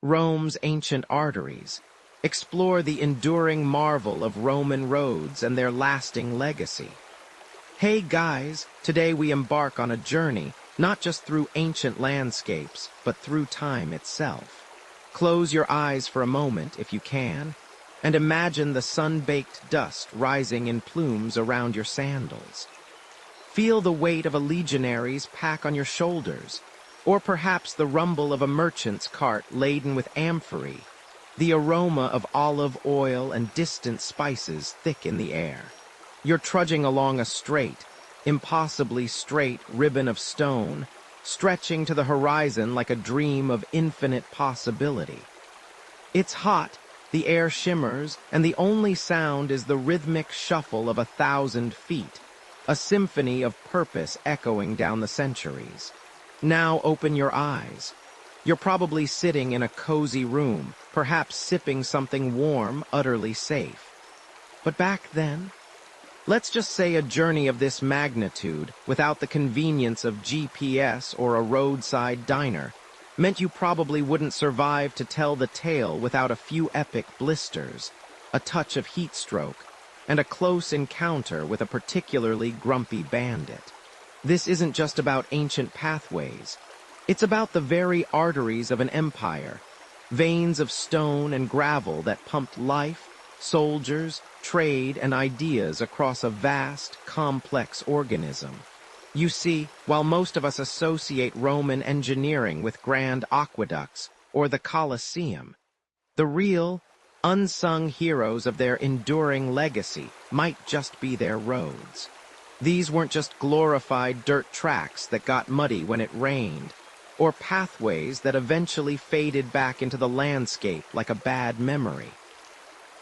Rome's ancient arteries. Explore the enduring marvel of Roman roads and their lasting legacy. Hey guys, today we embark on a journey, not just through ancient landscapes, but through time itself. Close your eyes for a moment, if you can, and imagine the sun-baked dust rising in plumes around your sandals. Feel the weight of a legionary's pack on your shoulders, or perhaps the rumble of a merchant's cart laden with amphorae, the aroma of olive oil and distant spices thick in the air. You're trudging along a straight, impossibly straight ribbon of stone, stretching to the horizon like a dream of infinite possibility. It's hot, the air shimmers, and the only sound is the rhythmic shuffle of 1,000 feet, a symphony of purpose echoing down the centuries. Now open your eyes. You're probably sitting in a cozy room, perhaps sipping something warm, utterly safe. But back then, let's just say a journey of this magnitude, without the convenience of GPS or a roadside diner, meant you probably wouldn't survive to tell the tale without a few epic blisters, a touch of heat stroke, and a close encounter with a particularly grumpy bandit. This isn't just about ancient pathways. It's about the very arteries of an empire, veins of stone and gravel that pumped life, soldiers, trade, and ideas across a vast, complex organism. You see, while most of us associate Roman engineering with grand aqueducts or the Colosseum, the real, unsung heroes of their enduring legacy might just be their roads. These weren't just glorified dirt tracks that got muddy when it rained, or pathways that eventually faded back into the landscape like a bad memory.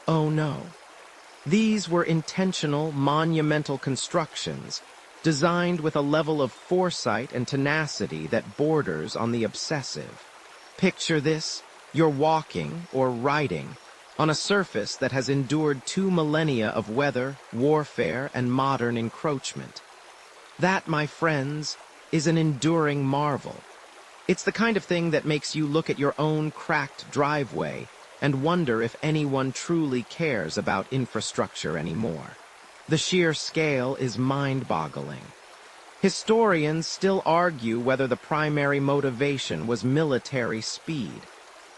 Oh no. These were intentional, monumental constructions, designed with a level of foresight and tenacity that borders on the obsessive. Picture this: you're walking, or riding, on a surface that has endured 2 millennia of weather, warfare, and modern encroachment. That, my friends, is an enduring marvel. It's the kind of thing that makes you look at your own cracked driveway and wonder if anyone truly cares about infrastructure anymore. The sheer scale is mind-boggling. Historians still argue whether the primary motivation was military speed,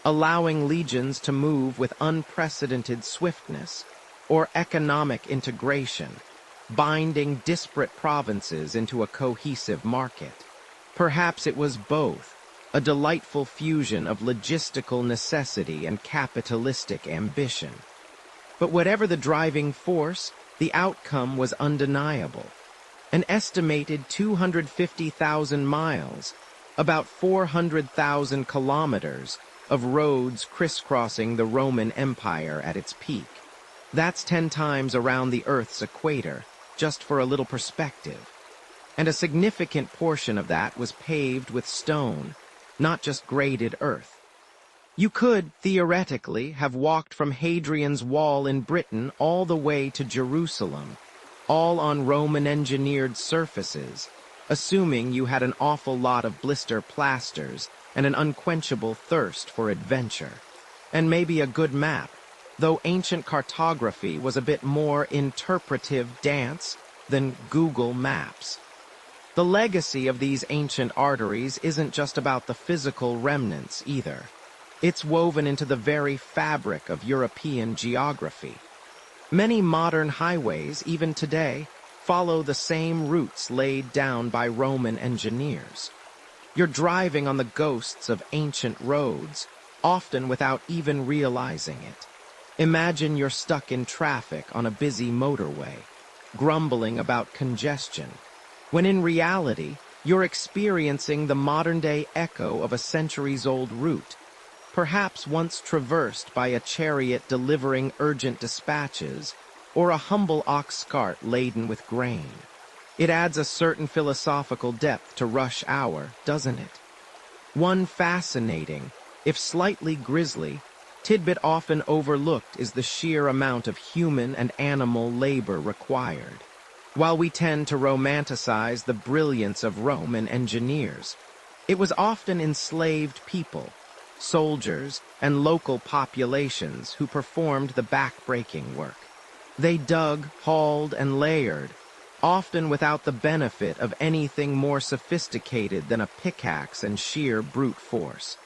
allowing legions to move with unprecedented swiftness, or economic integration, binding disparate provinces into a cohesive market. Perhaps it was both, a delightful fusion of logistical necessity and capitalistic ambition. But whatever the driving force, the outcome was undeniable. An estimated 250,000 miles, about 400,000 kilometers, of roads crisscrossing the Roman Empire at its peak. That's 10 times around the Earth's equator, just for a little perspective. And a significant portion of that was paved with stone, not just graded earth. You could, theoretically, have walked from Hadrian's Wall in Britain all the way to Jerusalem, all on Roman-engineered surfaces, assuming you had an awful lot of blister plasters and an unquenchable thirst for adventure. And maybe a good map, though ancient cartography was a bit more interpretive dance than Google Maps. The legacy of these ancient arteries isn't just about the physical remnants either. It's woven into the very fabric of European geography. Many modern highways, even today, follow the same routes laid down by Roman engineers. You're driving on the ghosts of ancient roads, often without even realizing it. Imagine you're stuck in traffic on a busy motorway, grumbling about congestion, when in reality, you're experiencing the modern-day echo of a centuries-old route, perhaps once traversed by a chariot delivering urgent dispatches, or a humble ox cart laden with grain. It adds a certain philosophical depth to rush hour, doesn't it? One fascinating, if slightly grisly, tidbit often overlooked is the sheer amount of human and animal labor required. While we tend to romanticize the brilliance of Roman engineers, it was often enslaved people, soldiers, and local populations who performed the back-breaking work. They dug, hauled, and layered, often without the benefit of anything more sophisticated than a pickaxe and sheer brute force.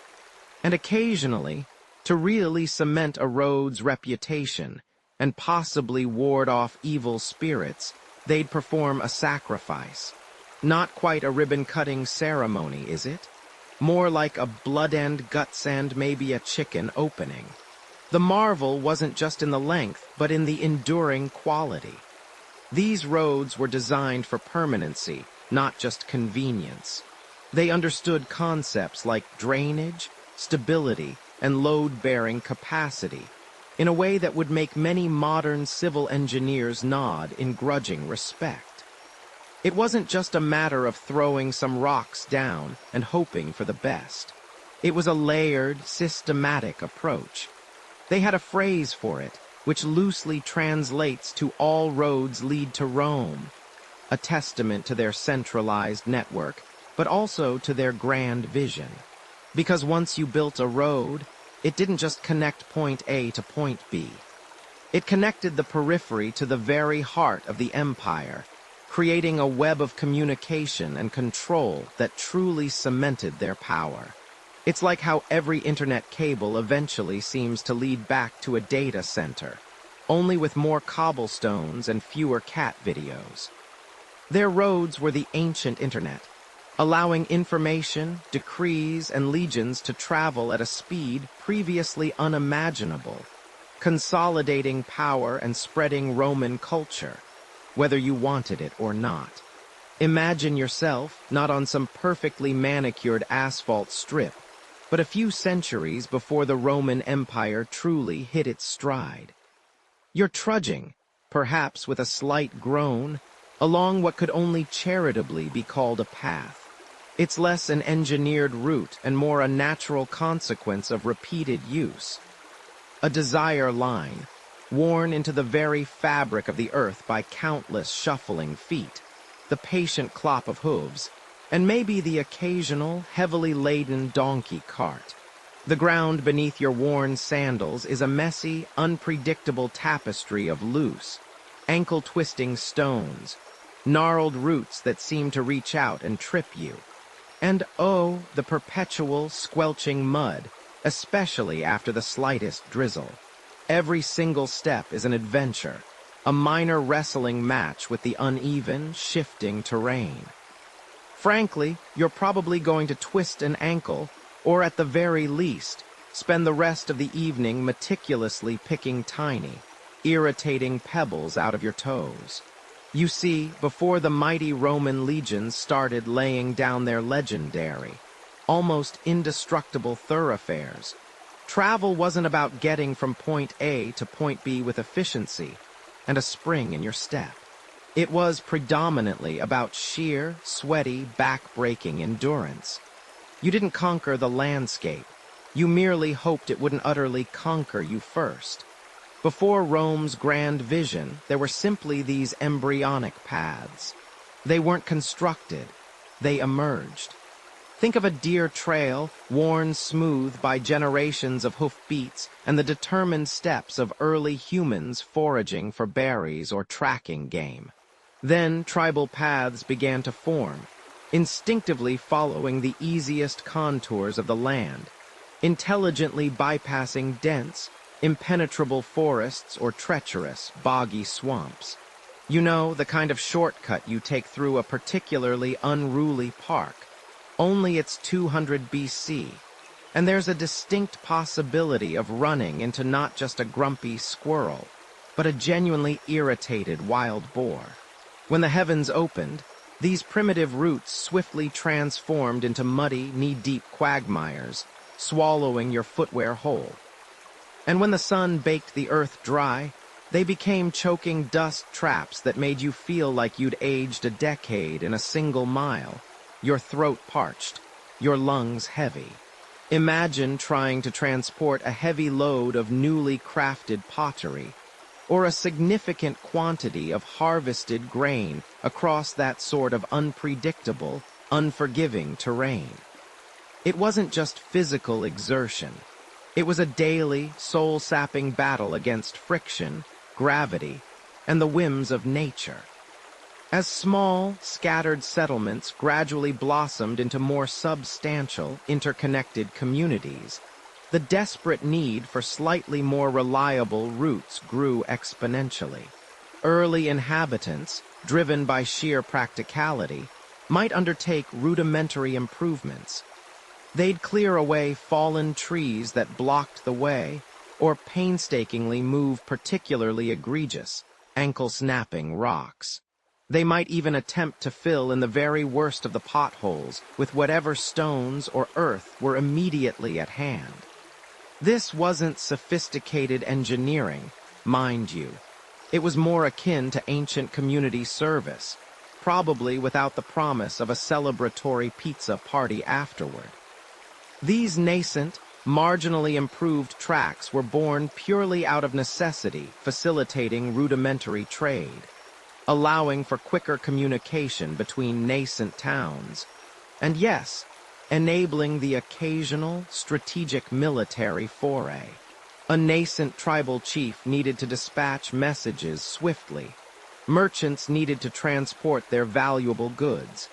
And occasionally, to really cement a road's reputation and possibly ward off evil spirits, they'd perform a sacrifice. Not quite a ribbon-cutting ceremony, is it? More like a blood-end, guts-end, maybe a chicken opening. The marvel wasn't just in the length, but in the enduring quality. These roads were designed for permanency, not just convenience. They understood concepts like drainage, stability, and load-bearing capacity in a way that would make many modern civil engineers nod in grudging respect. It wasn't just a matter of throwing some rocks down and hoping for the best. It was a layered, systematic approach. They had a phrase for it, which loosely translates to "all roads lead to Rome," a testament to their centralized network, but also to their grand vision. Because once you built a road, it didn't just connect point A to point B. It connected the periphery to the very heart of the empire, creating a web of communication and control that truly cemented their power. It's like how every internet cable eventually seems to lead back to a data center, only with more cobblestones and fewer cat videos. Their roads were the ancient internet, allowing information, decrees, and legions to travel at a speed previously unimaginable, consolidating power and spreading Roman culture, whether you wanted it or not. Imagine yourself not on some perfectly manicured asphalt strip, but a few centuries before the Roman Empire truly hit its stride. You're trudging, perhaps with a slight groan, along what could only charitably be called a path. It's less an engineered route and more a natural consequence of repeated use. A desire line, worn into the very fabric of the earth by countless shuffling feet, the patient clop of hooves, and maybe the occasional, heavily laden donkey cart. The ground beneath your worn sandals is a messy, unpredictable tapestry of loose, ankle-twisting stones, gnarled roots that seem to reach out and trip you. And oh, the perpetual, squelching mud, especially after the slightest drizzle. Every single step is an adventure, a minor wrestling match with the uneven, shifting terrain. Frankly, you're probably going to twist an ankle, or at the very least, spend the rest of the evening meticulously picking tiny, irritating pebbles out of your toes. You see, before the mighty Roman legions started laying down their legendary, almost indestructible thoroughfares, travel wasn't about getting from point A to point B with efficiency and a spring in your step. It was predominantly about sheer, sweaty, back-breaking endurance. You didn't conquer the landscape. You merely hoped it wouldn't utterly conquer you first. Before Rome's grand vision, there were simply these embryonic paths. They weren't constructed. They emerged. Think of a deer trail worn smooth by generations of hoofbeats and the determined steps of early humans foraging for berries or tracking game. Then tribal paths began to form, instinctively following the easiest contours of the land, intelligently bypassing dense, impenetrable forests or treacherous, boggy swamps. You know, the kind of shortcut you take through a particularly unruly park. Only it's 200 BC, and there's a distinct possibility of running into not just a grumpy squirrel, but a genuinely irritated wild boar. When the heavens opened, these primitive roots swiftly transformed into muddy, knee-deep quagmires, swallowing your footwear whole. And when the sun baked the earth dry, they became choking dust traps that made you feel like you'd aged a decade in a single mile, your throat parched, your lungs heavy. Imagine trying to transport a heavy load of newly crafted pottery, or a significant quantity of harvested grain across that sort of unpredictable, unforgiving terrain. It wasn't just physical exertion. It was a daily, soul-sapping battle against friction, gravity, and the whims of nature. As small, scattered settlements gradually blossomed into more substantial, interconnected communities, the desperate need for slightly more reliable routes grew exponentially. Early inhabitants, driven by sheer practicality, might undertake rudimentary improvements. They'd clear away fallen trees that blocked the way, or painstakingly move particularly egregious, ankle-snapping rocks. They might even attempt to fill in the very worst of the potholes with whatever stones or earth were immediately at hand. This wasn't sophisticated engineering, mind you. It was more akin to ancient community service, probably without the promise of a celebratory pizza party afterward. These nascent, marginally improved tracks were born purely out of necessity, facilitating rudimentary trade, allowing for quicker communication between nascent towns, and yes, enabling the occasional strategic military foray. A nascent tribal chief needed to dispatch messages swiftly. Merchants needed to transport their valuable goods.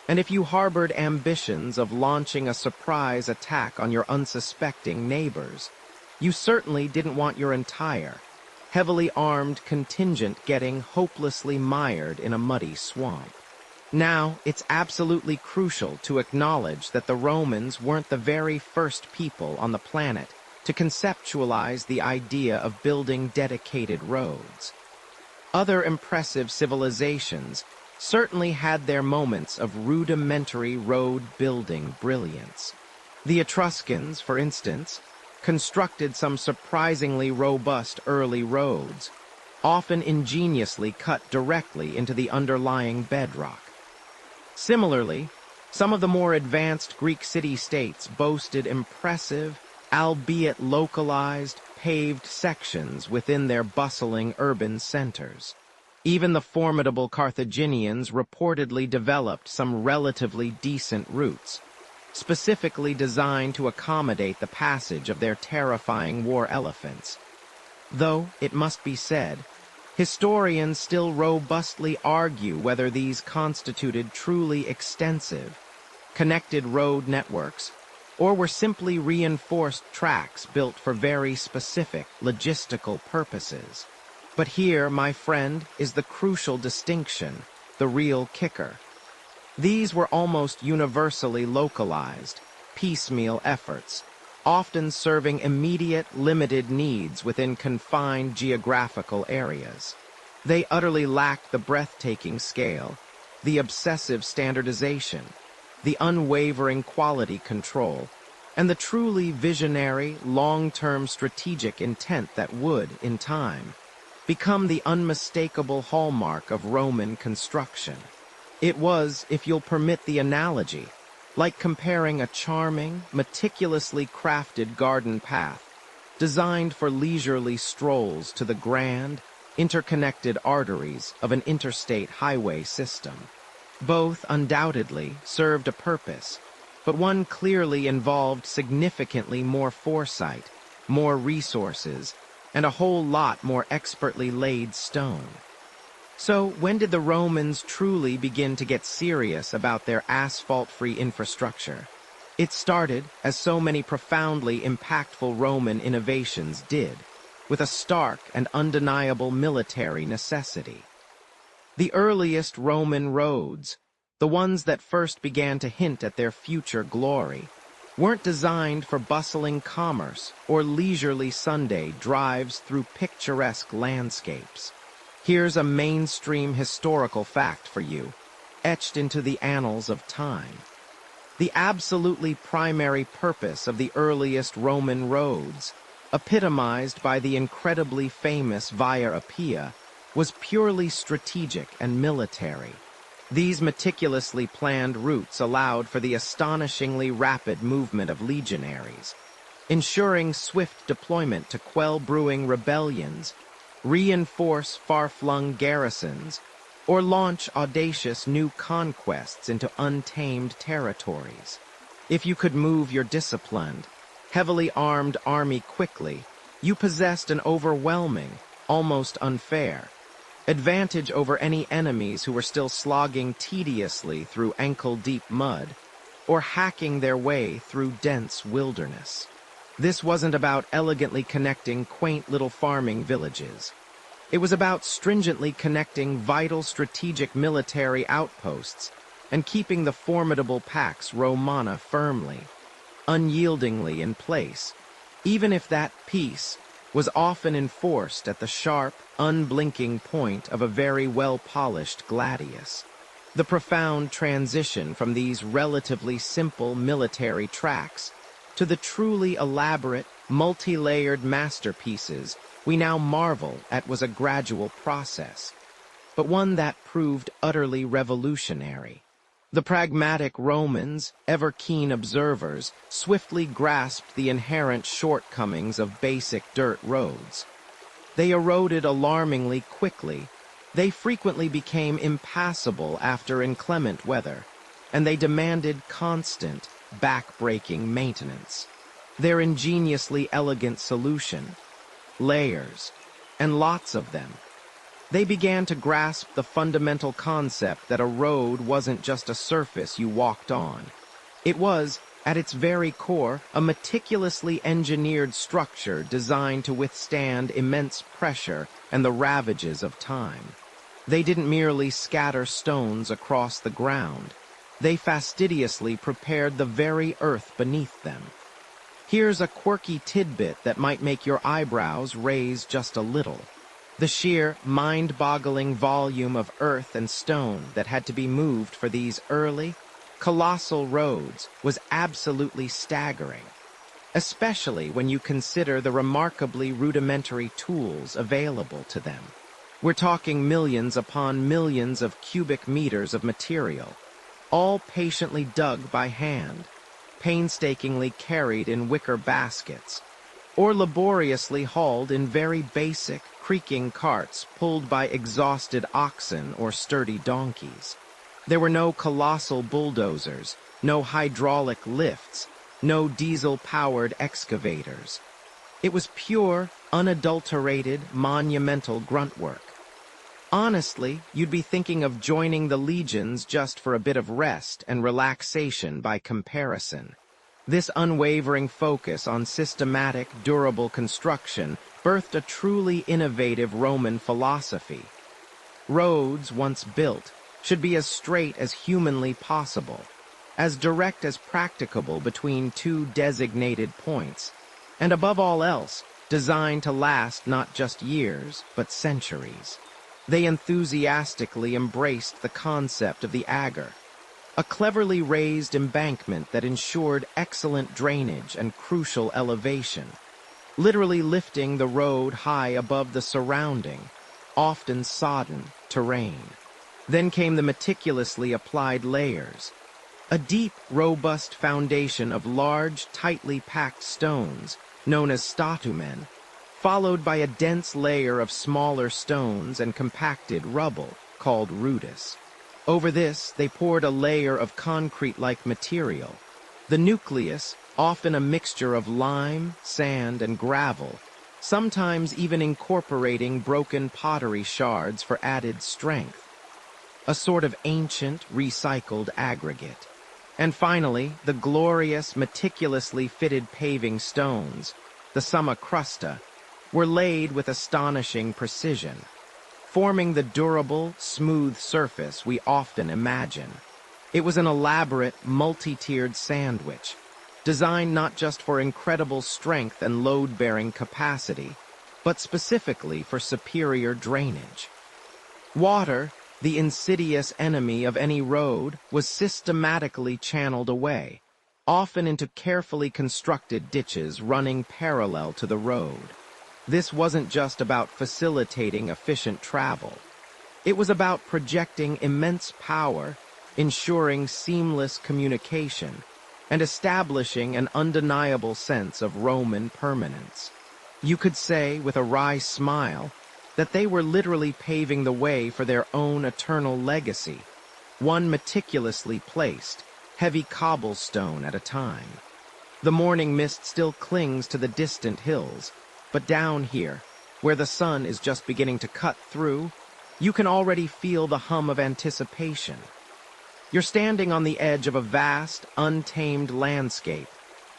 And if you harbored ambitions of launching a surprise attack on your unsuspecting neighbors, you certainly didn't want your entire, heavily armed contingent getting hopelessly mired in a muddy swamp. Now, it's absolutely crucial to acknowledge that the Romans weren't the very first people on the planet to conceptualize the idea of building dedicated roads. Other impressive civilizations certainly had their moments of rudimentary road-building brilliance. The Etruscans, for instance, constructed some surprisingly robust early roads, often ingeniously cut directly into the underlying bedrock. Similarly, some of the more advanced Greek city-states boasted impressive, albeit localized, paved sections within their bustling urban centers. Even the formidable Carthaginians reportedly developed some relatively decent routes, specifically designed to accommodate the passage of their terrifying war elephants. Though, it must be said, historians still robustly argue whether these constituted truly extensive, connected road networks, or were simply reinforced tracks built for very specific logistical purposes. But here, my friend, is the crucial distinction, the real kicker. These were almost universally localized, piecemeal efforts, often serving immediate, limited needs within confined geographical areas. They utterly lacked the breathtaking scale, the obsessive standardization, the unwavering quality control, and the truly visionary, long-term strategic intent that would, in time, become the unmistakable hallmark of Roman construction. It was, if you'll permit the analogy, like comparing a charming, meticulously crafted garden path, designed for leisurely strolls to the grand, interconnected arteries of an interstate highway system. Both undoubtedly served a purpose, but one clearly involved significantly more foresight, more resources, and a whole lot more expertly laid stone. So, when did the Romans truly begin to get serious about their asphalt-free infrastructure? It started, as so many profoundly impactful Roman innovations did, with a stark and undeniable military necessity. The earliest Roman roads, the ones that first began to hint at their future glory, weren't designed for bustling commerce or leisurely Sunday drives through picturesque landscapes. Here's a mainstream historical fact for you, etched into the annals of time. The absolutely primary purpose of the earliest Roman roads, epitomized by the incredibly famous Via Appia, was purely strategic and military. These meticulously planned routes allowed for the astonishingly rapid movement of legionaries, ensuring swift deployment to quell brewing rebellions, reinforce far-flung garrisons, or launch audacious new conquests into untamed territories. If you could move your disciplined, heavily armed army quickly, you possessed an overwhelming, almost unfair, advantage over any enemies who were still slogging tediously through ankle-deep mud, or hacking their way through dense wilderness. This wasn't about elegantly connecting quaint little farming villages. It was about stringently connecting vital strategic military outposts and keeping the formidable Pax Romana firmly, unyieldingly in place, even if that peace was often enforced at the sharp, unblinking point of a very well-polished gladius. The profound transition from these relatively simple military tracks to the truly elaborate, multi-layered masterpieces we now marvel at was a gradual process, but one that proved utterly revolutionary. The pragmatic Romans, ever keen observers, swiftly grasped the inherent shortcomings of basic dirt roads. They eroded alarmingly quickly. They frequently became impassable after inclement weather, and they demanded constant, back-breaking maintenance. Their ingeniously elegant solution: layers, and lots of them. They began to grasp the fundamental concept that a road wasn't just a surface you walked on. It was, at its very core, a meticulously engineered structure designed to withstand immense pressure and the ravages of time. They didn't merely scatter stones across the ground. They fastidiously prepared the very earth beneath them. Here's a quirky tidbit that might make your eyebrows raise just a little. The sheer, mind-boggling volume of earth and stone that had to be moved for these early, colossal roads was absolutely staggering, especially when you consider the remarkably rudimentary tools available to them. We're talking millions upon millions of cubic meters of material, all patiently dug by hand, painstakingly carried in wicker baskets, or laboriously hauled in very basic, creaking carts pulled by exhausted oxen or sturdy donkeys. There were no colossal bulldozers, no hydraulic lifts, no diesel-powered excavators. It was pure, unadulterated, monumental grunt work. Honestly, you'd be thinking of joining the legions just for a bit of rest and relaxation by comparison. This unwavering focus on systematic, durable construction birthed a truly innovative Roman philosophy. Roads, once built, should be as straight as humanly possible, as direct as practicable between two designated points, and above all else, designed to last not just years, but centuries. They enthusiastically embraced the concept of the agger, a cleverly raised embankment that ensured excellent drainage and crucial elevation, literally lifting the road high above the surrounding, often sodden, terrain. Then came the meticulously applied layers, a deep, robust foundation of large, tightly packed stones, known as statumen, followed by a dense layer of smaller stones and compacted rubble, called rudis. Over this, they poured a layer of concrete-like material, the nucleus, often a mixture of lime, sand, and gravel, sometimes even incorporating broken pottery shards for added strength. A sort of ancient, recycled aggregate. And finally, the glorious, meticulously fitted paving stones, the summa crusta, were laid with astonishing precision, forming the durable, smooth surface we often imagine. It was an elaborate, multi-tiered sandwich, designed not just for incredible strength and load-bearing capacity, but specifically for superior drainage. Water, the insidious enemy of any road, was systematically channeled away, often into carefully constructed ditches running parallel to the road. This wasn't just about facilitating efficient travel. It was about projecting immense power, ensuring seamless communication, and establishing an undeniable sense of Roman permanence. You could say, with a wry smile, that they were literally paving the way for their own eternal legacy, one meticulously placed, heavy cobblestone at a time. The morning mist still clings to the distant hills, but down here, where the sun is just beginning to cut through, you can already feel the hum of anticipation. You're standing on the edge of a vast, untamed landscape,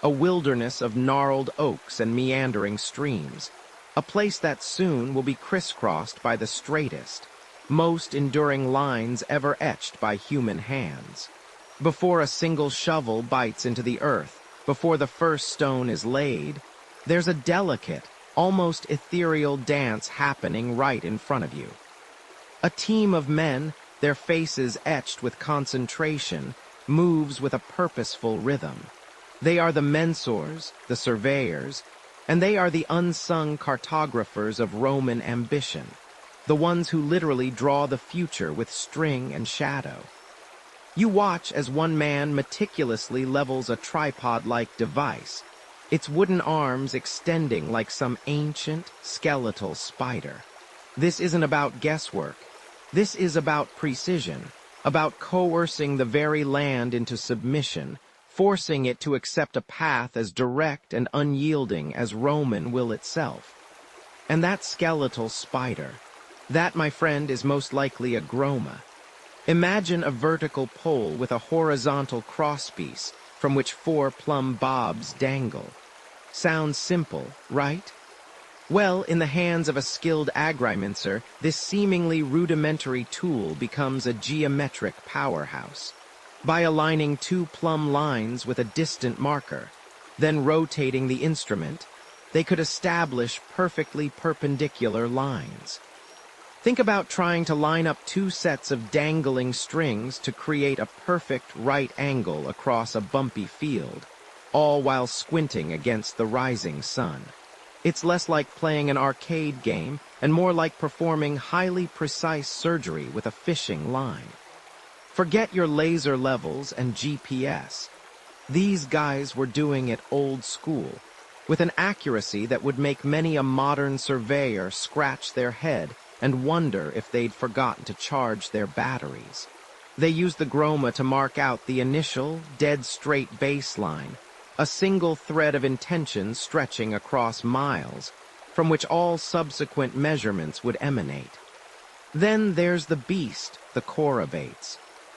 a wilderness of gnarled oaks and meandering streams, a place that soon will be crisscrossed by the straightest, most enduring lines ever etched by human hands. Before a single shovel bites into the earth, before the first stone is laid, there's a delicate, almost ethereal dance happening right in front of you. A team of men, their faces etched with concentration, moves with a purposeful rhythm. They are the mensors, the surveyors, and they are the unsung cartographers of Roman ambition, the ones who literally draw the future with string and shadow. You watch as one man meticulously levels a tripod-like device, its wooden arms extending like some ancient, skeletal spider. This isn't about guesswork. This is about precision, about coercing the very land into submission, forcing it to accept a path as direct and unyielding as Roman will itself. And that skeletal spider, that, my friend, is most likely a groma. Imagine a vertical pole with a horizontal crosspiece from which 4 plumb bobs dangle. Sounds simple, right? Well, in the hands of a skilled agrimenser, this seemingly rudimentary tool becomes a geometric powerhouse. By aligning 2 plumb lines with a distant marker, then rotating the instrument, they could establish perfectly perpendicular lines. Think about trying to line up 2 sets of dangling strings to create a perfect right angle across a bumpy field, all while squinting against the rising sun. It's less like playing an arcade game and more like performing highly precise surgery with a fishing line. Forget your laser levels and GPS. These guys were doing it old school, with an accuracy that would make many a modern surveyor scratch their head and wonder if they'd forgotten to charge their batteries. They used the groma to mark out the initial, dead-straight baseline, a single thread of intention stretching across miles, from which all subsequent measurements would emanate. Then there's the beast, the chorobates.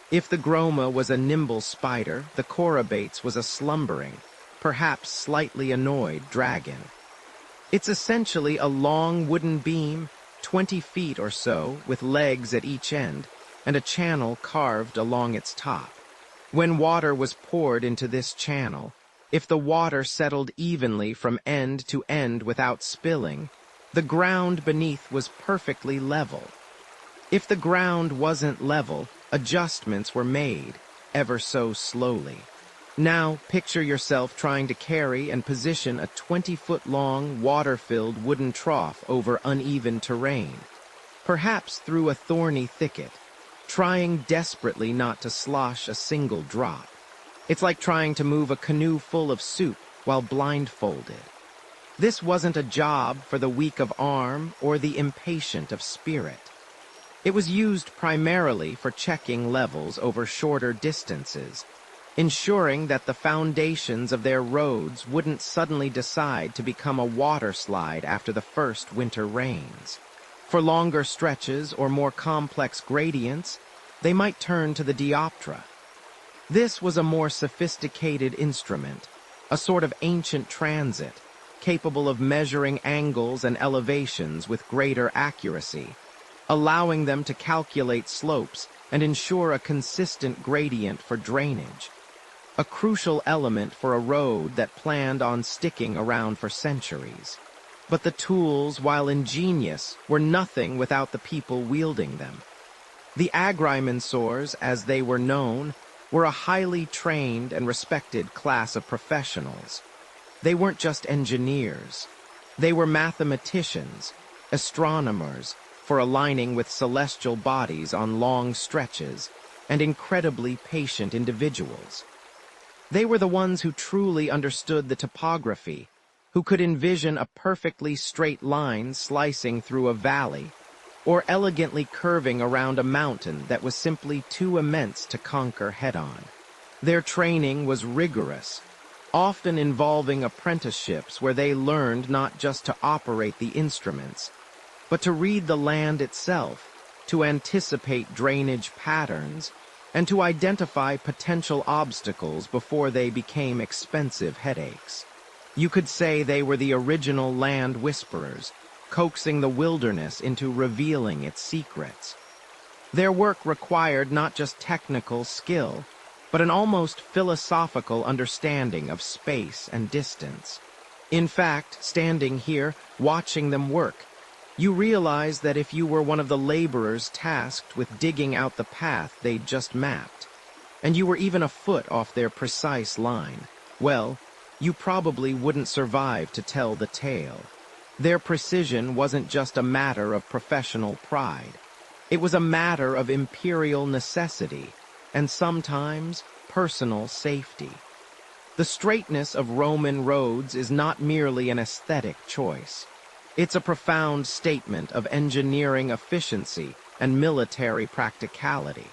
If the groma was a nimble spider, the chorobates was a slumbering, perhaps slightly annoyed dragon. It's essentially a long wooden beam, 20 feet or so, with legs at each end, and a channel carved along its top. When water was poured into this channel, if the water settled evenly from end to end without spilling, the ground beneath was perfectly level. If the ground wasn't level, adjustments were made, ever so slowly. Now, picture yourself trying to carry and position a 20-foot-long, water-filled wooden trough over uneven terrain, perhaps through a thorny thicket, trying desperately not to slosh a single drop. It's like trying to move a canoe full of soup while blindfolded. This wasn't a job for the weak of arm or the impatient of spirit. It was used primarily for checking levels over shorter distances, ensuring that the foundations of their roads wouldn't suddenly decide to become a waterslide after the first winter rains. For longer stretches or more complex gradients, they might turn to the dioptra. This was a more sophisticated instrument, a sort of ancient transit, capable of measuring angles and elevations with greater accuracy, allowing them to calculate slopes and ensure a consistent gradient for drainage. A crucial element for a road that planned on sticking around for centuries. But the tools, while ingenious, were nothing without the people wielding them. The agrimensors, as they were known, were a highly trained and respected class of professionals. They weren't just engineers. They were mathematicians, astronomers, for aligning with celestial bodies on long stretches, and incredibly patient individuals. They were the ones who truly understood the topography, who could envision a perfectly straight line slicing through a valley, or elegantly curving around a mountain that was simply too immense to conquer head-on. Their training was rigorous, often involving apprenticeships where they learned not just to operate the instruments, but to read the land itself, to anticipate drainage patterns, and to identify potential obstacles before they became expensive headaches. You could say they were the original land whisperers, coaxing the wilderness into revealing its secrets. Their work required not just technical skill, but an almost philosophical understanding of space and distance. In fact, standing here, watching them work, you realize that if you were one of the laborers tasked with digging out the path they'd just mapped, and you were even a foot off their precise line, well, you probably wouldn't survive to tell the tale. Their precision wasn't just a matter of professional pride. It was a matter of imperial necessity, and sometimes personal safety. The straightness of Roman roads is not merely an aesthetic choice. It's a profound statement of engineering efficiency and military practicality.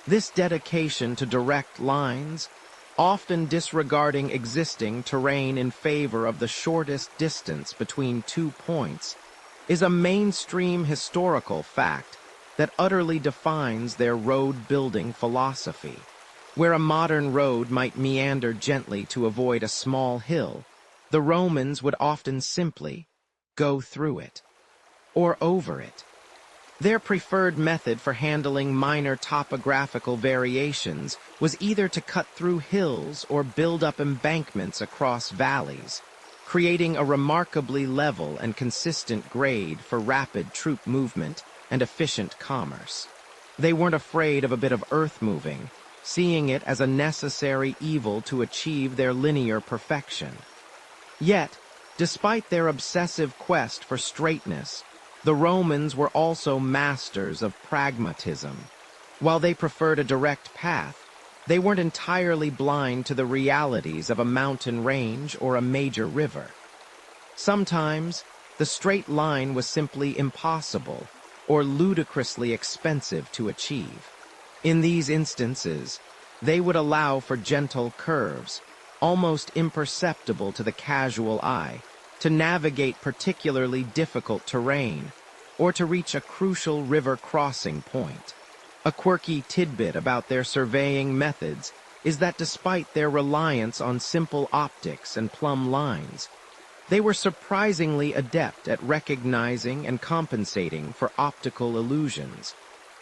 This dedication to direct lines, often disregarding existing terrain in favor of the shortest distance between 2 points, is a mainstream historical fact that utterly defines their road-building philosophy. Where a modern road might meander gently to avoid a small hill, the Romans would often simply go through it, or over it. Their preferred method for handling minor topographical variations was either to cut through hills or build up embankments across valleys, creating a remarkably level and consistent grade for rapid troop movement and efficient commerce. They weren't afraid of a bit of earth moving, seeing it as a necessary evil to achieve their linear perfection. Yet, despite their obsessive quest for straightness, the Romans were also masters of pragmatism. While they preferred a direct path, they weren't entirely blind to the realities of a mountain range or a major river. Sometimes, the straight line was simply impossible or ludicrously expensive to achieve. In these instances, they would allow for gentle curves, almost imperceptible to the casual eye, to navigate particularly difficult terrain, or to reach a crucial river crossing point. A quirky tidbit about their surveying methods is that despite their reliance on simple optics and plumb lines, they were surprisingly adept at recognizing and compensating for optical illusions,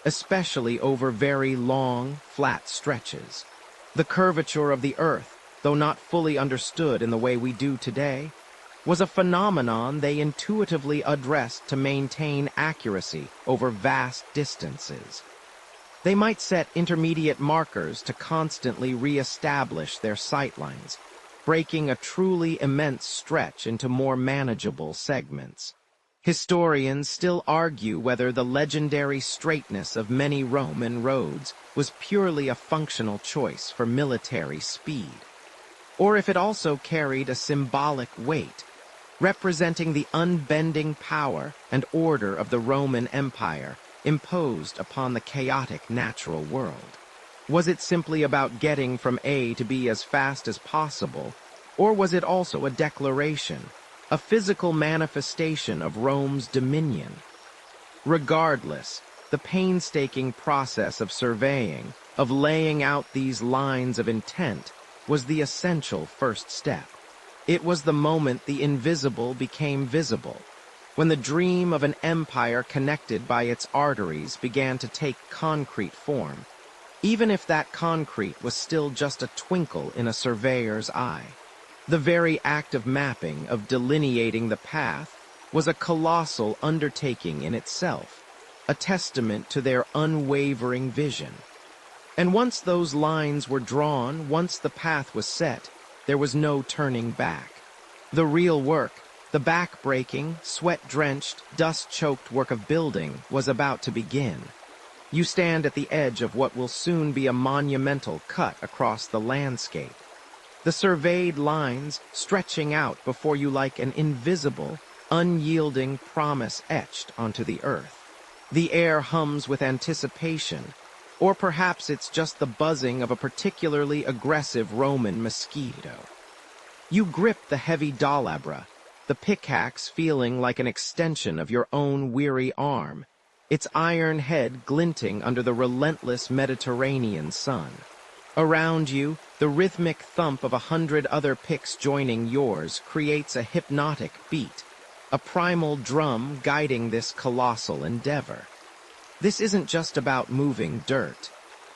especially over very long, flat stretches. The curvature of the earth, though not fully understood in the way we do today, was a phenomenon they intuitively addressed to maintain accuracy over vast distances. They might set intermediate markers to constantly re-establish their sightlines, breaking a truly immense stretch into more manageable segments. Historians still argue whether the legendary straightness of many Roman roads was purely a functional choice for military speed, or if it also carried a symbolic weight, representing the unbending power and order of the Roman Empire imposed upon the chaotic natural world. Was it simply about getting from A to B as fast as possible, or was it also a declaration, a physical manifestation of Rome's dominion? Regardless, the painstaking process of surveying, of laying out these lines of intent, was the essential first step. It was the moment the invisible became visible, when the dream of an empire connected by its arteries began to take concrete form, even if that concrete was still just a twinkle in a surveyor's eye. The very act of mapping, of delineating the path, was a colossal undertaking in itself, a testament to their unwavering vision. And once those lines were drawn, once the path was set, there was no turning back. The real work, the back-breaking, sweat-drenched, dust-choked work of building was about to begin. You stand at the edge of what will soon be a monumental cut across the landscape. The surveyed lines stretching out before you like an invisible, unyielding promise etched onto the earth. The air hums with anticipation, Or perhaps it's just the buzzing of a particularly aggressive Roman mosquito. You grip the heavy dalabra, the pickaxe feeling like an extension of your own weary arm, its iron head glinting under the relentless Mediterranean sun. Around you, the rhythmic thump of 100 other picks joining yours creates a hypnotic beat, a primal drum guiding this colossal endeavor. This isn't just about moving dirt.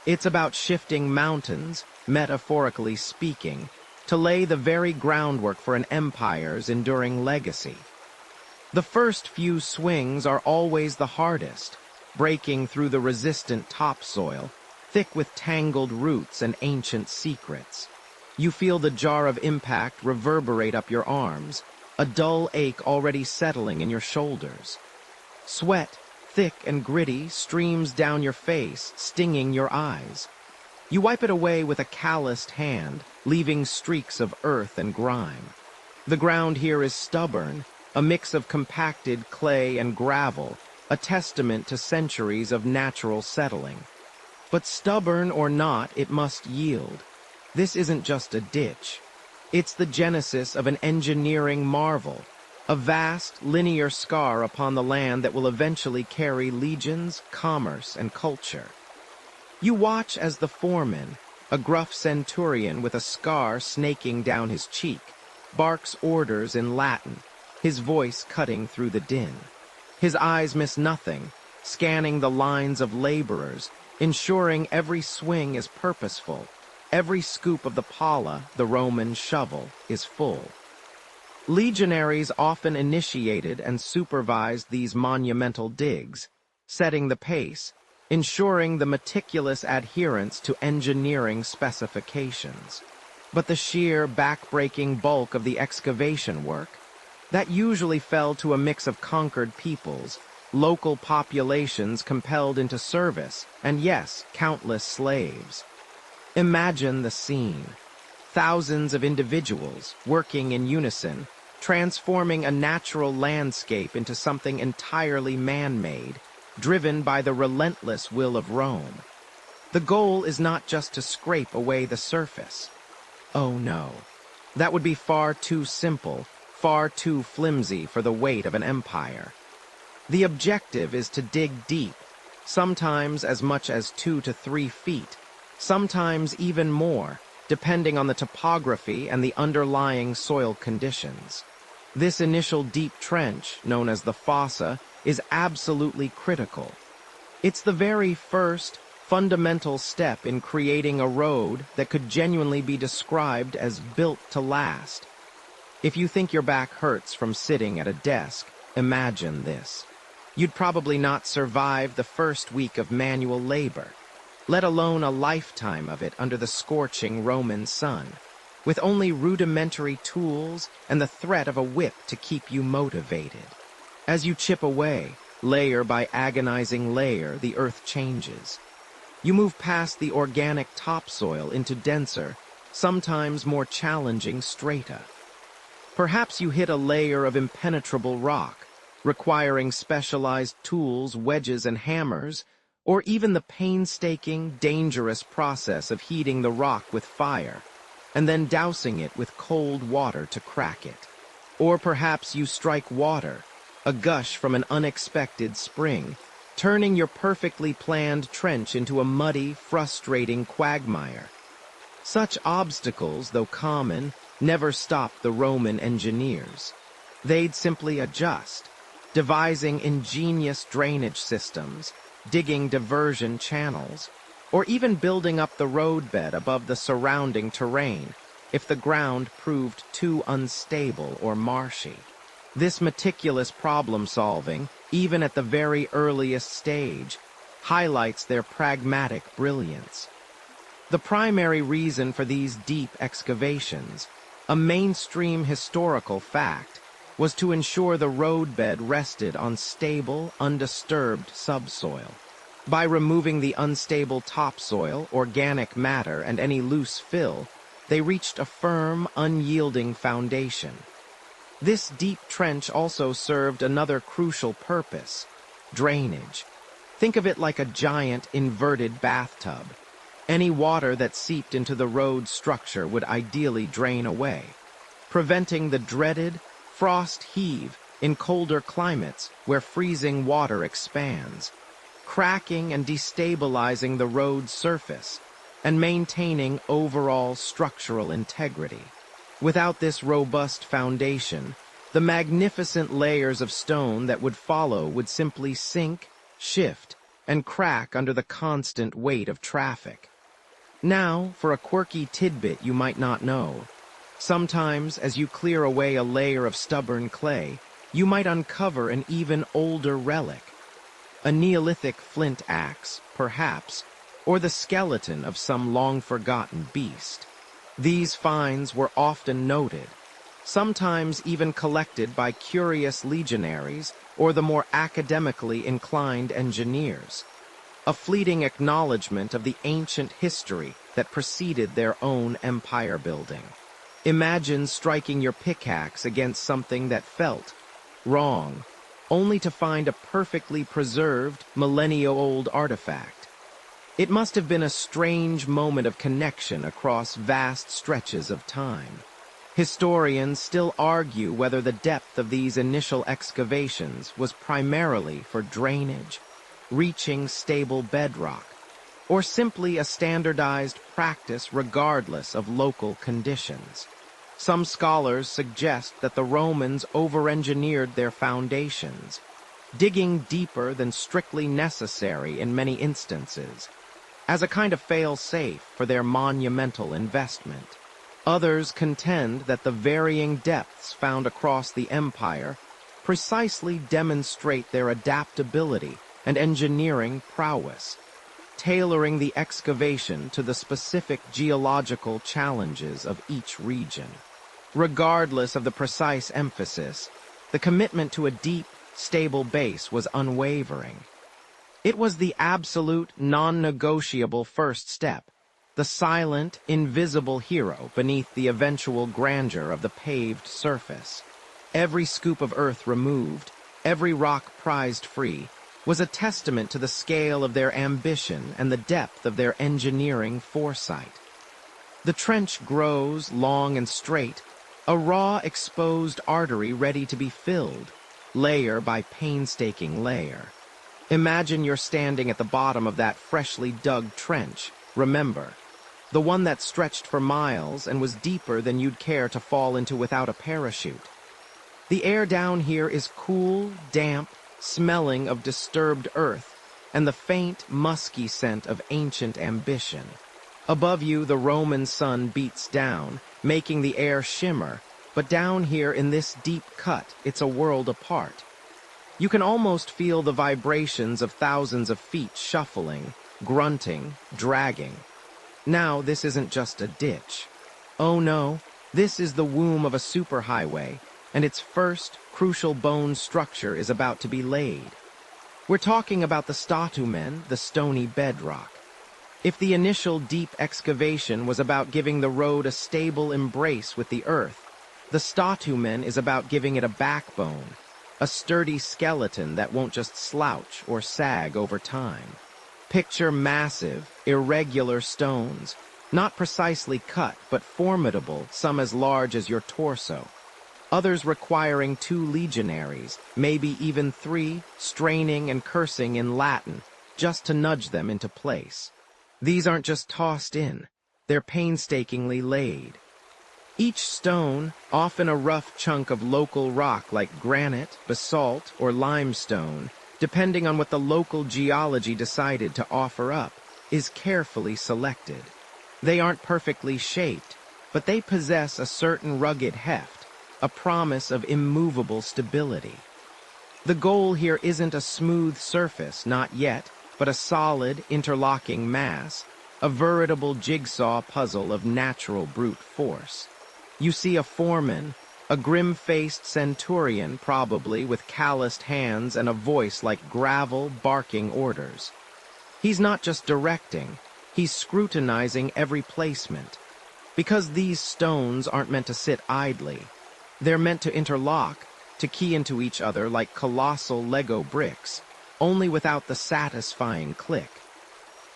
It's about shifting mountains, metaphorically speaking, to lay the very groundwork for an empire's enduring legacy. The first few swings are always the hardest, breaking through the resistant topsoil, thick with tangled roots and ancient secrets. You feel the jar of impact reverberate up your arms, a dull ache already settling in your shoulders. Sweat, thick and gritty, streams down your face, stinging your eyes. You wipe it away with a calloused hand, leaving streaks of earth and grime. The ground here is stubborn, a mix of compacted clay and gravel, a testament to centuries of natural settling. But stubborn or not, it must yield. This isn't just a ditch. It's the genesis of an engineering marvel, a vast, linear scar upon the land that will eventually carry legions, commerce, and culture. You watch as the foreman, a gruff centurion with a scar snaking down his cheek, barks orders in Latin, his voice cutting through the din. His eyes miss nothing, scanning the lines of laborers, ensuring every swing is purposeful, every scoop of the pala, the Roman shovel, is full. Legionaries often initiated and supervised these monumental digs, setting the pace, ensuring the meticulous adherence to engineering specifications. But the sheer, back-breaking bulk of the excavation work, that usually fell to a mix of conquered peoples, local populations compelled into service, and yes, countless slaves. Imagine the scene. Thousands of individuals, working in unison, transforming a natural landscape into something entirely man-made, driven by the relentless will of Rome. The goal is not just to scrape away the surface. Oh no, that would be far too simple, far too flimsy for the weight of an empire. The objective is to dig deep, sometimes as much as 2 to 3 feet, sometimes even more, depending on the topography and the underlying soil conditions. This initial deep trench, known as the fossa, is absolutely critical. It's the very first, fundamental step in creating a road that could genuinely be described as built to last. If you think your back hurts from sitting at a desk, imagine this. You'd probably not survive the first week of manual labor, let alone a lifetime of it under the scorching Roman sun, with only rudimentary tools and the threat of a whip to keep you motivated. As you chip away, layer by agonizing layer, the earth changes. You move past the organic topsoil into denser, sometimes more challenging strata. Perhaps you hit a layer of impenetrable rock, requiring specialized tools, wedges, and hammers, or even the painstaking, dangerous process of heating the rock with fire, and then dousing it with cold water to crack it. Or perhaps you strike water, a gush from an unexpected spring, turning your perfectly planned trench into a muddy, frustrating quagmire. Such obstacles, though common, never stopped the Roman engineers. They'd simply adjust, devising ingenious drainage systems, digging diversion channels, or even building up the roadbed above the surrounding terrain if the ground proved too unstable or marshy. This meticulous problem-solving, even at the very earliest stage, highlights their pragmatic brilliance. The primary reason for these deep excavations, a mainstream historical fact, was to ensure the roadbed rested on stable, undisturbed subsoil. By removing the unstable topsoil, organic matter, and any loose fill, they reached a firm, unyielding foundation. This deep trench also served another crucial purpose: drainage. Think of it like a giant inverted bathtub. Any water that seeped into the road structure would ideally drain away, preventing the dreaded frost heave in colder climates where freezing water expands, cracking and destabilizing the road's surface, and maintaining overall structural integrity. Without this robust foundation, the magnificent layers of stone that would follow would simply sink, shift, and crack under the constant weight of traffic. Now, for a quirky tidbit you might not know. Sometimes, as you clear away a layer of stubborn clay, you might uncover an even older relic. A Neolithic flint axe, perhaps, or the skeleton of some long-forgotten beast. These finds were often noted, sometimes even collected by curious legionaries or the more academically inclined engineers. A fleeting acknowledgement of the ancient history that preceded their own empire building. Imagine striking your pickaxe against something that felt wrong, only to find a perfectly preserved, millennia-old artifact. It must have been a strange moment of connection across vast stretches of time. Historians still argue whether the depth of these initial excavations was primarily for drainage, reaching stable bedrock, or simply a standardized practice regardless of local conditions. Some scholars suggest that the Romans over-engineered their foundations, digging deeper than strictly necessary in many instances, as a kind of fail-safe for their monumental investment. Others contend that the varying depths found across the empire precisely demonstrate their adaptability and engineering prowess, tailoring the excavation to the specific geological challenges of each region. Regardless of the precise emphasis, the commitment to a deep, stable base was unwavering. It was the absolute, non-negotiable first step, the silent, invisible hero beneath the eventual grandeur of the paved surface. Every scoop of earth removed, every rock prized free, was a testament to the scale of their ambition and the depth of their engineering foresight. The trench grows long and straight, a raw exposed artery ready to be filled, layer by painstaking layer. Imagine you're standing at the bottom of that freshly dug trench, remember, the one that stretched for miles and was deeper than you'd care to fall into without a parachute. The air down here is cool, damp, smelling of disturbed earth, and the faint, musky scent of ancient ambition. Above you, the Roman sun beats down, making the air shimmer, but down here in this deep cut, it's a world apart. You can almost feel the vibrations of thousands of feet shuffling, grunting, dragging. Now, this isn't just a ditch. Oh no, this is the womb of a superhighway, and its first, crucial bone structure is about to be laid. We're talking about the statumen, the stony bedrock. If the initial deep excavation was about giving the road a stable embrace with the earth, the statumen is about giving it a backbone, a sturdy skeleton that won't just slouch or sag over time. Picture massive, irregular stones, not precisely cut, but formidable, some as large as your torso. Others requiring 2 legionaries, maybe even 3, straining and cursing in Latin, just to nudge them into place. These aren't just tossed in, they're painstakingly laid. Each stone, often a rough chunk of local rock like granite, basalt, or limestone, depending on what the local geology decided to offer up, is carefully selected. They aren't perfectly shaped, but they possess a certain rugged heft, a promise of immovable stability. The goal here isn't a smooth surface, not yet, but a solid, interlocking mass, a veritable jigsaw puzzle of natural brute force. You see a foreman, a grim-faced centurion probably, with calloused hands and a voice like gravel barking orders. He's not just directing, he's scrutinizing every placement. Because these stones aren't meant to sit idly. They're meant to interlock, to key into each other like colossal Lego bricks, only without the satisfying click.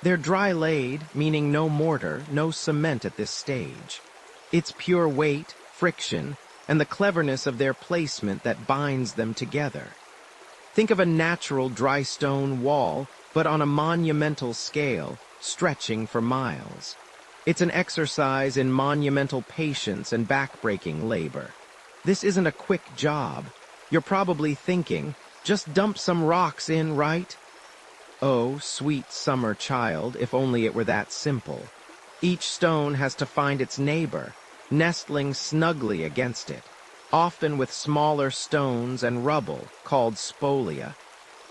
They're dry laid, meaning no mortar, no cement at this stage. It's pure weight, friction, and the cleverness of their placement that binds them together. Think of a natural dry stone wall, but on a monumental scale, stretching for miles. It's an exercise in monumental patience and backbreaking labor. This isn't a quick job. You're probably thinking, just dump some rocks in, right? Oh, sweet summer child, if only it were that simple. Each stone has to find its neighbor, nestling snugly against it, often with smaller stones and rubble, called spolia,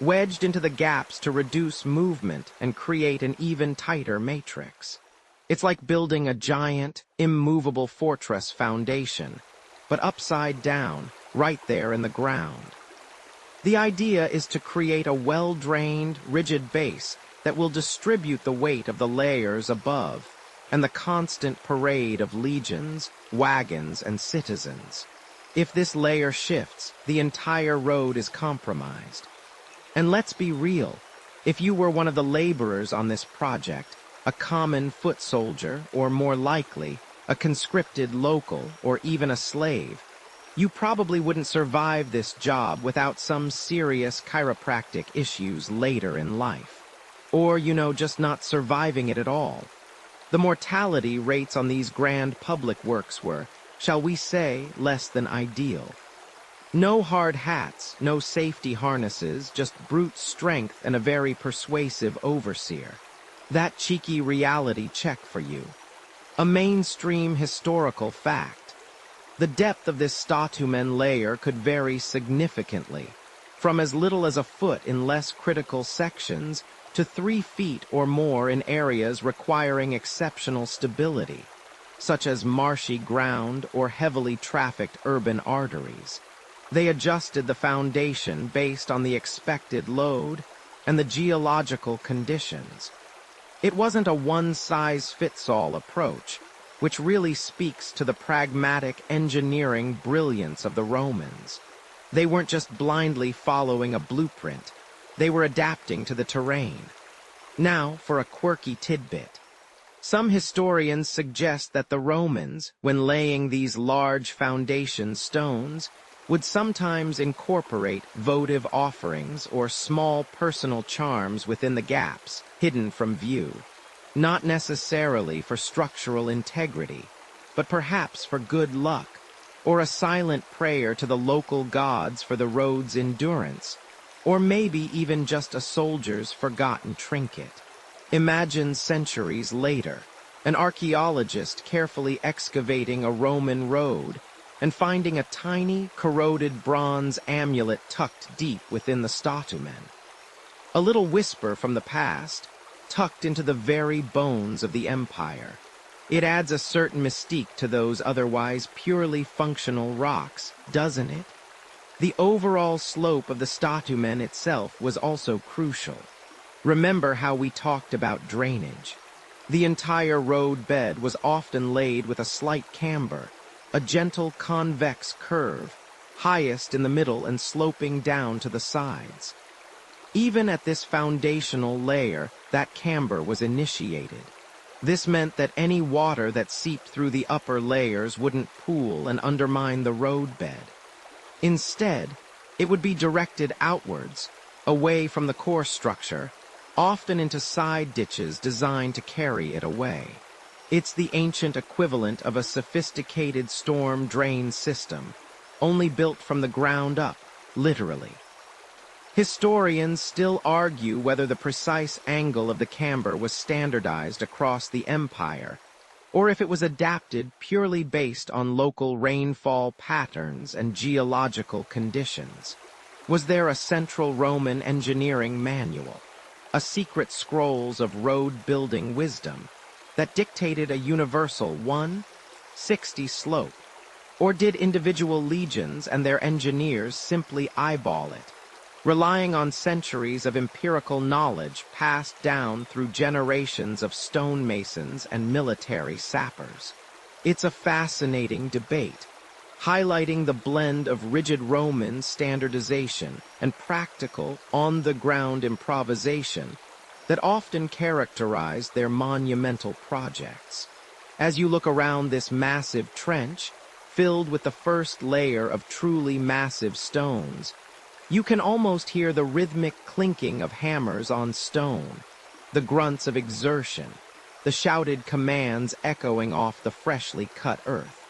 wedged into the gaps to reduce movement and create an even tighter matrix. It's like building a giant, immovable fortress foundation, but upside down, right there in the ground. The idea is to create a well-drained, rigid base that will distribute the weight of the layers above and the constant parade of legions, wagons, and citizens. If this layer shifts, the entire road is compromised. And let's be real, if you were one of the laborers on this project, a common foot soldier, or more likely, a conscripted local, or even a slave, you probably wouldn't survive this job without some serious chiropractic issues later in life. Or, just not surviving it at all. The mortality rates on these grand public works were, shall we say, less than ideal. No hard hats, no safety harnesses, just brute strength and a very persuasive overseer. That cheeky reality check for you. A mainstream historical fact. The depth of this statumen layer could vary significantly, from as little as a foot in less critical sections to 3 feet or more in areas requiring exceptional stability, such as marshy ground or heavily trafficked urban arteries. They adjusted the foundation based on the expected load and the geological conditions. It wasn't a one-size-fits-all approach, which really speaks to the pragmatic engineering brilliance of the Romans. They weren't just blindly following a blueprint. They were adapting to the terrain. Now, for a quirky tidbit. Some historians suggest that the Romans, when laying these large foundation stones, would sometimes incorporate votive offerings or small personal charms within the gaps, hidden from view. Not necessarily for structural integrity, but perhaps for good luck, or a silent prayer to the local gods for the road's endurance, or maybe even just a soldier's forgotten trinket. Imagine centuries later, an archaeologist carefully excavating a Roman road and finding a tiny, corroded bronze amulet tucked deep within the statumen. A little whisper from the past, tucked into the very bones of the empire. It adds a certain mystique to those otherwise purely functional rocks, doesn't it? The overall slope of the statumen itself was also crucial. Remember how we talked about drainage. The entire road bed was often laid with a slight camber, a gentle convex curve, highest in the middle and sloping down to the sides. Even at this foundational layer, that camber was initiated. This meant that any water that seeped through the upper layers wouldn't pool and undermine the roadbed. Instead, it would be directed outwards, away from the core structure, often into side ditches designed to carry it away. It's the ancient equivalent of a sophisticated storm drain system, only built from the ground up, literally. Historians still argue whether the precise angle of the camber was standardized across the empire, or if it was adapted purely based on local rainfall patterns and geological conditions. Was there a central Roman engineering manual, a secret scrolls of road-building wisdom, that dictated a universal 1/60 slope? Or did individual legions and their engineers simply eyeball it, relying on centuries of empirical knowledge passed down through generations of stonemasons and military sappers? It's a fascinating debate, highlighting the blend of rigid Roman standardization and practical, on-the-ground improvisation that often characterized their monumental projects. As you look around this massive trench, filled with the first layer of truly massive stones, you can almost hear the rhythmic clinking of hammers on stone, the grunts of exertion, the shouted commands echoing off the freshly cut earth.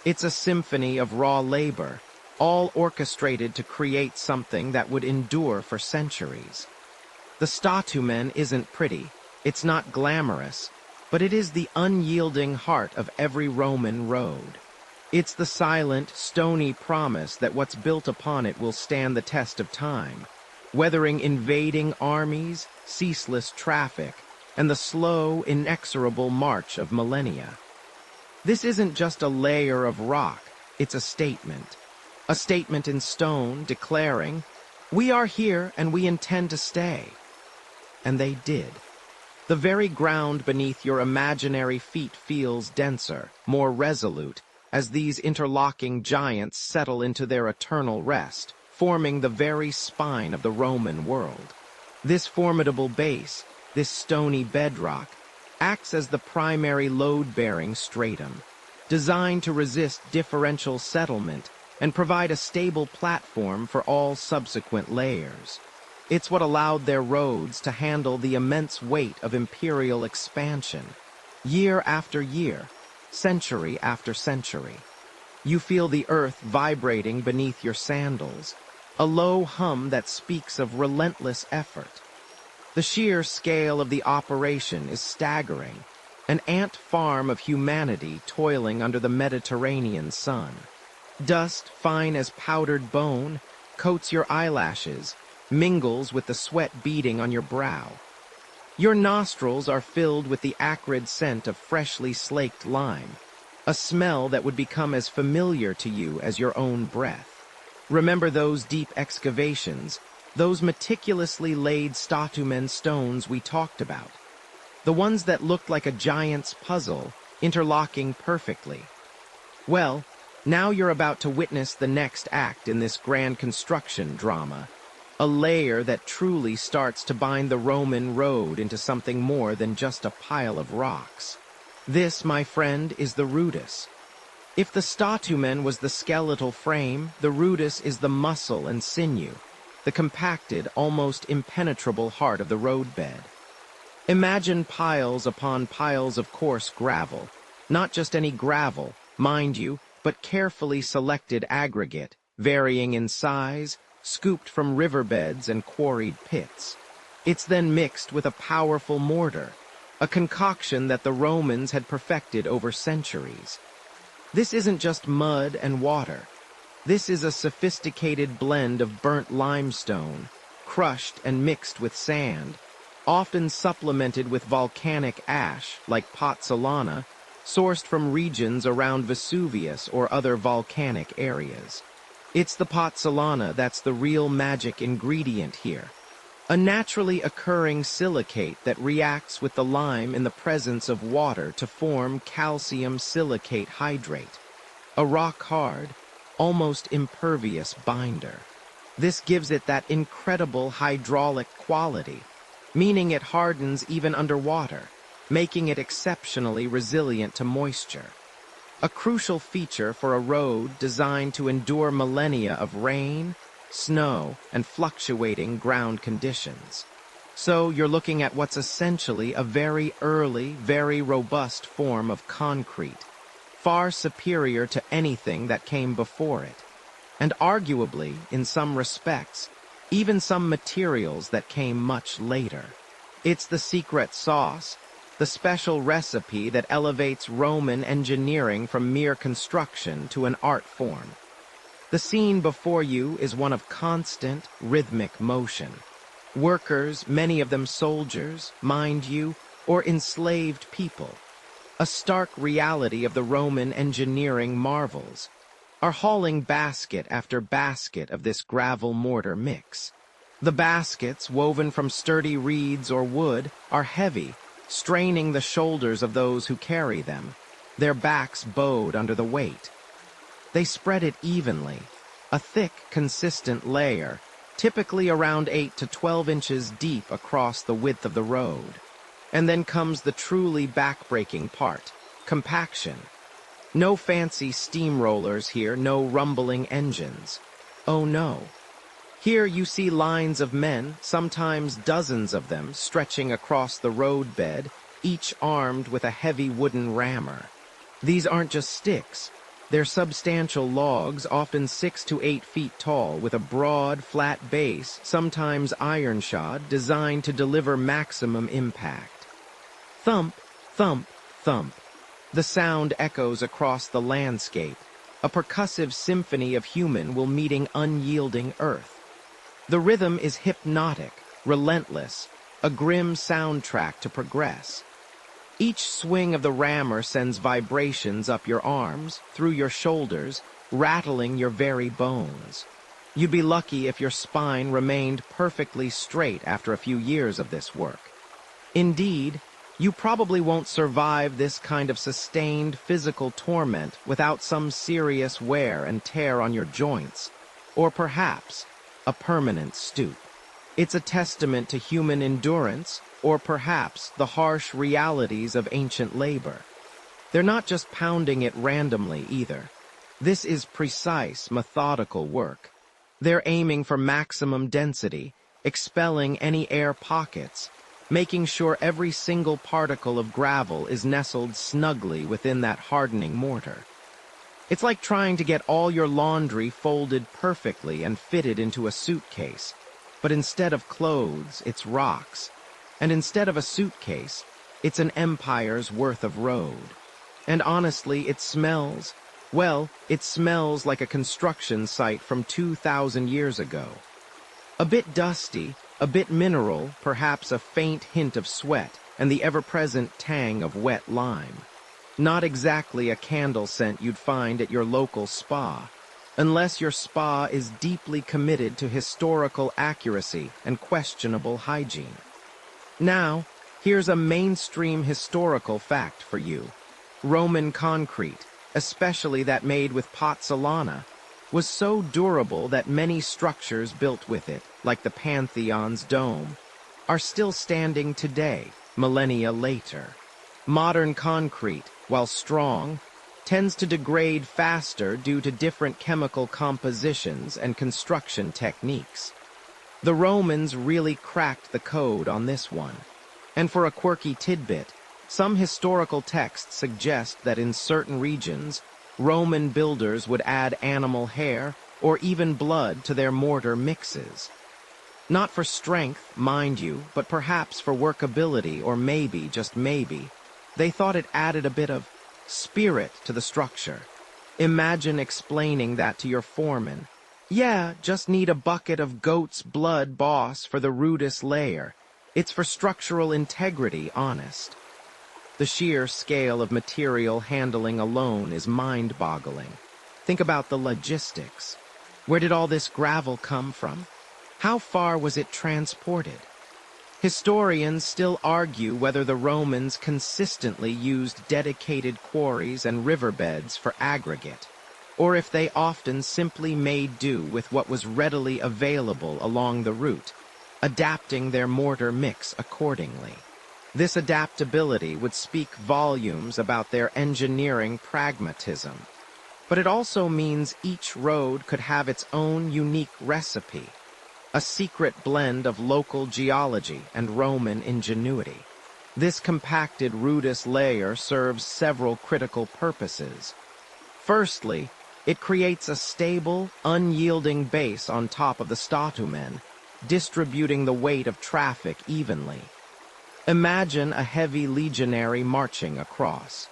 It's a symphony of raw labor, all orchestrated to create something that would endure for centuries. The statumen isn't pretty, it's not glamorous, but it is the unyielding heart of every Roman road. It's the silent, stony promise that what's built upon it will stand the test of time, weathering invading armies, ceaseless traffic, and the slow, inexorable march of millennia. This isn't just a layer of rock, it's a statement. A statement in stone declaring, "We are here and we intend to stay." And they did. The very ground beneath your imaginary feet feels denser, more resolute, as these interlocking giants settle into their eternal rest, forming the very spine of the Roman world. This formidable base, this stony bedrock, acts as the primary load-bearing stratum, designed to resist differential settlement and provide a stable platform for all subsequent layers. It's what allowed their roads to handle the immense weight of imperial expansion, year after year, century after century. You feel the earth vibrating beneath your sandals, a low hum that speaks of relentless effort. The sheer scale of the operation is staggering, an ant farm of humanity toiling under the Mediterranean sun. Dust, fine as powdered bone, coats your eyelashes, mingles with the sweat beading on your brow. Your nostrils are filled with the acrid scent of freshly slaked lime, a smell that would become as familiar to you as your own breath. Remember those deep excavations, those meticulously laid statumen stones we talked about, the ones that looked like a giant's puzzle, interlocking perfectly. Well, now you're about to witness the next act in this grand construction drama, a layer that truly starts to bind the Roman road into something more than just a pile of rocks. This, my friend, is the rudis. If the statumen was the skeletal frame, the rudis is the muscle and sinew, the compacted, almost impenetrable heart of the roadbed. Imagine piles upon piles of coarse gravel, not just any gravel, mind you, but carefully selected aggregate, varying in size, scooped from riverbeds and quarried pits. It's then mixed with a powerful mortar, a concoction that the Romans had perfected over centuries. This isn't just mud and water. This is a sophisticated blend of burnt limestone, crushed and mixed with sand, often supplemented with volcanic ash, like pozzolana, sourced from regions around Vesuvius or other volcanic areas. It's the pozzolana that's the real magic ingredient here, a naturally occurring silicate that reacts with the lime in the presence of water to form calcium silicate hydrate, a rock-hard, almost impervious binder. This gives it that incredible hydraulic quality, meaning it hardens even underwater, making it exceptionally resilient to moisture. A crucial feature for a road designed to endure millennia of rain, snow, and fluctuating ground conditions. So you're looking at what's essentially a very early, very robust form of concrete, far superior to anything that came before it, and arguably, in some respects, even some materials that came much later. It's the secret sauce, the special recipe that elevates Roman engineering from mere construction to an art form. The scene before you is one of constant, rhythmic motion. Workers, many of them soldiers, mind you, or enslaved people, a stark reality of the Roman engineering marvels, are hauling basket after basket of this gravel mortar mix. The baskets, woven from sturdy reeds or wood, are heavy, straining the shoulders of those who carry them, their backs bowed under the weight. They spread it evenly, a thick, consistent layer, typically around 8 to 12 inches deep across the width of the road. And then comes the truly backbreaking part, compaction. No fancy steamrollers here, no rumbling engines. Oh no. Here you see lines of men, sometimes dozens of them, stretching across the roadbed, each armed with a heavy wooden rammer. These aren't just sticks. They're substantial logs, often 6 to 8 feet tall, with a broad, flat base, sometimes iron-shod, designed to deliver maximum impact. Thump, thump, thump. The sound echoes across the landscape, a percussive symphony of human will meeting unyielding earth. The rhythm is hypnotic, relentless, a grim soundtrack to progress. Each swing of the rammer sends vibrations up your arms, through your shoulders, rattling your very bones. You'd be lucky if your spine remained perfectly straight after a few years of this work. Indeed, you probably won't survive this kind of sustained physical torment without some serious wear and tear on your joints, or perhaps a permanent stoop. It's a testament to human endurance, or perhaps the harsh realities of ancient labor. They're not just pounding it randomly either. This is precise, methodical work. They're aiming for maximum density, expelling any air pockets, making sure every single particle of gravel is nestled snugly within that hardening mortar. It's like trying to get all your laundry folded perfectly and fitted into a suitcase, but instead of clothes, it's rocks. And instead of a suitcase, it's an empire's worth of road. And honestly, it smells, well, it smells like a construction site from 2,000 years ago. A bit dusty, a bit mineral, perhaps a faint hint of sweat, and the ever-present tang of wet lime. Not exactly a candle scent you'd find at your local spa, unless your spa is deeply committed to historical accuracy and questionable hygiene. Now, here's a mainstream historical fact for you. Roman concrete, especially that made with pozzolana, was so durable that many structures built with it, like the Pantheon's dome, are still standing today, millennia later. Modern concrete, while strong, tends to degrade faster due to different chemical compositions and construction techniques. The Romans really cracked the code on this one. And for a quirky tidbit, some historical texts suggest that in certain regions, Roman builders would add animal hair or even blood to their mortar mixes. Not for strength, mind you, but perhaps for workability, or maybe, just maybe, they thought it added a bit of spirit to the structure. Imagine explaining that to your foreman. Yeah, just need a bucket of goat's blood, boss, for the rudest layer. It's for structural integrity, honest. The sheer scale of material handling alone is mind-boggling. Think about the logistics. Where did all this gravel come from? How far was it transported? Historians still argue whether the Romans consistently used dedicated quarries and riverbeds for aggregate, or if they often simply made do with what was readily available along the route, adapting their mortar mix accordingly. This adaptability would speak volumes about their engineering pragmatism. But it also means each road could have its own unique recipe, a secret blend of local geology and Roman ingenuity. This compacted rudous layer serves several critical purposes. Firstly, it creates a stable, unyielding base on top of the statumen, distributing the weight of traffic evenly. Imagine a heavy legionary marching across.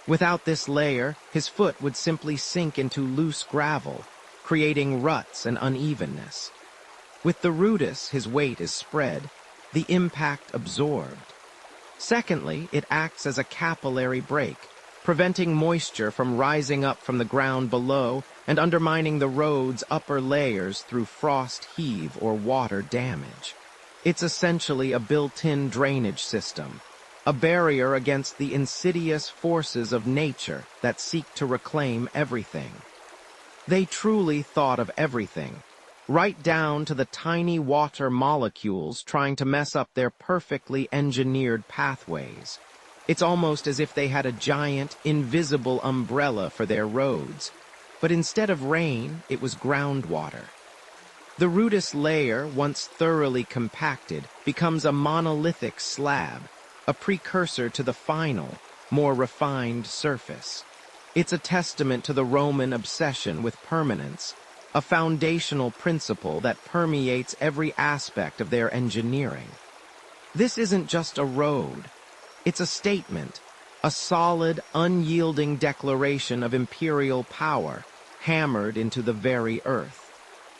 Without this layer, his foot would simply sink into loose gravel, creating ruts and unevenness. With the rudis, his weight is spread, the impact absorbed. Secondly, it acts as a capillary break, preventing moisture from rising up from the ground below and undermining the road's upper layers through frost heave or water damage. It's essentially a built-in drainage system, a barrier against the insidious forces of nature that seek to reclaim everything. They truly thought of everything, right down to the tiny water molecules trying to mess up their perfectly engineered pathways. It's almost as if they had a giant, invisible umbrella for their roads, but instead of rain, it was groundwater. The rootless layer, once thoroughly compacted, becomes a monolithic slab, a precursor to the final, more refined surface. It's a testament to the Roman obsession with permanence, a foundational principle that permeates every aspect of their engineering. This isn't just a road. It's a statement, a solid, unyielding declaration of imperial power, hammered into the very earth.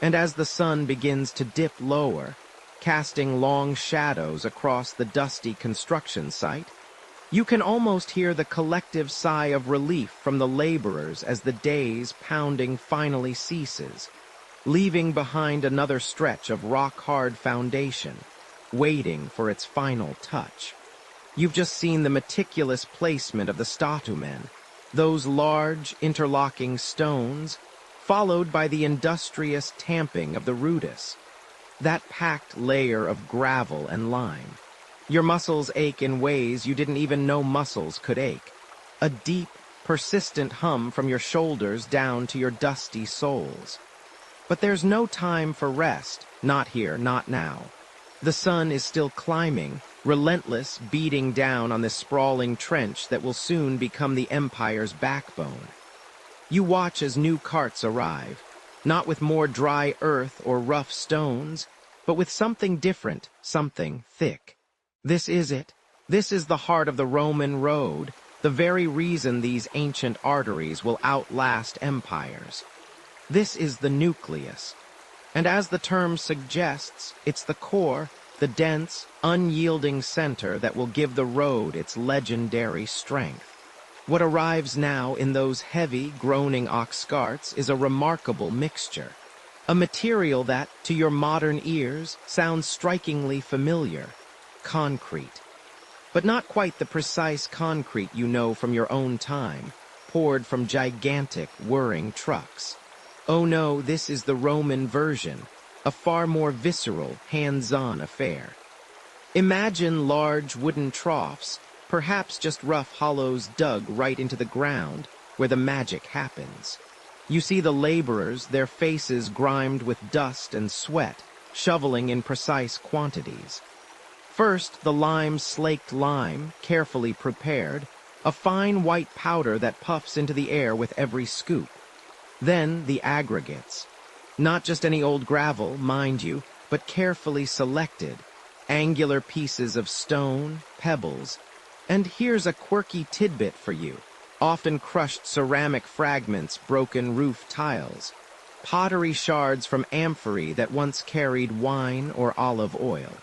And as the sun begins to dip lower, casting long shadows across the dusty construction site, you can almost hear the collective sigh of relief from the laborers as the day's pounding finally ceases, leaving behind another stretch of rock-hard foundation, waiting for its final touch. You've just seen the meticulous placement of the statumen, those large, interlocking stones, followed by the industrious tamping of the rudis, that packed layer of gravel and lime. Your muscles ache in ways you didn't even know muscles could ache. A deep, persistent hum from your shoulders down to your dusty soles. But there's no time for rest, not here, not now. The sun is still climbing, relentless, beating down on this sprawling trench that will soon become the empire's backbone. You watch as new carts arrive, not with more dry earth or rough stones, but with something different, something thick. This is it. This is the heart of the Roman road, the very reason these ancient arteries will outlast empires. This is the nucleus. And as the term suggests, it's the core, the dense, unyielding center that will give the road its legendary strength. What arrives now in those heavy, groaning ox carts is a remarkable mixture. A material that, to your modern ears, sounds strikingly familiar. Concrete. But not quite the precise concrete you know from your own time, poured from gigantic, whirring trucks. Oh no, this is the Roman version, a far more visceral, hands-on affair. Imagine large wooden troughs, perhaps just rough hollows dug right into the ground, where the magic happens. You see the laborers, their faces grimed with dust and sweat, shoveling in precise quantities. First, the lime-slaked lime, carefully prepared, a fine white powder that puffs into the air with every scoop. Then the aggregates. Not just any old gravel, mind you, but carefully selected, angular pieces of stone, pebbles. And here's a quirky tidbit for you, often crushed ceramic fragments, broken roof tiles, pottery shards from amphorae that once carried wine or olive oil.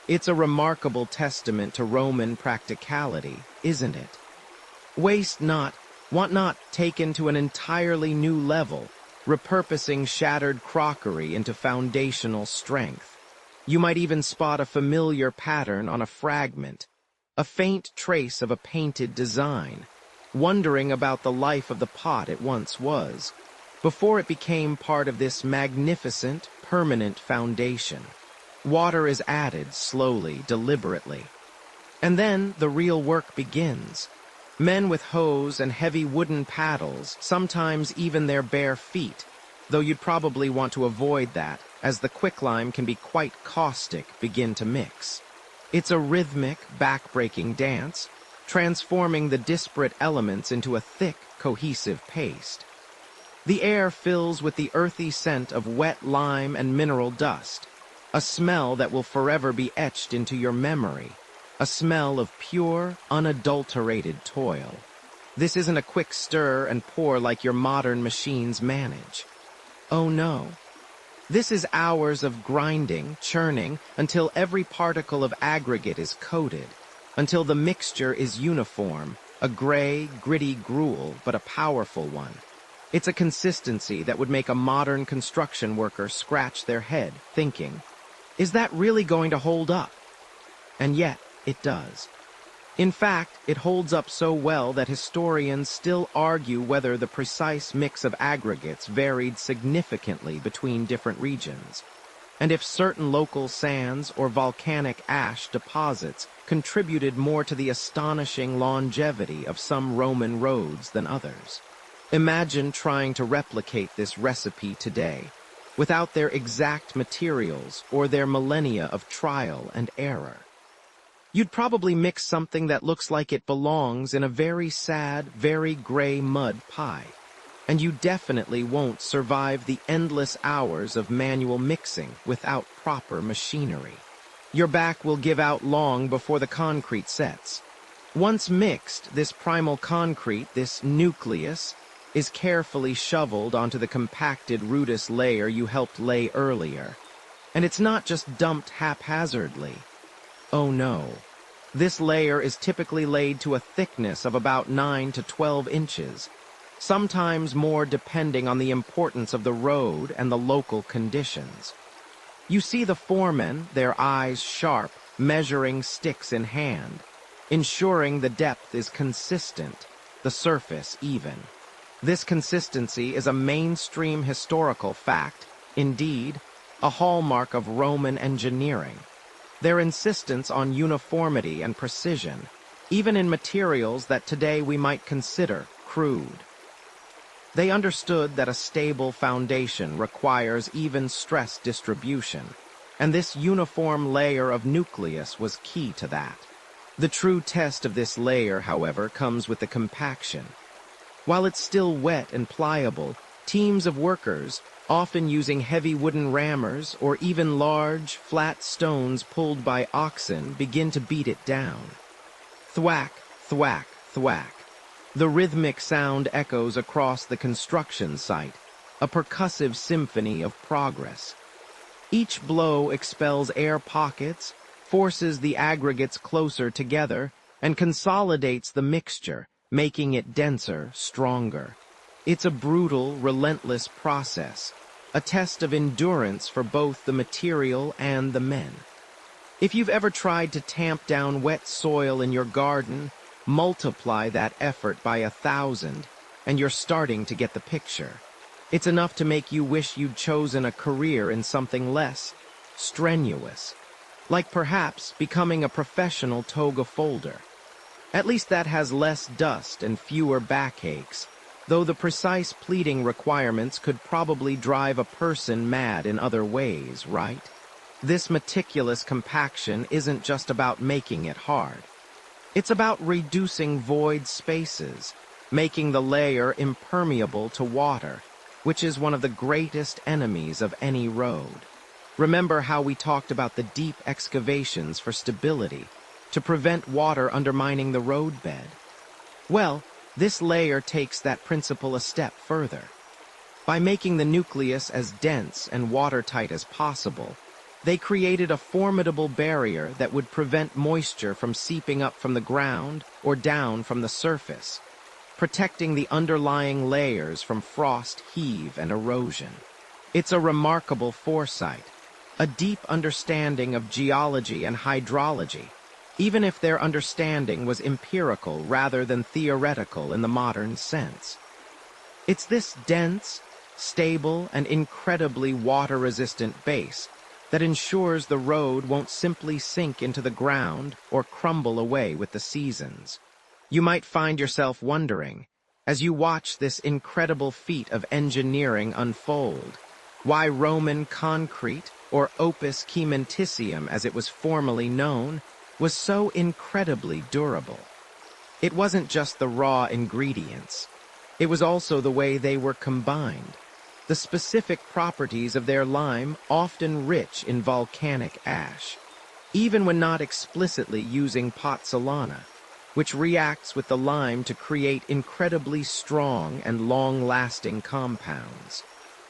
It's a remarkable testament to Roman practicality, isn't it? Waste not, want not taken to an entirely new level, repurposing shattered crockery into foundational strength. You might even spot a familiar pattern on a fragment, a faint trace of a painted design, wondering about the life of the pot it once was, before it became part of this magnificent, permanent foundation. Water is added slowly, deliberately. And then the real work begins. Men with hoes and heavy wooden paddles, sometimes even their bare feet, though you'd probably want to avoid that, as the quicklime can be quite caustic, begin to mix. It's a rhythmic, back-breaking dance, transforming the disparate elements into a thick, cohesive paste. The air fills with the earthy scent of wet lime and mineral dust, a smell that will forever be etched into your memory, a smell of pure, unadulterated toil. This isn't a quick stir and pour like your modern machines manage. Oh no. This is hours of grinding, churning, until every particle of aggregate is coated, until the mixture is uniform, a gray, gritty gruel, but a powerful one. It's a consistency that would make a modern construction worker scratch their head, thinking, is that really going to hold up? And yet, it does. In fact, it holds up so well that historians still argue whether the precise mix of aggregates varied significantly between different regions, and if certain local sands or volcanic ash deposits contributed more to the astonishing longevity of some Roman roads than others. Imagine trying to replicate this recipe today, without their exact materials or their millennia of trial and error. You'd probably mix something that looks like it belongs in a very sad, very gray mud pie, and you definitely won't survive the endless hours of manual mixing without proper machinery. Your back will give out long before the concrete sets. Once mixed, this primal concrete, this nucleus, is carefully shoveled onto the compacted rootus layer you helped lay earlier. And it's not just dumped haphazardly. Oh no. This layer is typically laid to a thickness of about 9 to 12 inches, sometimes more depending on the importance of the road and the local conditions. You see the foremen, their eyes sharp, measuring sticks in hand, ensuring the depth is consistent, the surface even. This consistency is a mainstream historical fact, indeed, a hallmark of Roman engineering. Their insistence on uniformity and precision, even in materials that today we might consider crude. They understood that a stable foundation requires even stress distribution, and this uniform layer of nucleus was key to that. The true test of this layer, however, comes with the compaction. While it's still wet and pliable, teams of workers, often using heavy wooden rammers or even large, flat stones pulled by oxen, begin to beat it down. Thwack, thwack, thwack. The rhythmic sound echoes across the construction site, a percussive symphony of progress. Each blow expels air pockets, forces the aggregates closer together, and consolidates the mixture, making it denser, stronger. It's a brutal, relentless process, a test of endurance for both the material and the men. If you've ever tried to tamp down wet soil in your garden, multiply that effort by 1,000, and you're starting to get the picture. It's enough to make you wish you'd chosen a career in something less strenuous, like perhaps becoming a professional toga folder. At least that has less dust and fewer backaches, though the precise pleating requirements could probably drive a person mad in other ways, right? This meticulous compaction isn't just about making it hard. It's about reducing void spaces, making the layer impermeable to water, which is one of the greatest enemies of any road. Remember how we talked about the deep excavations for stability, to prevent water undermining the roadbed? Well, this layer takes that principle a step further. By making the nucleus as dense and watertight as possible, they created a formidable barrier that would prevent moisture from seeping up from the ground or down from the surface, protecting the underlying layers from frost heave and erosion. It's a remarkable foresight, a deep understanding of geology and hydrology, even if their understanding was empirical rather than theoretical in the modern sense. It's this dense, stable, and incredibly water-resistant base that ensures the road won't simply sink into the ground or crumble away with the seasons. You might find yourself wondering, as you watch this incredible feat of engineering unfold, why Roman concrete, or opus caementicium as it was formerly known, was so incredibly durable. It wasn't just the raw ingredients. It was also the way they were combined. The specific properties of their lime, often rich in volcanic ash, even when not explicitly using pozzolana, which reacts with the lime to create incredibly strong and long-lasting compounds.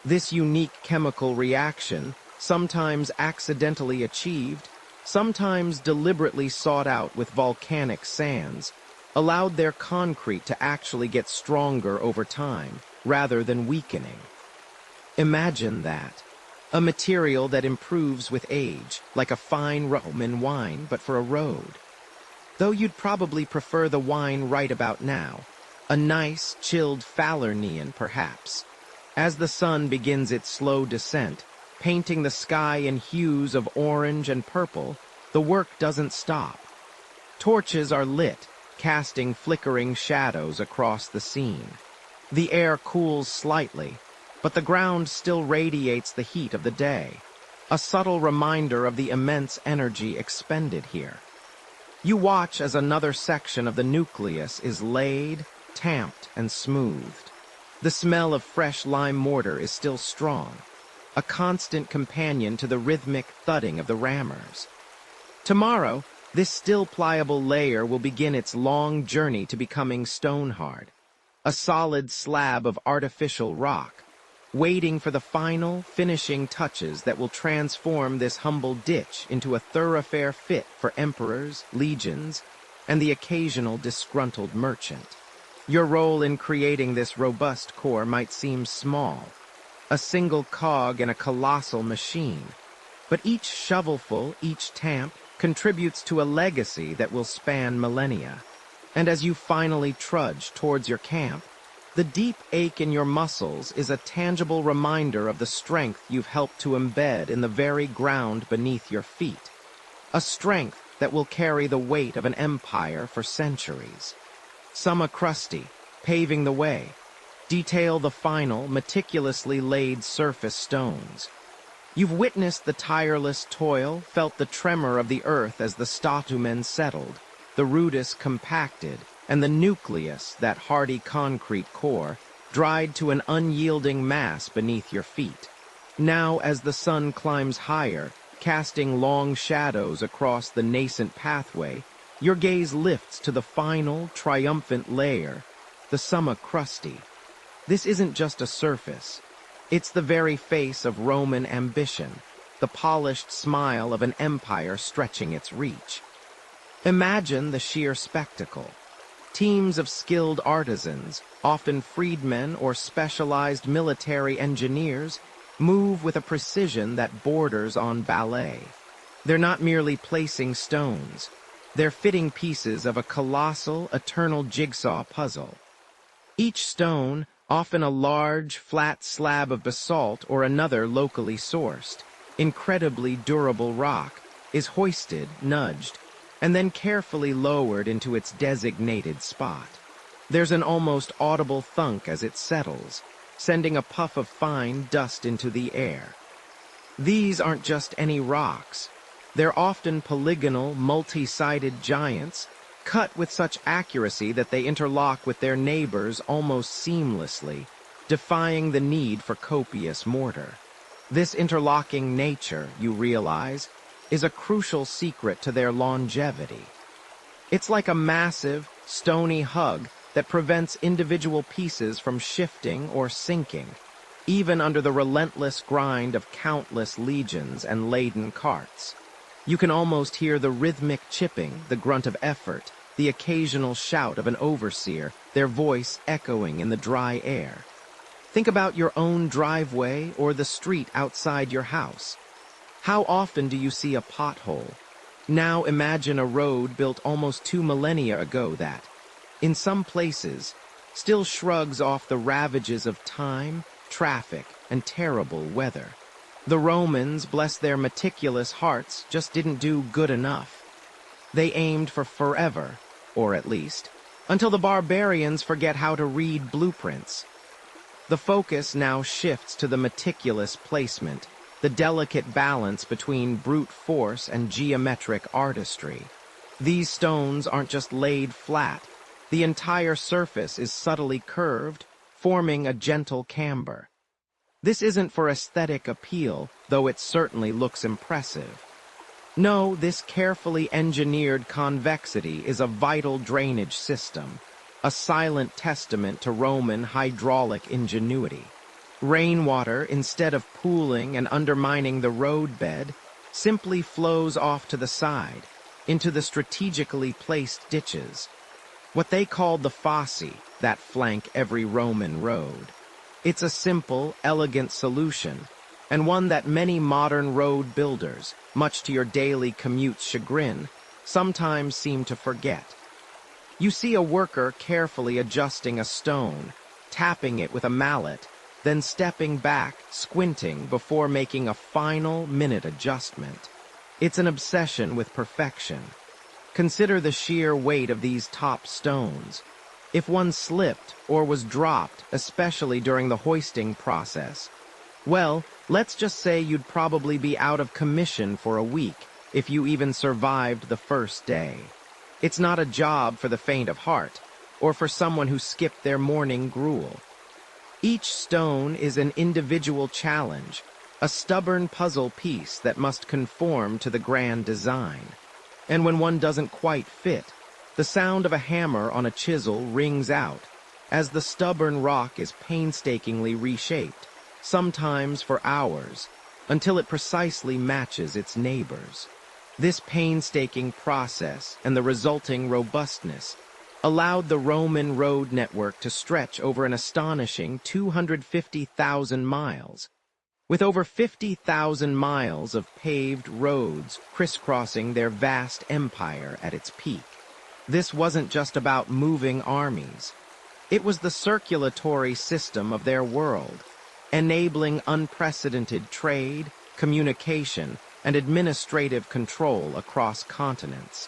This unique chemical reaction, sometimes accidentally achieved, sometimes deliberately sought out with volcanic sands, allowed their concrete to actually get stronger over time, rather than weakening. Imagine that. A material that improves with age, like a fine Roman wine, but for a road. though you'd probably prefer the wine right about now. A nice, chilled Falernian, perhaps. As the sun begins its slow descent, painting the sky in hues of orange and purple, the work doesn't stop. Torches are lit, casting flickering shadows across the scene. The air cools slightly, but the ground still radiates the heat of the day, a subtle reminder of the immense energy expended here. You watch as another section of the nucleus is laid, tamped, and smoothed. The smell of fresh lime mortar is still strong, a constant companion to the rhythmic thudding of the rammers. Tomorrow, this still pliable layer will begin its long journey to becoming stone-hard, a solid slab of artificial rock, waiting for the final, finishing touches that will transform this humble ditch into a thoroughfare fit for emperors, legions, and the occasional disgruntled merchant. Your role in creating this robust core might seem small, a single cog in a colossal machine, but each shovelful, each tamp, contributes to a legacy that will span millennia. And as you finally trudge towards your camp, the deep ache in your muscles is a tangible reminder of the strength you've helped to embed in the very ground beneath your feet. A strength that will carry the weight of an empire for centuries. Some are crusty, paving the way. Detail the final, meticulously laid surface stones. You've witnessed the tireless toil, felt the tremor of the earth as the statumen settled, the rootus compacted, and the nucleus, that hardy concrete core, dried to an unyielding mass beneath your feet. Now, as the sun climbs higher, casting long shadows across the nascent pathway, your gaze lifts to the final, triumphant layer, the summa crusty. This isn't just a surface. It's the very face of Roman ambition, the polished smile of an empire stretching its reach. Imagine the sheer spectacle. Teams of skilled artisans, often freedmen or specialized military engineers, move with a precision that borders on ballet. They're not merely placing stones. They're fitting pieces of a colossal, eternal jigsaw puzzle. Each stone, often a large, flat slab of basalt or another locally sourced, incredibly durable rock, is hoisted, nudged, and then carefully lowered into its designated spot. There's an almost audible thunk as it settles, sending a puff of fine dust into the air. These aren't just any rocks. They're often polygonal, multi-sided giants, cut with such accuracy that they interlock with their neighbors almost seamlessly, defying the need for copious mortar. This interlocking nature, you realize, is a crucial secret to their longevity. It's like a massive, stony hug that prevents individual pieces from shifting or sinking, even under the relentless grind of countless legions and laden carts. You can almost hear the rhythmic chipping, the grunt of effort, the occasional shout of an overseer, their voice echoing in the dry air. Think about your own driveway or the street outside your house. How often do you see a pothole? Now imagine a road built almost 2 millennia ago that, in some places, still shrugs off the ravages of time, traffic, and terrible weather. The Romans, bless their meticulous hearts, just didn't do good enough. They aimed for forever, or at least, until the barbarians forget how to read blueprints. The focus now shifts to the meticulous placement, the delicate balance between brute force and geometric artistry. These stones aren't just laid flat. The entire surface is subtly curved, forming a gentle camber. This isn't for aesthetic appeal, though it certainly looks impressive. No, this carefully engineered convexity is a vital drainage system, a silent testament to Roman hydraulic ingenuity. Rainwater, instead of pooling and undermining the roadbed, simply flows off to the side, into the strategically placed ditches, what they called the fossae that flank every Roman road. It's a simple, elegant solution, and one that many modern road builders, much to your daily commute's chagrin, sometimes seem to forget. You see a worker carefully adjusting a stone, tapping it with a mallet, then stepping back, squinting before making a final minute adjustment. It's an obsession with perfection. Consider the sheer weight of these top stones. If one slipped or was dropped, especially during the hoisting process, well, let's just say you'd probably be out of commission for a week if you even survived the first day. It's not a job for the faint of heart, or for someone who skipped their morning gruel. Each stone is an individual challenge, a stubborn puzzle piece that must conform to the grand design. And when one doesn't quite fit, the sound of a hammer on a chisel rings out, as the stubborn rock is painstakingly reshaped, sometimes for hours, until it precisely matches its neighbors. This painstaking process and the resulting robustness allowed the Roman road network to stretch over an astonishing 250,000 miles, with over 50,000 miles of paved roads crisscrossing their vast empire at its peak. This wasn't just about moving armies. It was the circulatory system of their world, enabling unprecedented trade, communication, and administrative control across continents.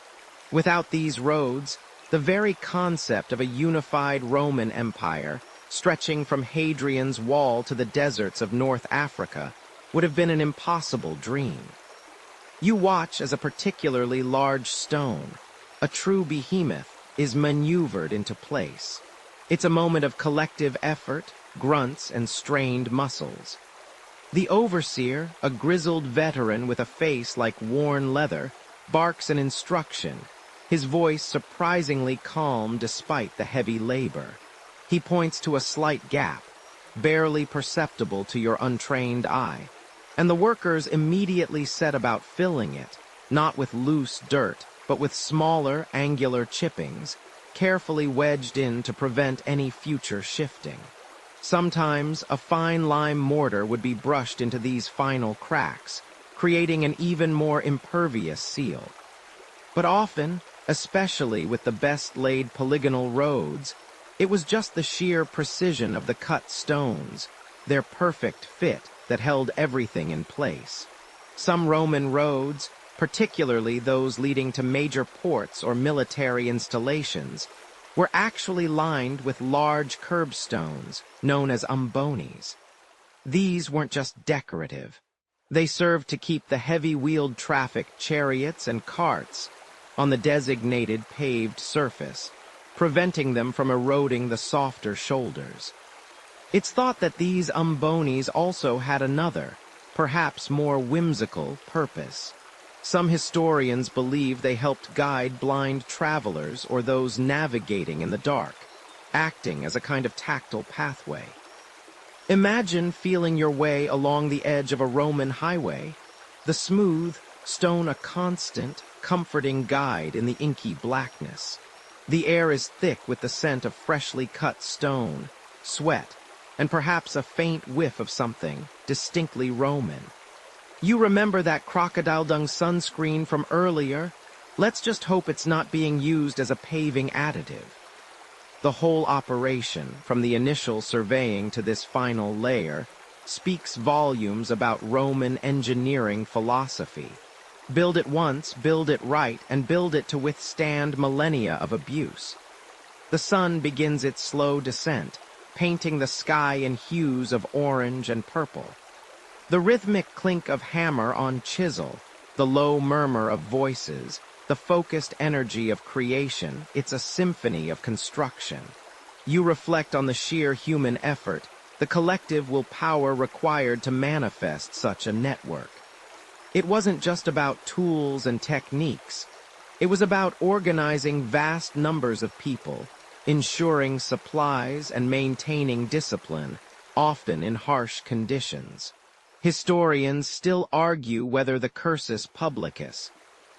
Without these roads, the very concept of a unified Roman Empire, stretching from Hadrian's Wall to the deserts of North Africa, would have been an impossible dream. You watch as a particularly large stone, a true behemoth, is maneuvered into place. It's a moment of collective effort, grunts, and strained muscles. The overseer, a grizzled veteran with a face like worn leather, barks an instruction, his voice surprisingly calm despite the heavy labor. He points to a slight gap, barely perceptible to your untrained eye, and the workers immediately set about filling it, not with loose dirt, but with smaller, angular chippings, carefully wedged in to prevent any future shifting. Sometimes a fine lime mortar would be brushed into these final cracks, creating an even more impervious seal. But often, especially with the best-laid polygonal roads, it was just the sheer precision of the cut stones, their perfect fit, that held everything in place. Some Roman roads, particularly those leading to major ports or military installations, were actually lined with large curbstones, known as umbonis. These weren't just decorative. They served to keep the heavy-wheeled traffic chariots and carts on the designated paved surface, preventing them from eroding the softer shoulders. It's thought that these umbonis also had another, perhaps more whimsical, purpose. Some historians believe they helped guide blind travelers or those navigating in the dark, acting as a kind of tactile pathway. Imagine feeling your way along the edge of a Roman highway, the smooth stone a constant, comforting guide in the inky blackness. The air is thick with the scent of freshly cut stone, sweat, and perhaps a faint whiff of something distinctly Roman. You remember that crocodile dung sunscreen from earlier? Let's just hope it's not being used as a paving additive. The whole operation, from the initial surveying to this final layer, speaks volumes about Roman engineering philosophy. Build it once, build it right, and build it to withstand millennia of abuse. The sun begins its slow descent, painting the sky in hues of orange and purple. The rhythmic clink of hammer on chisel, the low murmur of voices, the focused energy of creation, it's a symphony of construction. You reflect on the sheer human effort, the collective willpower required to manifest such a network. It wasn't just about tools and techniques. It was about organizing vast numbers of people, ensuring supplies and maintaining discipline, often in harsh conditions. Historians still argue whether the cursus publicus,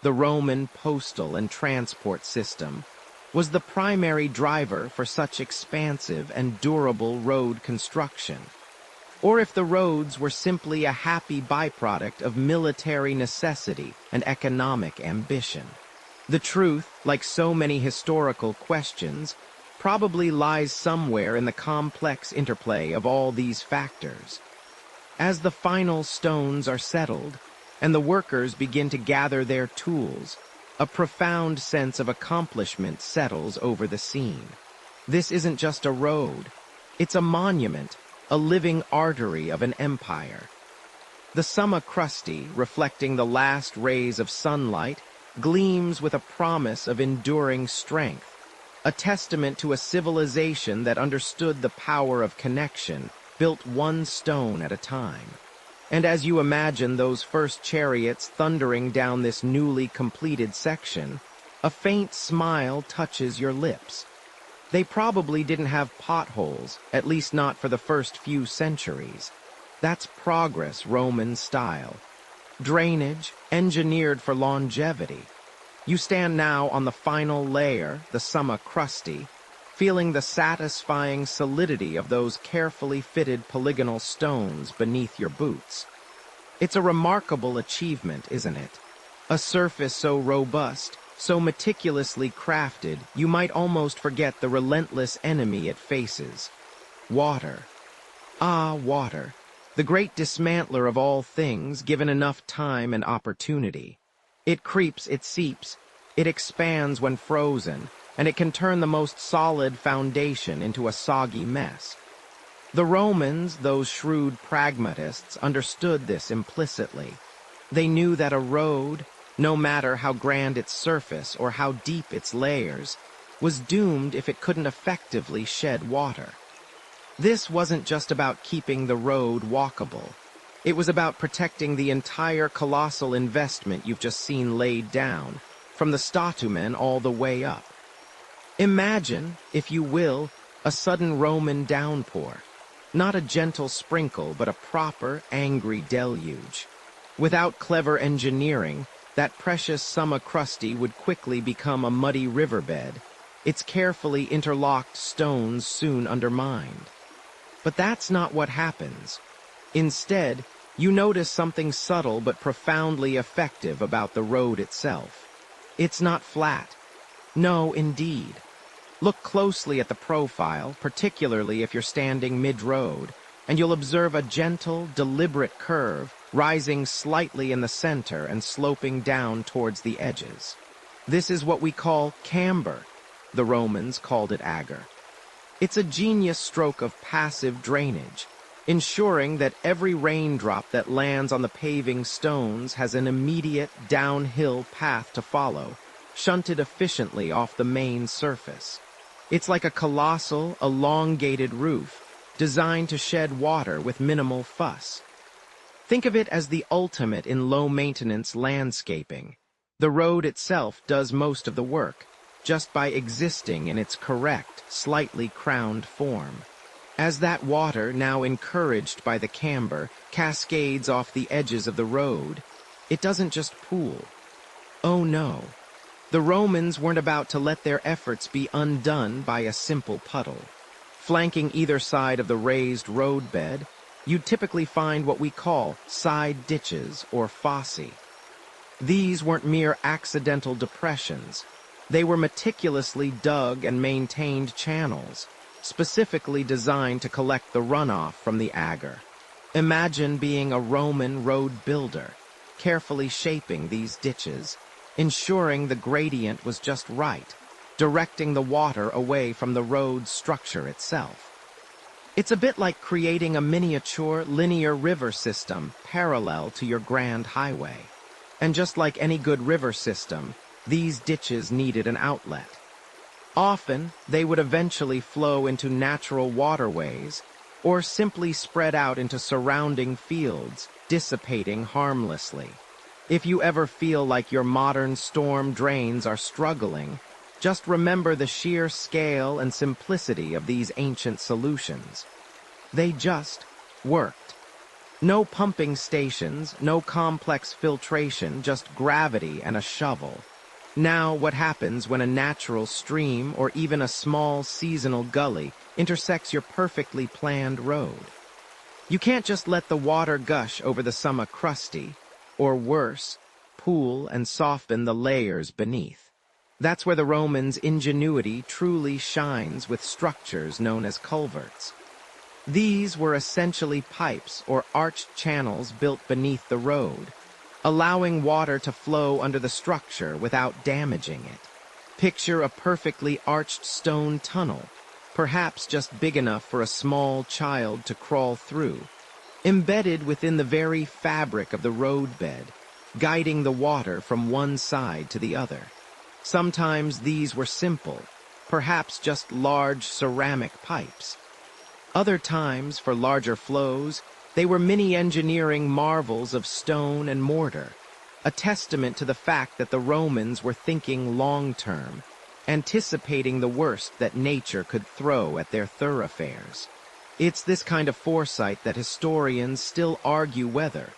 the Roman postal and transport system, was the primary driver for such expansive and durable road construction, or if the roads were simply a happy byproduct of military necessity and economic ambition. The truth, like so many historical questions, probably lies somewhere in the complex interplay of all these factors. As the final stones are settled, and the workers begin to gather their tools, a profound sense of accomplishment settles over the scene. This isn't just a road, it's a monument, a living artery of an empire. The summa crusti, reflecting the last rays of sunlight, gleams with a promise of enduring strength, a testament to a civilization that understood the power of connection, built one stone at a time. And as you imagine those first chariots thundering down this newly completed section, a faint smile touches your lips. They probably didn't have potholes, at least not for the first few centuries. That's progress Roman style. Drainage, engineered for longevity. You stand now on the final layer, the summa crusti, feeling the satisfying solidity of those carefully fitted polygonal stones beneath your boots. It's a remarkable achievement, isn't it? A surface so robust, so meticulously crafted, you might almost forget the relentless enemy it faces. Water. Ah, water. The great dismantler of all things, given enough time and opportunity. It creeps, it seeps, it expands when frozen, and it can turn the most solid foundation into a soggy mess. The Romans, those shrewd pragmatists, understood this implicitly. They knew that a road, no matter how grand its surface or how deep its layers, was doomed if it couldn't effectively shed water. This wasn't just about keeping the road walkable. It was about protecting the entire colossal investment you've just seen laid down, from the statumen all the way up. Imagine, if you will, a sudden Roman downpour. Not a gentle sprinkle, but a proper, angry deluge. Without clever engineering, that precious summa crusti would quickly become a muddy riverbed, its carefully interlocked stones soon undermined. But that's not what happens. Instead, you notice something subtle but profoundly effective about the road itself. It's not flat. No, indeed. Look closely at the profile, particularly if you're standing mid-road, and you'll observe a gentle, deliberate curve rising slightly in the center and sloping down towards the edges. This is what we call camber. The Romans called it ager. It's a genius stroke of passive drainage, ensuring that every raindrop that lands on the paving stones has an immediate downhill path to follow, shunted efficiently off the main surface. It's like a colossal, elongated roof, designed to shed water with minimal fuss. Think of it as the ultimate in low-maintenance landscaping. The road itself does most of the work, just by existing in its correct, slightly crowned form. As that water, now encouraged by the camber, cascades off the edges of the road, it doesn't just pool. Oh no. The Romans weren't about to let their efforts be undone by a simple puddle. Flanking either side of the raised roadbed, you'd typically find what we call side ditches or fossae. These weren't mere accidental depressions. They were meticulously dug and maintained channels, specifically designed to collect the runoff from the ager. Imagine being a Roman road builder, carefully shaping these ditches, ensuring the gradient was just right, directing the water away from the road's structure itself. It's a bit like creating a miniature linear river system parallel to your grand highway. And just like any good river system, these ditches needed an outlet. Often, they would eventually flow into natural waterways, or simply spread out into surrounding fields, dissipating harmlessly. If you ever feel like your modern storm drains are struggling, just remember the sheer scale and simplicity of these ancient solutions. They just worked. No pumping stations, no complex filtration, just gravity and a shovel. Now, what happens when a natural stream or even a small seasonal gully intersects your perfectly planned road? You can't just let the water gush over the summa crusti, or worse, pool and soften the layers beneath. That's where the Romans' ingenuity truly shines with structures known as culverts. These were essentially pipes or arched channels built beneath the road, allowing water to flow under the structure without damaging it. Picture a perfectly arched stone tunnel, perhaps just big enough for a small child to crawl through, embedded within the very fabric of the roadbed, guiding the water from one side to the other. Sometimes these were simple, perhaps just large ceramic pipes. Other times, for larger flows, they were mini engineering marvels of stone and mortar, a testament to the fact that the Romans were thinking long-term, anticipating the worst that nature could throw at their thoroughfares. It's this kind of foresight that historians still argue whether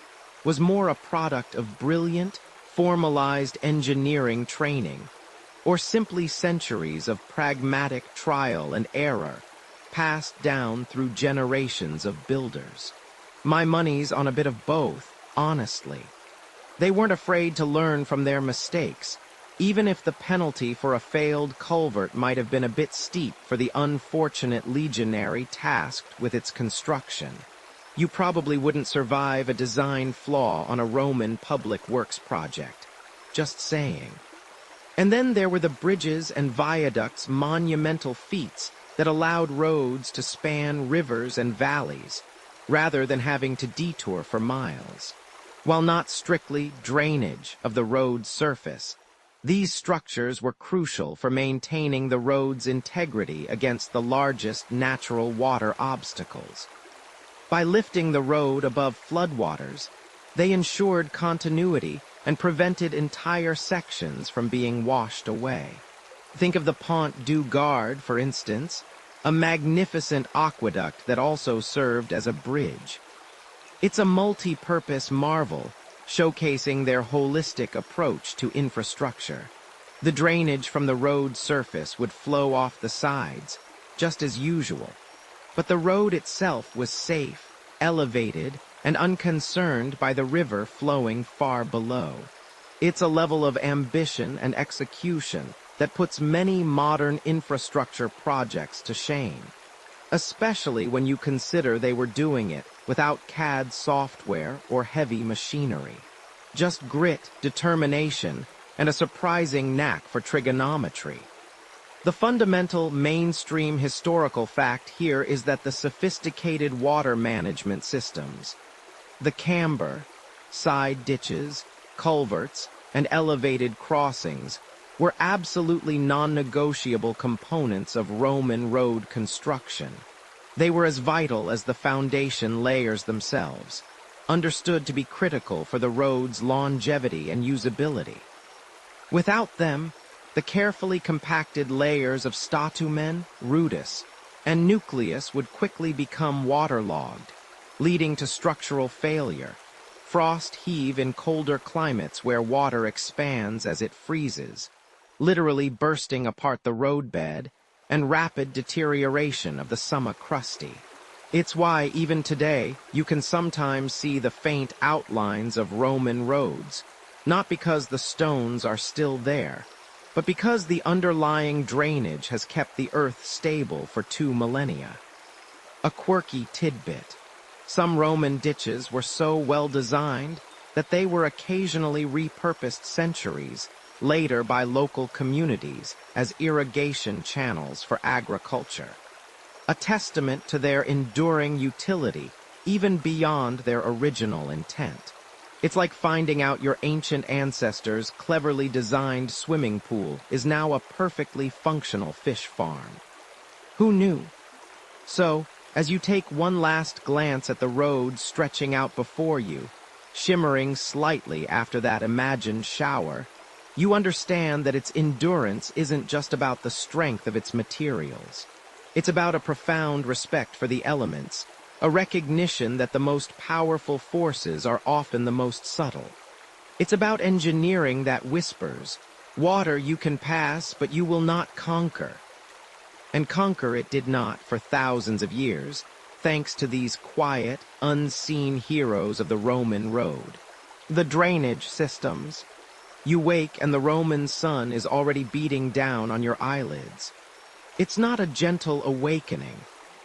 was more a product of brilliant, formalized engineering training, or simply centuries of pragmatic trial and error passed down through generations of builders. My money's on a bit of both, honestly. They weren't afraid to learn from their mistakes, even if the penalty for a failed culvert might have been a bit steep for the unfortunate legionary tasked with its construction. You probably wouldn't survive a design flaw on a Roman public works project. Just saying. And then there were the bridges and viaducts' monumental feats that allowed roads to span rivers and valleys, rather than having to detour for miles. While not strictly drainage of the road's surface, these structures were crucial for maintaining the road's integrity against the largest natural water obstacles. By lifting the road above floodwaters, they ensured continuity and prevented entire sections from being washed away. Think of the Pont du Gard, for instance, a magnificent aqueduct that also served as a bridge. It's a multi-purpose marvel, showcasing their holistic approach to infrastructure. The drainage from the road's surface would flow off the sides, just as usual. But the road itself was safe, elevated, and unconcerned by the river flowing far below. It's a level of ambition and execution that puts many modern infrastructure projects to shame, especially when you consider they were doing it without CAD software or heavy machinery. Just grit, determination, and a surprising knack for trigonometry. The fundamental mainstream historical fact here is that the sophisticated water management systems, the camber, side ditches, culverts, and elevated crossings were absolutely non-negotiable components of Roman road construction. They were as vital as the foundation layers themselves, understood to be critical for the road's longevity and usability. Without them, the carefully compacted layers of statumen, rudis, and nucleus would quickly become waterlogged, leading to structural failure. Frost heave in colder climates where water expands as it freezes, literally bursting apart the roadbed, and rapid deterioration of the summa crusti. It's why, even today, you can sometimes see the faint outlines of Roman roads, not because the stones are still there, but because the underlying drainage has kept the earth stable for 2 millennia. A quirky tidbit. Some Roman ditches were so well designed that they were occasionally repurposed centuries later by local communities as irrigation channels for agriculture. A testament to their enduring utility even beyond their original intent. It's like finding out your ancient ancestors' cleverly designed swimming pool is now a perfectly functional fish farm. Who knew? So, as you take one last glance at the road stretching out before you, shimmering slightly after that imagined shower, you understand that its endurance isn't just about the strength of its materials. It's about a profound respect for the elements, a recognition that the most powerful forces are often the most subtle. It's about engineering that whispers, water you can pass, but you will not conquer. And conquer it did not for thousands of years, thanks to these quiet, unseen heroes of the Roman road. The drainage systems. You wake and the Roman sun is already beating down on your eyelids. It's not a gentle awakening.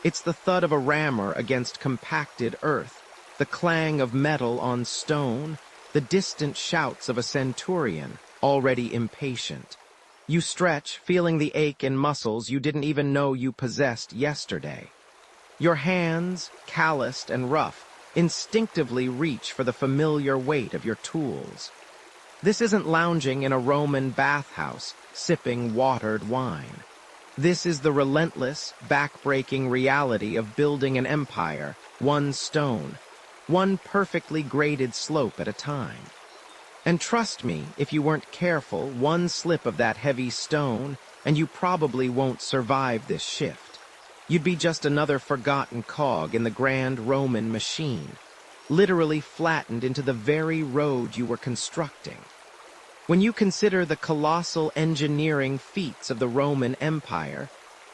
It's the thud of a rammer against compacted earth, the clang of metal on stone, the distant shouts of a centurion, already impatient. You stretch, feeling the ache in muscles you didn't even know you possessed yesterday. Your hands, calloused and rough, instinctively reach for the familiar weight of your tools. This isn't lounging in a Roman bathhouse, sipping watered wine. This is the relentless, back-breaking reality of building an empire, one stone, one perfectly graded slope at a time. And trust me, if you weren't careful, one slip of that heavy stone, and you probably won't survive this shift. You'd be just another forgotten cog in the grand Roman machine, literally flattened into the very road you were constructing. When you consider the colossal engineering feats of the Roman Empire,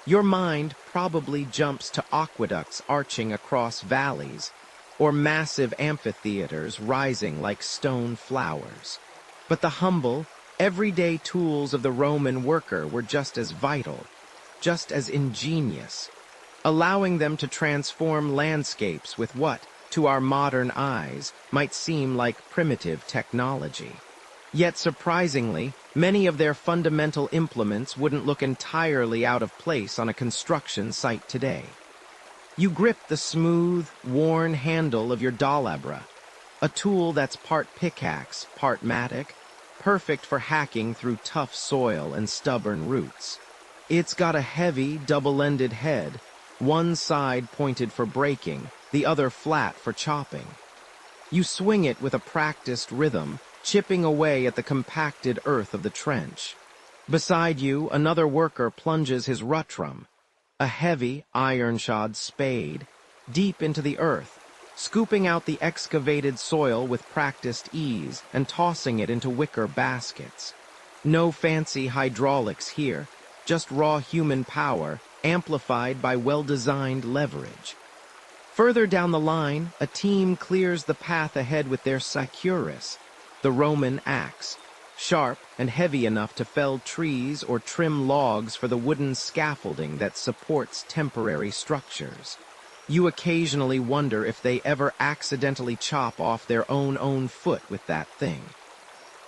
your mind probably jumps to aqueducts arching across valleys, or massive amphitheaters rising like stone flowers. But the humble, everyday tools of the Roman worker were just as vital, just as ingenious, allowing them to transform landscapes with what, to our modern eyes, might seem like primitive technology. Yet surprisingly, many of their fundamental implements wouldn't look entirely out of place on a construction site today. You grip the smooth, worn handle of your dalabra, a tool that's part pickaxe, part mattock, perfect for hacking through tough soil and stubborn roots. It's got a heavy, double-ended head, one side pointed for breaking, the other flat for chopping. You swing it with a practiced rhythm, chipping away at the compacted earth of the trench. Beside you, another worker plunges his rutrum, a heavy, iron-shod spade, deep into the earth, scooping out the excavated soil with practiced ease and tossing it into wicker baskets. No fancy hydraulics here, just raw human power, amplified by well-designed leverage. Further down the line, a team clears the path ahead with their sacurus, the Roman axe, sharp and heavy enough to fell trees or trim logs for the wooden scaffolding that supports temporary structures. You occasionally wonder if they ever accidentally chop off their own foot with that thing.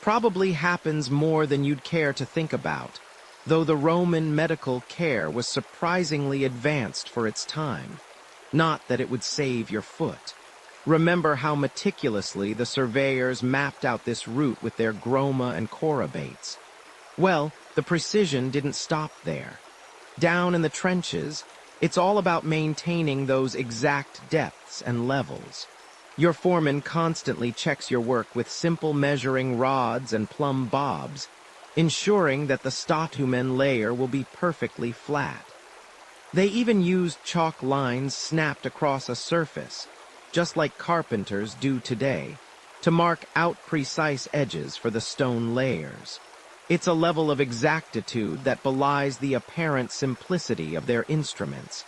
Probably happens more than you'd care to think about, though the Roman medical care was surprisingly advanced for its time. Not that it would save your foot. Remember how meticulously the surveyors mapped out this route with their groma and chorobates. Well, the precision didn't stop there. Down in the trenches, it's all about maintaining those exact depths and levels. Your foreman constantly checks your work with simple measuring rods and plumb bobs, ensuring that the statumen layer will be perfectly flat. They even used chalk lines snapped across a surface, just like carpenters do today, to mark out precise edges for the stone layers. It's a level of exactitude that belies the apparent simplicity of their instruments.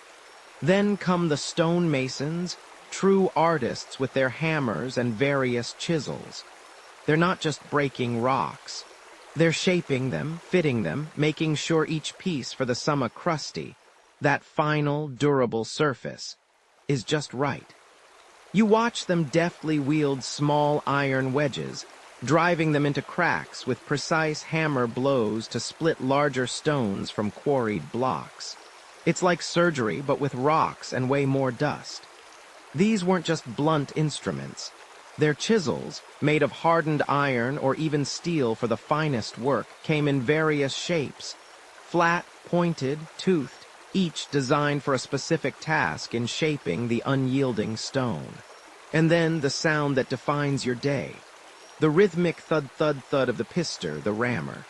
Then come the stonemasons, true artists with their hammers and various chisels. They're not just breaking rocks. They're shaping them, fitting them, making sure each piece for the summa crusti, that final, durable surface, is just right. You watch them deftly wield small iron wedges, driving them into cracks with precise hammer blows to split larger stones from quarried blocks. It's like surgery, but with rocks and way more dust. These weren't just blunt instruments. Their chisels, made of hardened iron or even steel for the finest work, came in various shapes. Flat, pointed, toothed, each designed for a specific task in shaping the unyielding stone. And then the sound that defines your day. The rhythmic thud-thud-thud of the pister, the rammer.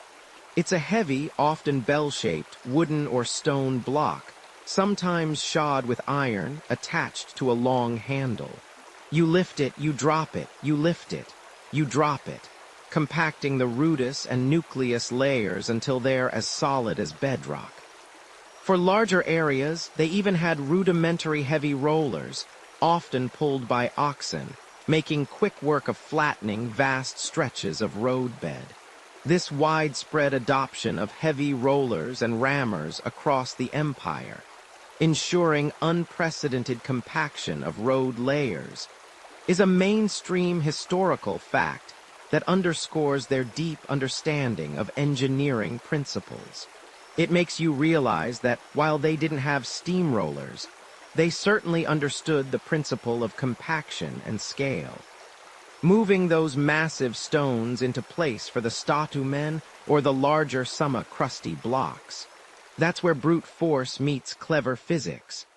It's a heavy, often bell-shaped, wooden or stone block, sometimes shod with iron, attached to a long handle. You lift it, you drop it, you lift it, you drop it, compacting the rudous and nucleus layers until they're as solid as bedrock. For larger areas, they even had rudimentary heavy rollers, often pulled by oxen, making quick work of flattening vast stretches of roadbed. This widespread adoption of heavy rollers and rammers across the empire, ensuring unprecedented compaction of road layers, is a mainstream historical fact that underscores their deep understanding of engineering principles. It makes you realize that while they didn't have steamrollers, they certainly understood the principle of compaction and scale. Moving those massive stones into place for the statue men or the larger crusty blocks. That's where brute force meets clever physics.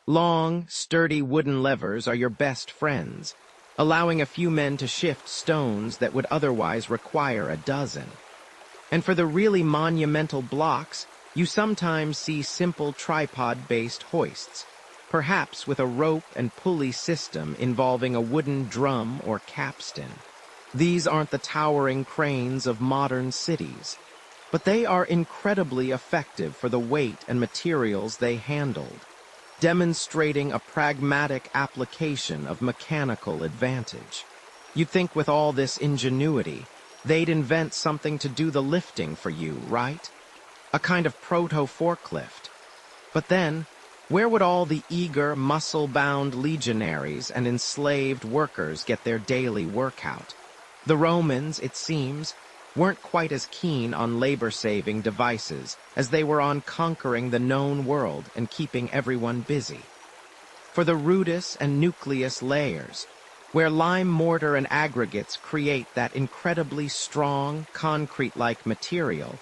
Long, sturdy wooden levers are your best friends, allowing a few men to shift stones that would otherwise require a dozen. And for the really monumental blocks, you sometimes see simple tripod-based hoists, perhaps with a rope and pulley system involving a wooden drum or capstan. These aren't the towering cranes of modern cities, but they are incredibly effective for the weight and materials they handled, demonstrating a pragmatic application of mechanical advantage. You'd think with all this ingenuity, they'd invent something to do the lifting for you, right? A kind of proto-forklift. But then, where would all the eager, muscle-bound legionaries and enslaved workers get their daily workout? The Romans, it seems, weren't quite as keen on labor-saving devices as they were on conquering the known world and keeping everyone busy. For the rudis and nucleus layers, where lime mortar and aggregates create that incredibly strong, concrete-like material,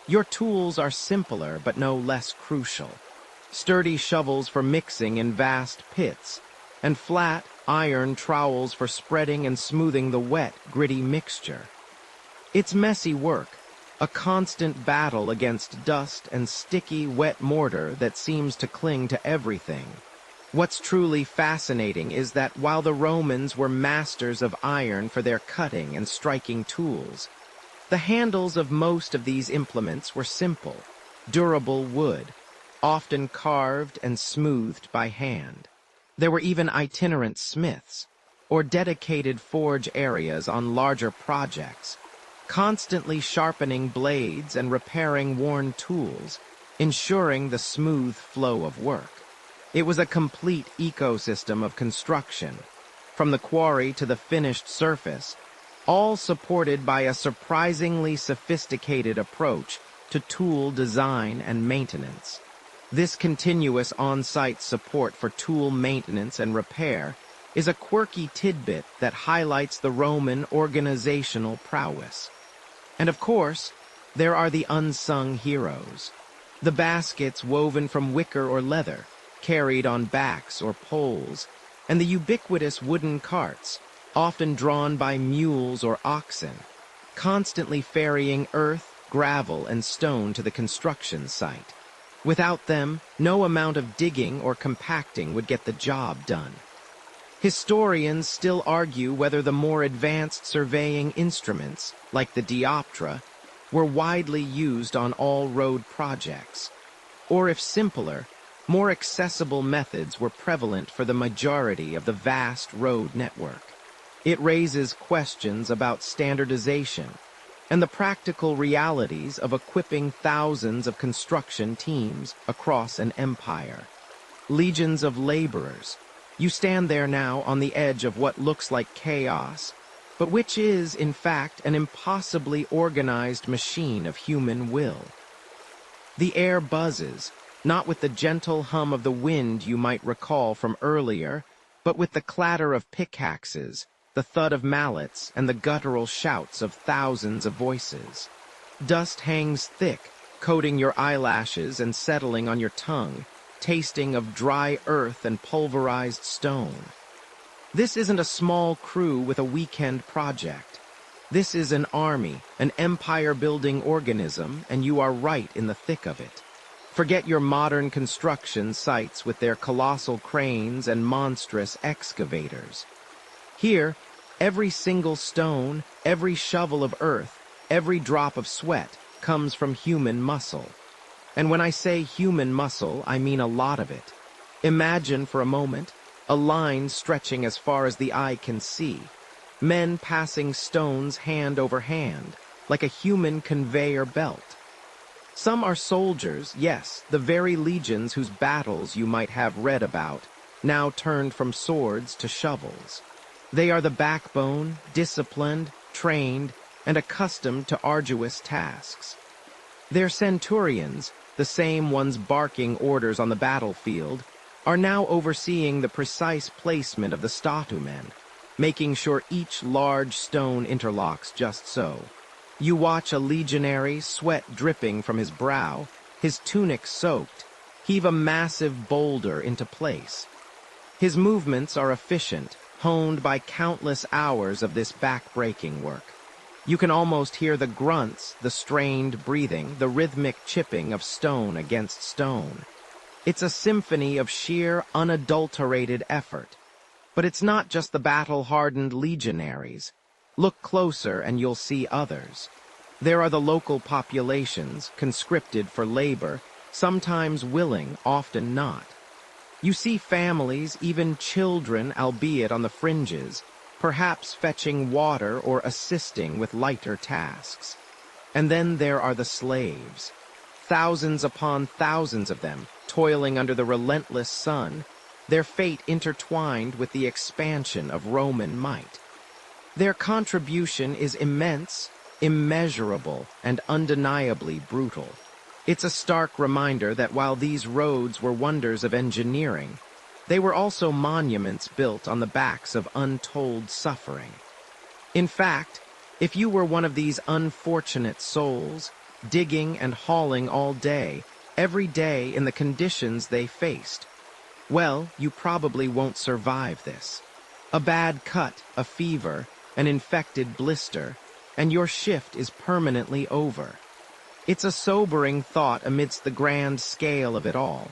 your tools are simpler but no less crucial. Sturdy shovels for mixing in vast pits, and flat, iron trowels for spreading and smoothing the wet, gritty mixture. It's messy work, a constant battle against dust and sticky, wet mortar that seems to cling to everything. What's truly fascinating is that while the Romans were masters of iron for their cutting and striking tools, the handles of most of these implements were simple, durable wood, often carved and smoothed by hand. There were even itinerant smiths, or dedicated forge areas on larger projects, constantly sharpening blades and repairing worn tools, ensuring the smooth flow of work. It was a complete ecosystem of construction, from the quarry to the finished surface, all supported by a surprisingly sophisticated approach to tool design and maintenance. This continuous on-site support for tool maintenance and repair is a quirky tidbit that highlights the Roman organizational prowess. And of course, there are the unsung heroes. The baskets woven from wicker or leather, carried on backs or poles, and the ubiquitous wooden carts, often drawn by mules or oxen, constantly ferrying earth, gravel, and stone to the construction site. Without them, no amount of digging or compacting would get the job done. Historians still argue whether the more advanced surveying instruments, like the dioptra, were widely used on all road projects, or if simpler, more accessible methods were prevalent for the majority of the vast road network. It raises questions about standardization and the practical realities of equipping thousands of construction teams across an empire. Legions of laborers. You stand there now on the edge of what looks like chaos, but which is, in fact, an impossibly organized machine of human will. The air buzzes, not with the gentle hum of the wind you might recall from earlier, but with the clatter of pickaxes, the thud of mallets, and the guttural shouts of thousands of voices. Dust hangs thick, coating your eyelashes and settling on your tongue, tasting of dry earth and pulverized stone. This isn't a small crew with a weekend project. This is an army, an empire-building organism, and you are right in the thick of it. Forget your modern construction sites with their colossal cranes and monstrous excavators. Here, every single stone, every shovel of earth, every drop of sweat comes from human muscle. And when I say human muscle, I mean a lot of it. Imagine for a moment a line stretching as far as the eye can see, men passing stones hand over hand, like a human conveyor belt. Some are soldiers, yes, the very legions whose battles you might have read about, now turned from swords to shovels. They are the backbone, disciplined, trained, and accustomed to arduous tasks. Their centurions, the same ones barking orders on the battlefield, are now overseeing the precise placement of the statumen, making sure each large stone interlocks just so. You watch a legionary, sweat dripping from his brow, his tunic soaked, heave a massive boulder into place. His movements are efficient, honed by countless hours of this back-breaking work. You can almost hear the grunts, the strained breathing, the rhythmic chipping of stone against stone. It's a symphony of sheer, unadulterated effort. But it's not just the battle-hardened legionaries. Look closer and you'll see others. There are the local populations, conscripted for labor, sometimes willing, often not. You see families, even children, albeit on the fringes, perhaps fetching water or assisting with lighter tasks. And then there are the slaves. Thousands upon thousands of them, toiling under the relentless sun, their fate intertwined with the expansion of Roman might. Their contribution is immense, immeasurable, and undeniably brutal. It's a stark reminder that while these roads were wonders of engineering, they were also monuments built on the backs of untold suffering. In fact, if you were one of these unfortunate souls, digging and hauling all day, every day in the conditions they faced, well, you probably won't survive this. A bad cut, a fever, an infected blister, and your shift is permanently over. It's a sobering thought amidst the grand scale of it all.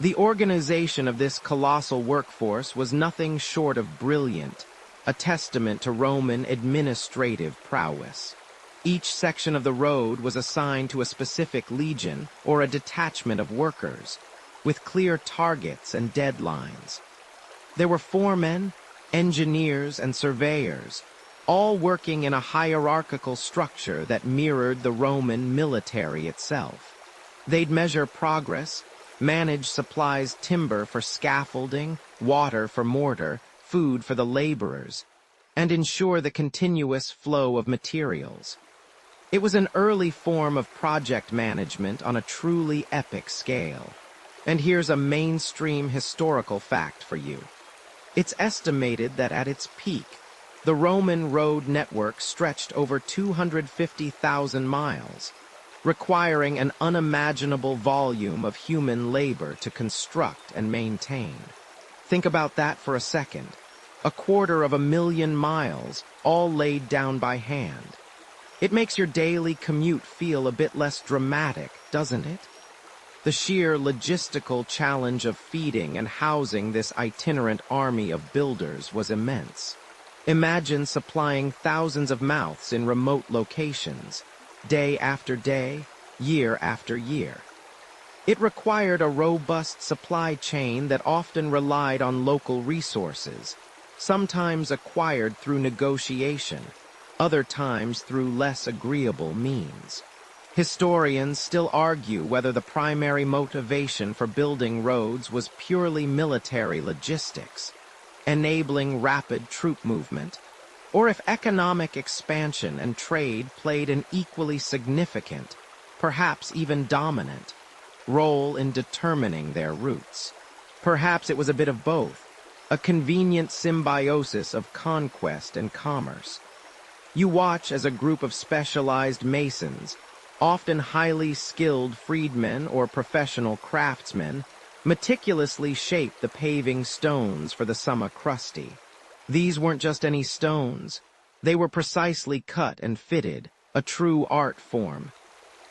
The organization of this colossal workforce was nothing short of brilliant, a testament to Roman administrative prowess. Each section of the road was assigned to a specific legion or a detachment of workers, with clear targets and deadlines. There were foremen, engineers, and surveyors, all working in a hierarchical structure that mirrored the Roman military itself. They'd measure progress, manage supplies, timber for scaffolding, water for mortar, food for the laborers, and ensure the continuous flow of materials. It was an early form of project management on a truly epic scale. And here's a mainstream historical fact for you. It's estimated that at its peak, the Roman road network stretched over 250,000 miles, requiring an unimaginable volume of human labor to construct and maintain. Think about that for a second. 250,000 miles, all laid down by hand. It makes your daily commute feel a bit less dramatic, doesn't it? The sheer logistical challenge of feeding and housing this itinerant army of builders was immense. Imagine supplying thousands of mouths in remote locations, day after day, year after year. It required a robust supply chain that often relied on local resources, sometimes acquired through negotiation, other times through less agreeable means. Historians still argue whether the primary motivation for building roads was purely military logistics, enabling rapid troop movement, or if economic expansion and trade played an equally significant, perhaps even dominant, role in determining their routes. Perhaps it was a bit of both, a convenient symbiosis of conquest and commerce. You watch as a group of specialized masons, often highly skilled freedmen or professional craftsmen, meticulously shape the paving stones for the summa crusti. These weren't just any stones. They were precisely cut and fitted, a true art form.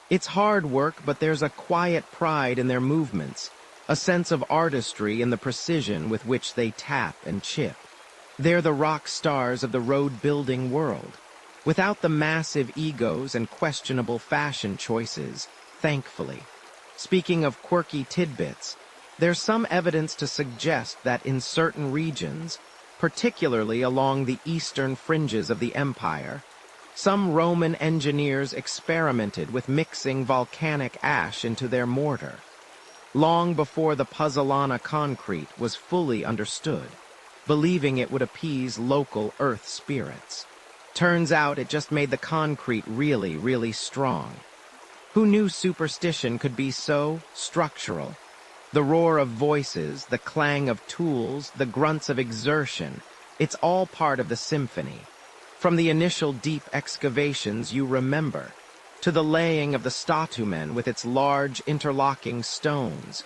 It's hard work, but there's a quiet pride in their movements, a sense of artistry in the precision with which they tap and chip. They're the rock stars of the road-building world, without the massive egos and questionable fashion choices, thankfully. Speaking of quirky tidbits, there's some evidence to suggest that in certain regions, particularly along the eastern fringes of the empire, Some Roman engineers experimented with mixing volcanic ash into their mortar, long before the pozzolana concrete was fully understood, believing it would appease local earth spirits. Turns out it just made the concrete really, really strong. Who knew superstition could be so structural? The roar of voices, the clang of tools, the grunts of exertion, it's all part of the symphony. From the initial deep excavations you remember, to the laying of the statumen with its large interlocking stones,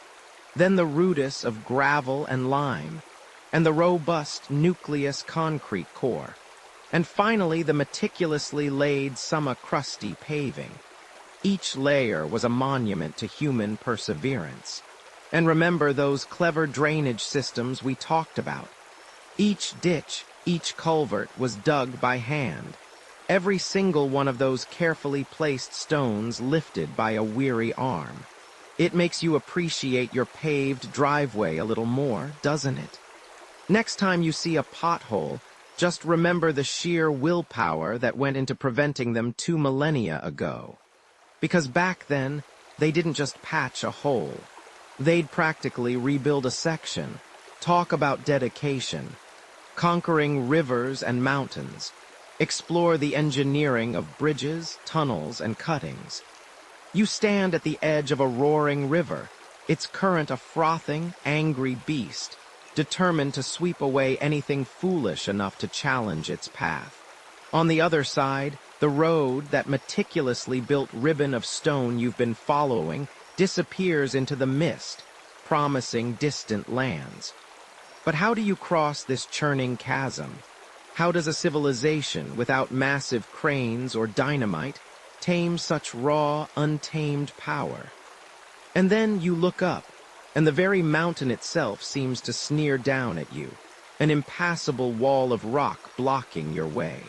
then the rudis of gravel and lime, and the robust nucleus concrete core, and finally the meticulously laid crusty paving. Each layer was a monument to human perseverance. And remember those clever drainage systems we talked about. Each ditch, each culvert was dug by hand. Every single one of those carefully placed stones lifted by a weary arm. It makes you appreciate your paved driveway a little more, doesn't it? Next time you see a pothole, just remember the sheer willpower that went into preventing them 2 millennia ago. Because back then, they didn't just patch a hole. They'd practically rebuild a section, talk about dedication, conquering rivers and mountains, explore the engineering of bridges, tunnels, and cuttings. You stand at the edge of a roaring river, its current a frothing, angry beast, determined to sweep away anything foolish enough to challenge its path. On the other side, the road, that meticulously built ribbon of stone you've been following, disappears into the mist, promising distant lands. But how do you cross this churning chasm? How does a civilization without massive cranes or dynamite tame such raw, untamed power? And then you look up, and the very mountain itself seems to sneer down at you, an impassable wall of rock blocking your way.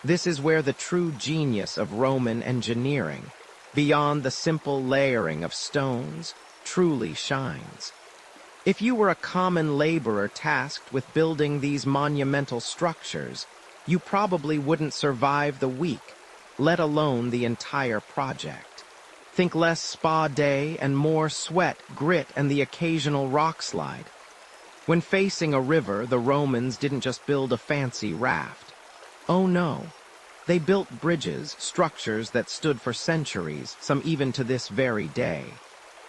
This is where the true genius of Roman engineering, beyond the simple layering of stones, truly shines. If you were a common laborer tasked with building these monumental structures, you probably wouldn't survive the week, let alone the entire project. Think less spa day and more sweat, grit, and the occasional rock slide. When facing a river, the Romans didn't just build a fancy raft. Oh no. They built bridges, structures that stood for centuries, some even to this very day.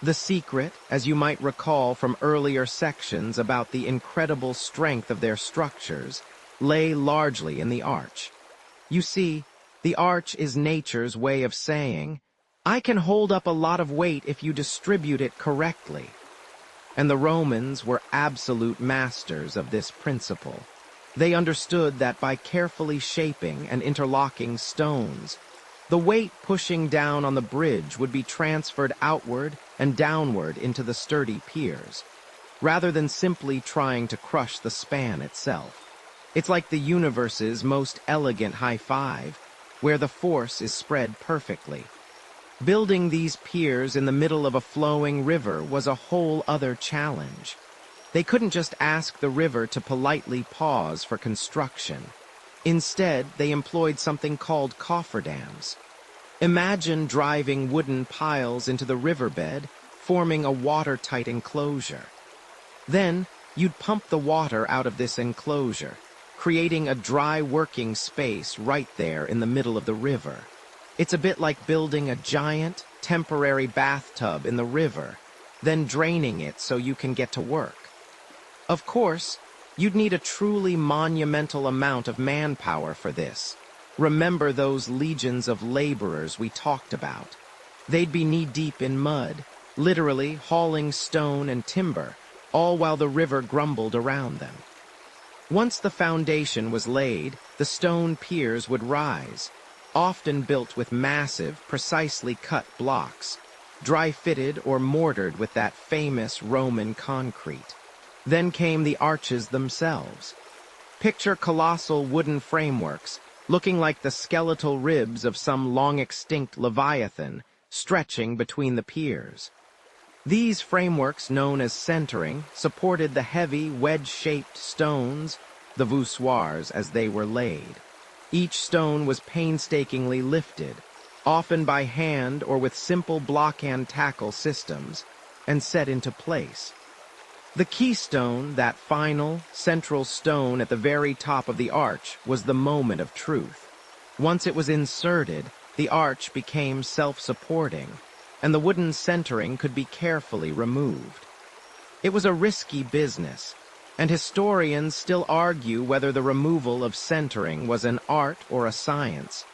The secret, as you might recall from earlier sections about the incredible strength of their structures, lay largely in the arch. You see, the arch is nature's way of saying, I can hold up a lot of weight if you distribute it correctly. And the Romans were absolute masters of this principle. They understood that by carefully shaping and interlocking stones, the weight pushing down on the bridge would be transferred outward and downward into the sturdy piers, rather than simply trying to crush the span itself. It's like the universe's most elegant high five, where the force is spread perfectly. Building these piers in the middle of a flowing river was a whole other challenge. They couldn't just ask the river to politely pause for construction. Instead, they employed something called cofferdams. Imagine driving wooden piles into the riverbed, forming a watertight enclosure. Then, you'd pump the water out of this enclosure, creating a dry working space right there in the middle of the river. It's a bit like building a giant, temporary bathtub in the river, then draining it so you can get to work. Of course, you'd need a truly monumental amount of manpower for this. Remember those legions of laborers we talked about. They'd be knee-deep in mud, literally hauling stone and timber, all while the river grumbled around them. Once the foundation was laid, the stone piers would rise, often built with massive, precisely cut blocks, dry-fitted or mortared with that famous Roman concrete. Then came the arches themselves. Picture colossal wooden frameworks, looking like the skeletal ribs of some long-extinct leviathan, stretching between the piers. These frameworks, known as centering, supported the heavy, wedge-shaped stones, the voussoirs, as they were laid. Each stone was painstakingly lifted, often by hand or with simple block and tackle systems, and set into place. The keystone, that final, central stone at the very top of the arch, was the moment of truth. Once it was inserted, the arch became self-supporting, and the wooden centering could be carefully removed. It was a risky business, and historians still argue whether the removal of centering was an art or a science,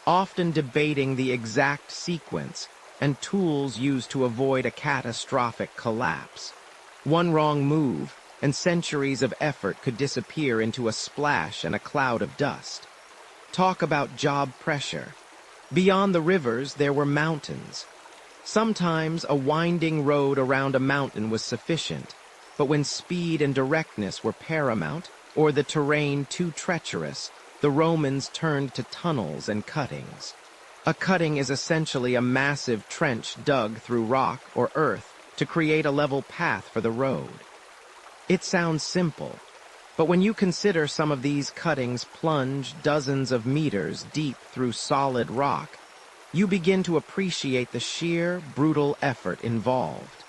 often debating the exact sequence and tools used to avoid a catastrophic collapse. One wrong move, and centuries of effort could disappear into a splash and a cloud of dust. Talk about job pressure. Beyond the rivers, there were mountains. Sometimes a winding road around a mountain was sufficient, but when speed and directness were paramount, or the terrain too treacherous, the Romans turned to tunnels and cuttings. A cutting is essentially a massive trench dug through rock or earth to create a level path for the road. It sounds simple, but when you consider some of these cuttings plunge dozens of meters deep through solid rock, you begin to appreciate the sheer, brutal effort involved.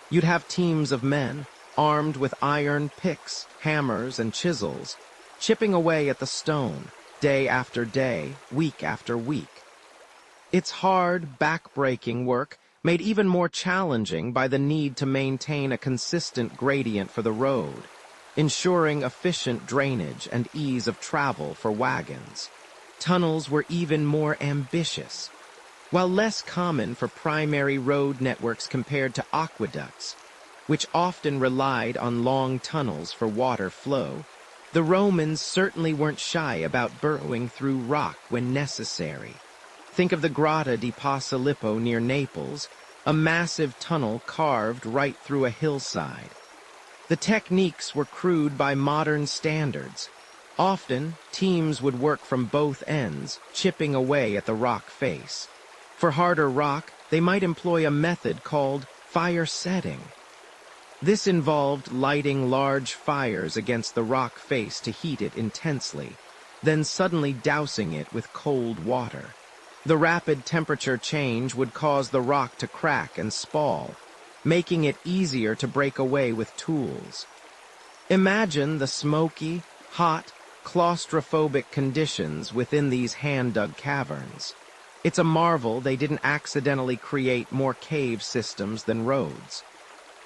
You'd have teams of men, armed with iron picks, hammers, and chisels, chipping away at the stone, day after day, week after week. It's hard, back-breaking work, made even more challenging by the need to maintain a consistent gradient for the road, ensuring efficient drainage and ease of travel for wagons. Tunnels were even more ambitious. While less common for primary road networks compared to aqueducts, which often relied on long tunnels for water flow, the Romans certainly weren't shy about burrowing through rock when necessary. Think of the Grotta di Posillipo near Naples, a massive tunnel carved right through a hillside. The techniques were crude by modern standards. Often, teams would work from both ends, chipping away at the rock face. For harder rock, they might employ a method called fire setting. This involved lighting large fires against the rock face to heat it intensely, then suddenly dousing it with cold water. The rapid temperature change would cause the rock to crack and spall, making it easier to break away with tools. Imagine the smoky, hot, claustrophobic conditions within these hand-dug caverns. It's a marvel they didn't accidentally create more cave systems than roads.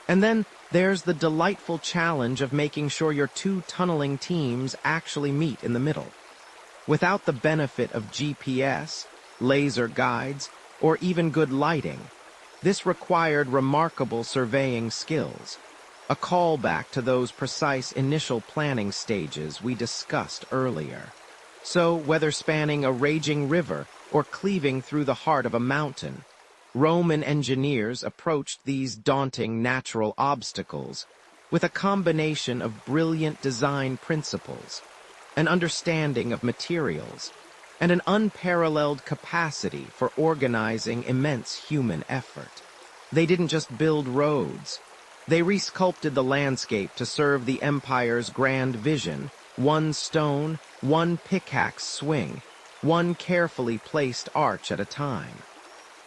And then there's the delightful challenge of making sure your two tunneling teams actually meet in the middle. Without the benefit of GPS, laser guides, or even good lighting, this required remarkable surveying skills, a callback to those precise initial planning stages we discussed earlier. So, whether spanning a raging river or cleaving through the heart of a mountain, Roman engineers approached these daunting natural obstacles with a combination of brilliant design principles, an understanding of materials, and an unparalleled capacity for organizing immense human effort. They didn't just build roads. They resculpted the landscape to serve the empire's grand vision, one stone, one pickaxe swing, one carefully placed arch at a time.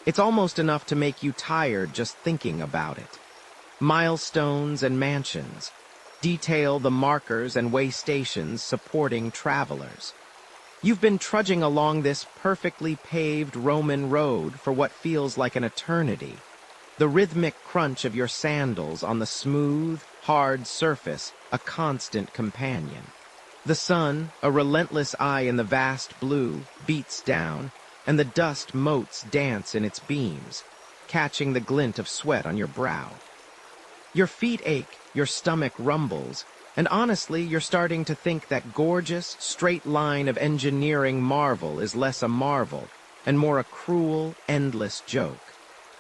It's almost enough to make you tired just thinking about it. Milestones and mansions detail the markers and way stations supporting travelers. You've been trudging along this perfectly paved Roman road for what feels like an eternity. The rhythmic crunch of your sandals on the smooth, hard surface, a constant companion. The sun, a relentless eye in the vast blue, beats down, and the dust motes dance in its beams, catching the glint of sweat on your brow. Your feet ache, your stomach rumbles, and honestly, you're starting to think that gorgeous, straight line of engineering marvel is less a marvel and more a cruel, endless joke.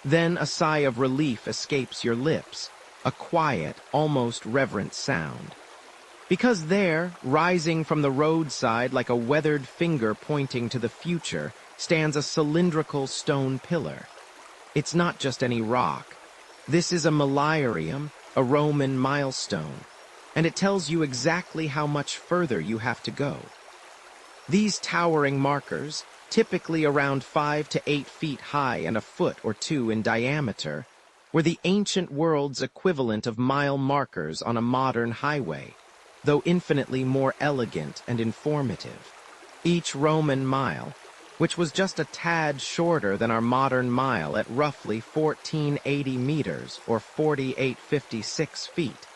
Then a sigh of relief escapes your lips, a quiet, almost reverent sound. Because there, rising from the roadside like a weathered finger pointing to the future, stands a cylindrical stone pillar. It's not just any rock. This is a millennium, a Roman milestone, and it tells you exactly how much further you have to go. These towering markers, typically around 5 to 8 feet high and a foot or two in diameter, were the ancient world's equivalent of mile markers on a modern highway, though infinitely more elegant and informative. Each Roman mile, which was just a tad shorter than our modern mile at roughly 1480 meters or 4856 feet,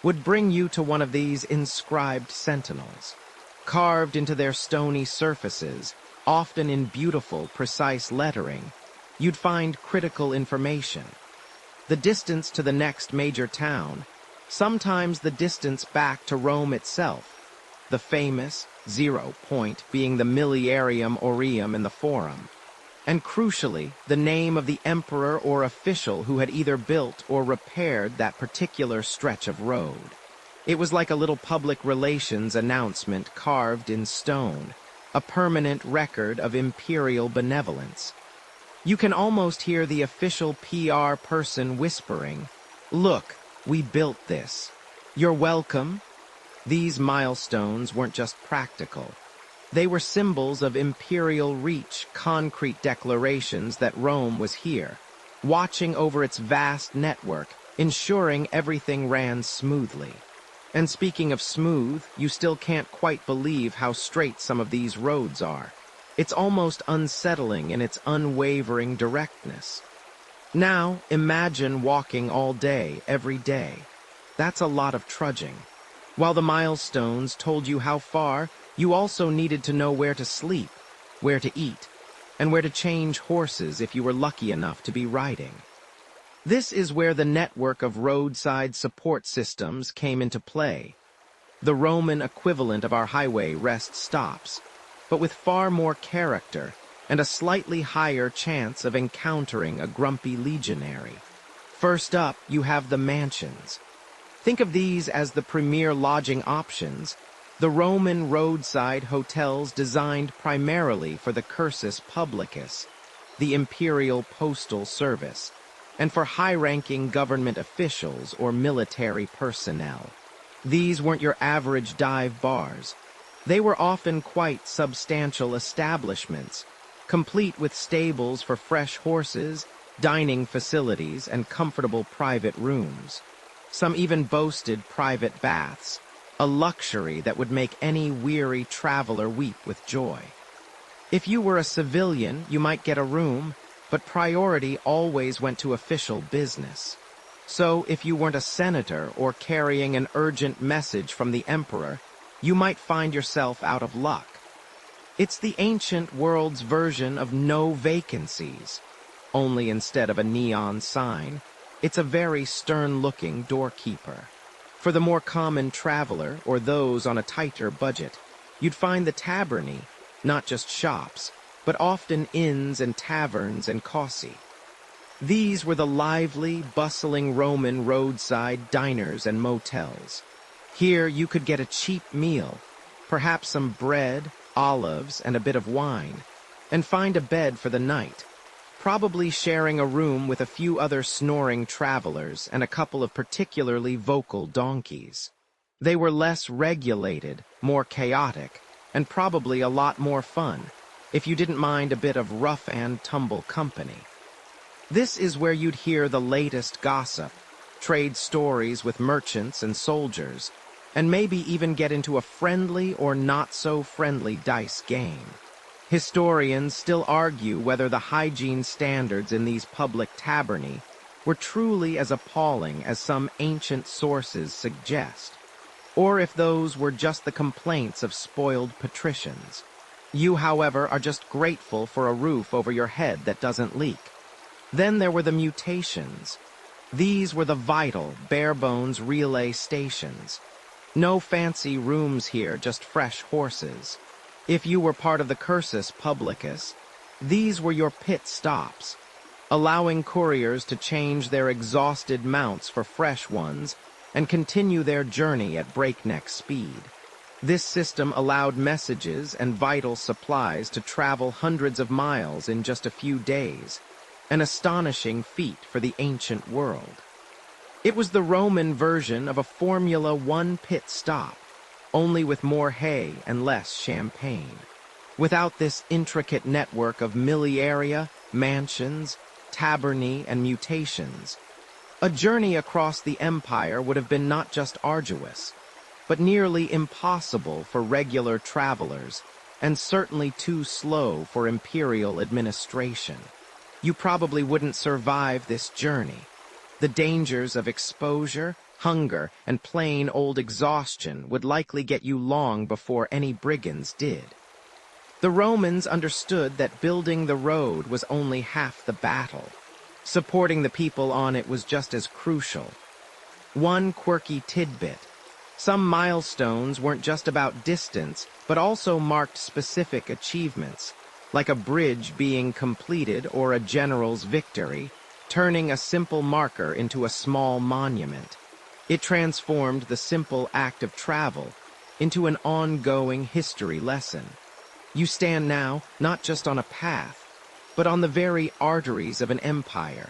would bring you to one of these inscribed sentinels. Carved into their stony surfaces, often in beautiful, precise lettering, you'd find critical information. The distance to the next major town, sometimes the distance back to Rome itself, the famous 0 point being the Miliarium Aureum in the Forum, and crucially, the name of the emperor or official who had either built or repaired that particular stretch of road. It was like a little public relations announcement carved in stone, a permanent record of imperial benevolence. You can almost hear the official PR person whispering, "Look, we built this. You're welcome." These milestones weren't just practical. They were symbols of imperial reach, concrete declarations that Rome was here, watching over its vast network, ensuring everything ran smoothly. And speaking of smooth, you still can't quite believe how straight some of these roads are. It's almost unsettling in its unwavering directness. Now, imagine walking all day, every day. That's a lot of trudging. While the milestones told you how far, you also needed to know where to sleep, where to eat, and where to change horses if you were lucky enough to be riding. This is where the network of roadside support systems came into play. The Roman equivalent of our highway rest stops, but with far more character and a slightly higher chance of encountering a grumpy legionary. First up, you have the mansions. Think of these as the premier lodging options, the Roman roadside hotels designed primarily for the cursus publicus, the imperial postal service, and for high-ranking government officials or military personnel. These weren't your average dive bars. They were often quite substantial establishments, complete with stables for fresh horses, dining facilities, and comfortable private rooms. Some even boasted private baths, a luxury that would make any weary traveler weep with joy. If you were a civilian, you might get a room, but priority always went to official business. So if you weren't a senator or carrying an urgent message from the emperor, you might find yourself out of luck. It's the ancient world's version of no vacancies, only instead of a neon sign, it's a very stern-looking doorkeeper. For the more common traveler, or those on a tighter budget, you'd find the tabernae, not just shops, but often inns and taverns and cossi. These were the lively, bustling Roman roadside diners and motels. Here you could get a cheap meal, perhaps some bread, olives, and a bit of wine, and find a bed for the night, probably sharing a room with a few other snoring travelers and a couple of particularly vocal donkeys. They were less regulated, more chaotic, and probably a lot more fun, if you didn't mind a bit of rough-and-tumble company. This is where you'd hear the latest gossip, trade stories with merchants and soldiers, and maybe even get into a friendly or not-so-friendly dice game. Historians still argue whether the hygiene standards in these public tabernae were truly as appalling as some ancient sources suggest, or if those were just the complaints of spoiled patricians. You, however, are just grateful for a roof over your head that doesn't leak. Then there were the mutations. These were the vital, bare-bones relay stations. No fancy rooms here, just fresh horses. If you were part of the cursus publicus, these were your pit stops, allowing couriers to change their exhausted mounts for fresh ones and continue their journey at breakneck speed. This system allowed messages and vital supplies to travel hundreds of miles in just a few days, an astonishing feat for the ancient world. It was the Roman version of a Formula One pit stop, only with more hay and less champagne. Without this intricate network of millennia, mansions, tabernae, and mutations, a journey across the empire would have been not just arduous, but nearly impossible for regular travelers, and certainly too slow for imperial administration. You probably wouldn't survive this journey. The dangers of exposure, hunger, and plain old exhaustion would likely get you long before any brigands did. The Romans understood that building the road was only half the battle. Supporting the people on it was just as crucial. One quirky tidbit: some milestones weren't just about distance, but also marked specific achievements, like a bridge being completed or a general's victory, turning a simple marker into a small monument. It transformed the simple act of travel into an ongoing history lesson. You stand now not just on a path, but on the very arteries of an empire,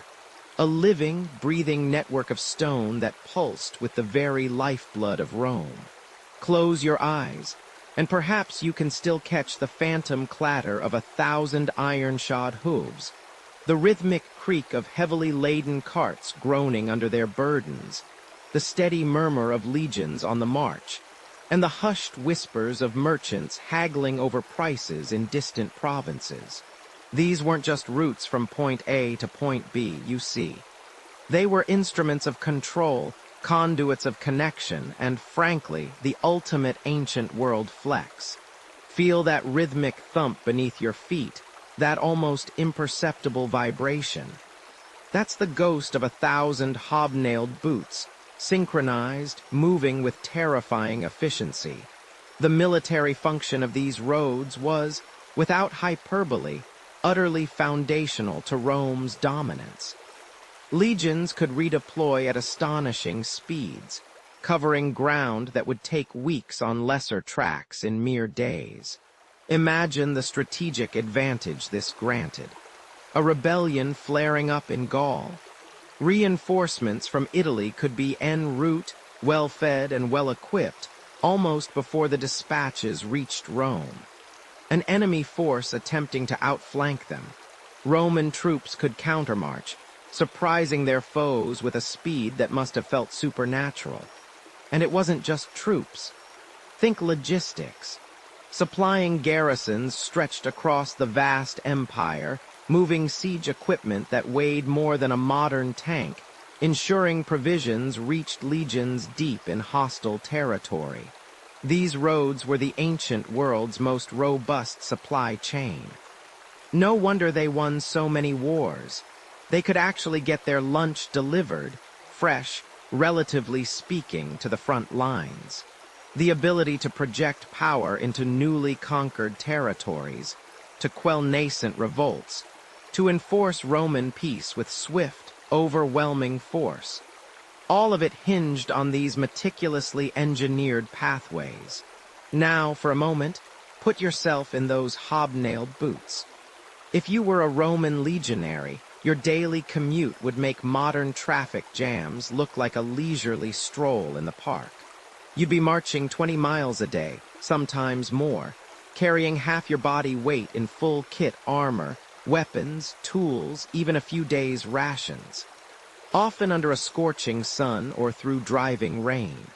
a living, breathing network of stone that pulsed with the very lifeblood of Rome. Close your eyes, and perhaps you can still catch the phantom clatter of 1,000 iron-shod hooves, the rhythmic creak of heavily laden carts groaning under their burdens, the steady murmur of legions on the march, and the hushed whispers of merchants haggling over prices in distant provinces. These weren't just routes from point A to point B, you see. They were instruments of control, conduits of connection, and, frankly, the ultimate ancient world flex. Feel that rhythmic thump beneath your feet, that almost imperceptible vibration. That's the ghost of 1,000 hobnailed boots, synchronized, moving with terrifying efficiency. The military function of these roads was, without hyperbole, utterly foundational to Rome's dominance. Legions could redeploy at astonishing speeds, covering ground that would take weeks on lesser tracks in mere days. Imagine the strategic advantage this granted. A rebellion flaring up in Gaul. Reinforcements from Italy could be en route, well-fed and well-equipped, almost before the dispatches reached Rome. An enemy force attempting to outflank them. Roman troops could countermarch, surprising their foes with a speed that must have felt supernatural. And it wasn't just troops. Think logistics. Supplying garrisons stretched across the vast empire, moving siege equipment that weighed more than a modern tank, ensuring provisions reached legions deep in hostile territory. These roads were the ancient world's most robust supply chain. No wonder they won so many wars. They could actually get their lunch delivered, fresh, relatively speaking, to the front lines. The ability to project power into newly conquered territories, to quell nascent revolts, to enforce Roman peace with swift, overwhelming force. All of it hinged on these meticulously engineered pathways. Now, for a moment, put yourself in those hobnailed boots. If you were a Roman legionary, your daily commute would make modern traffic jams look like a leisurely stroll in the park. You'd be marching 20 miles a day, sometimes more, carrying half your body weight in full kit armor, weapons, tools, even a few days' rations. Often under a scorching sun or through driving rain.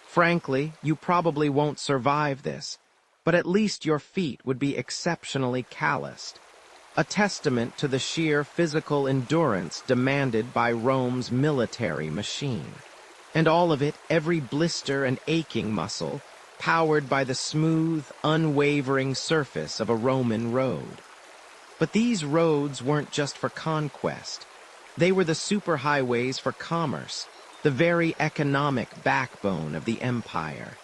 Frankly, you probably won't survive this, but at least your feet would be exceptionally calloused. A testament to the sheer physical endurance demanded by Rome's military machine. And all of it, every blister and aching muscle, powered by the smooth, unwavering surface of a Roman road. But these roads weren't just for conquest. They were the superhighways for commerce, the very economic backbone of the empire.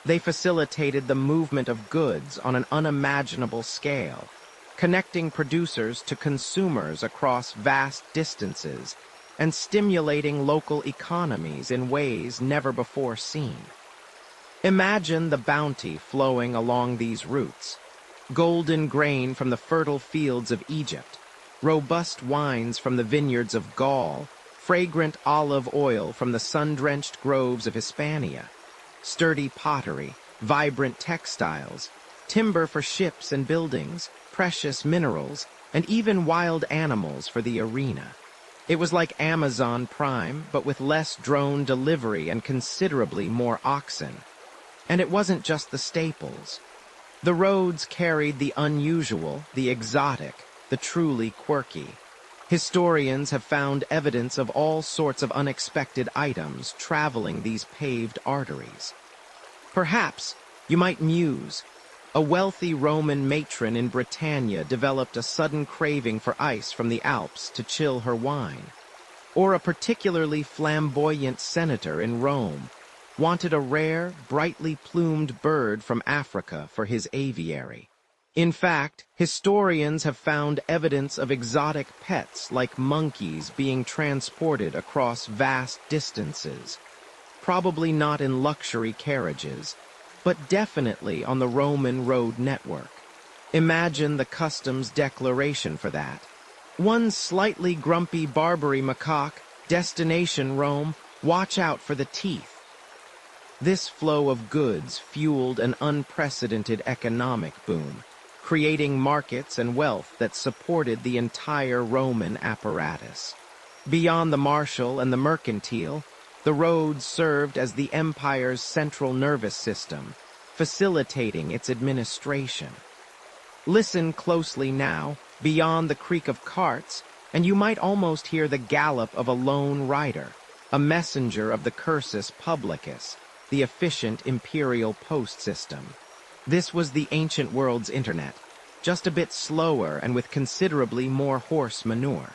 They facilitated the movement of goods on an unimaginable scale, connecting producers to consumers across vast distances and stimulating local economies in ways never before seen. Imagine the bounty flowing along these routes. Golden grain from the fertile fields of Egypt, robust wines from the vineyards of Gaul, fragrant olive oil from the sun-drenched groves of Hispania, sturdy pottery, vibrant textiles, timber for ships and buildings, precious minerals, and even wild animals for the arena. It was like Amazon Prime, but with less drone delivery and considerably more oxen. And it wasn't just the staples. The roads carried the unusual, the exotic, the truly quirky. Historians have found evidence of all sorts of unexpected items traveling these paved arteries. Perhaps you might muse. A wealthy Roman matron in Britannia developed a sudden craving for ice from the Alps to chill her wine. Or a particularly flamboyant senator in Rome wanted a rare, brightly plumed bird from Africa for his aviary. In fact, historians have found evidence of exotic pets like monkeys being transported across vast distances, probably not in luxury carriages, but definitely on the Roman road network. Imagine the customs declaration for that. One slightly grumpy Barbary macaque, destination Rome, watch out for the teeth. This flow of goods fueled an unprecedented economic boom, creating markets and wealth that supported the entire Roman apparatus. Beyond the martial and the mercantile, the roads served as the empire's central nervous system, facilitating its administration. Listen closely now, beyond the creak of carts, and you might almost hear the gallop of a lone rider, a messenger of the cursus publicus, the efficient imperial post system. This was the ancient world's internet, just a bit slower and with considerably more horse manure.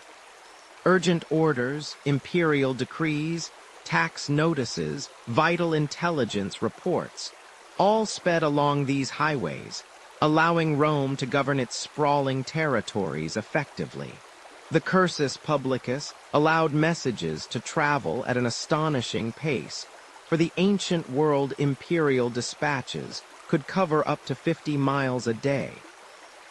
Urgent orders, imperial decrees, tax notices, vital intelligence reports, all sped along these highways, allowing Rome to govern its sprawling territories effectively. The cursus publicus allowed messages to travel at an astonishing pace. For the ancient world, imperial dispatches could cover up to 50 miles a day,